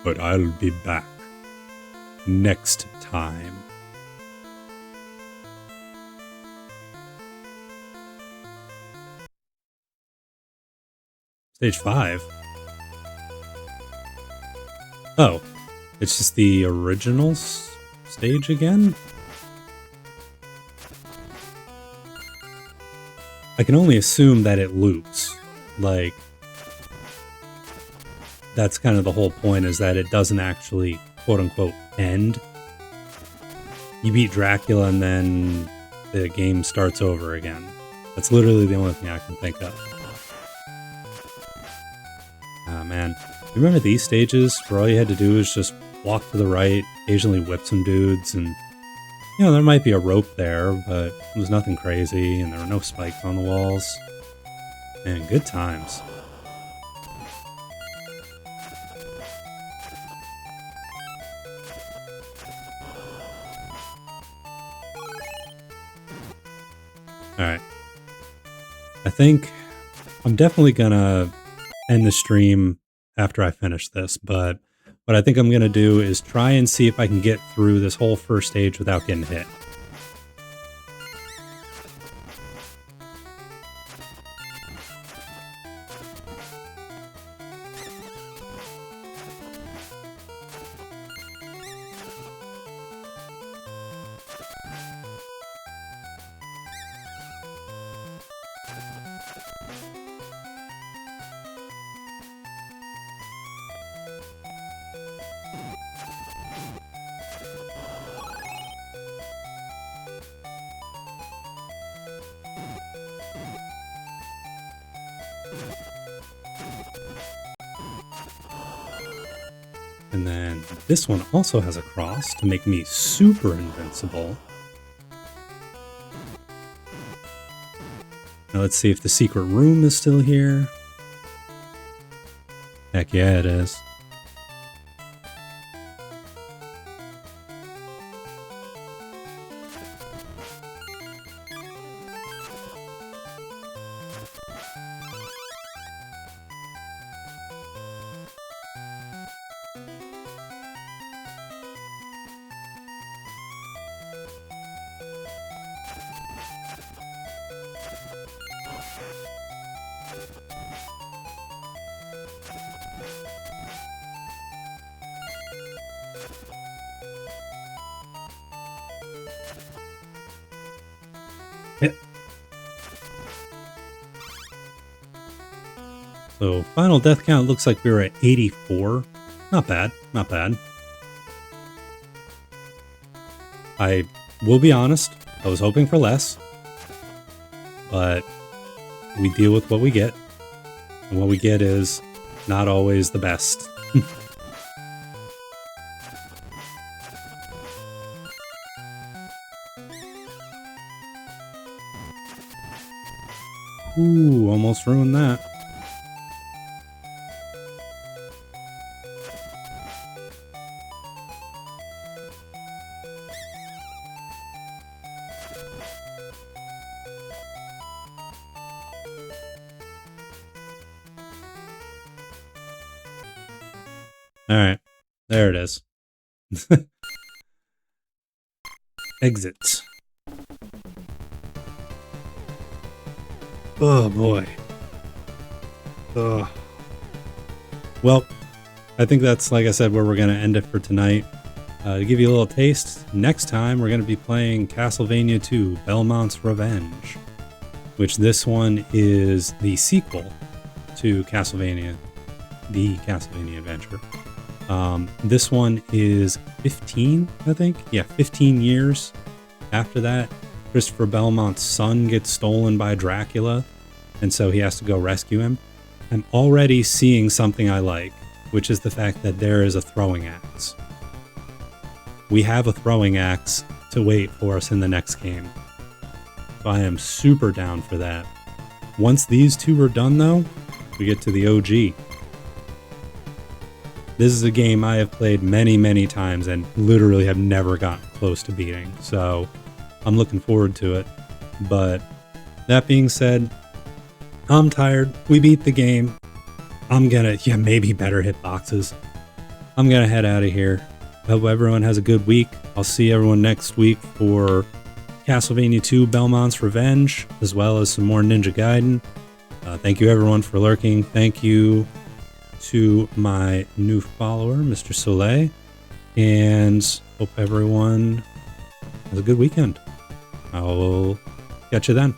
but I'll be back. Next time. Stage 5? Oh, it's just the original stage again? I can only assume that it loops. Like, that's kind of the whole point, is that it doesn't actually, quote-unquote, end. You beat Dracula and then the game starts over again. That's literally the only thing I can think of. Ah, man. You remember these stages where all you had to do was just walk to the right, occasionally whip some dudes, and, you know, there might be a rope there, but it was nothing crazy, and there were no spikes on the walls. Man, good times. Alright. I think I'm definitely gonna end the stream after I finish this, but what I think I'm gonna do is try and see if I can get through this whole first stage without getting hit. And then this one also has a cross to make me super invincible. Now let's see if the secret room is still here. Heck yeah, it is. So final death count looks like we were at 84. Not bad, not bad. I will be honest, I was hoping for less, but we deal with what we get, and what we get is not always the best. Ooh, almost ruined that. Alright, there it is. Exit. Oh boy. Well, I think that's, like I said, where we're going to end it for tonight. To give you a little taste, next time we're going to be playing Castlevania 2, Belmont's Revenge, which this one is the sequel to Castlevania, the Castlevania Adventure. This one is 15, I think. Yeah, 15 years after that. Christopher Belmont's son gets stolen by Dracula, and so he has to go rescue him. I'm already seeing something I like, which is the fact that there is a throwing axe. We have a throwing axe to wait for us in the next game. So I am super down for that. Once these two are done, though, we get to the OG. This is a game I have played many, many times and literally have never gotten close to beating. So I'm looking forward to it. But that being said, I'm tired. We beat the game. I'm gonna, maybe better hitboxes. I'm gonna head out of here. Hope everyone has a good week. I'll see everyone next week for Castlevania 2 Belmont's Revenge, as well as some more Ninja Gaiden. Thank you everyone for lurking. Thank you to my new follower, Mr. Soleil. And hope everyone has a good weekend. I'll catch you then.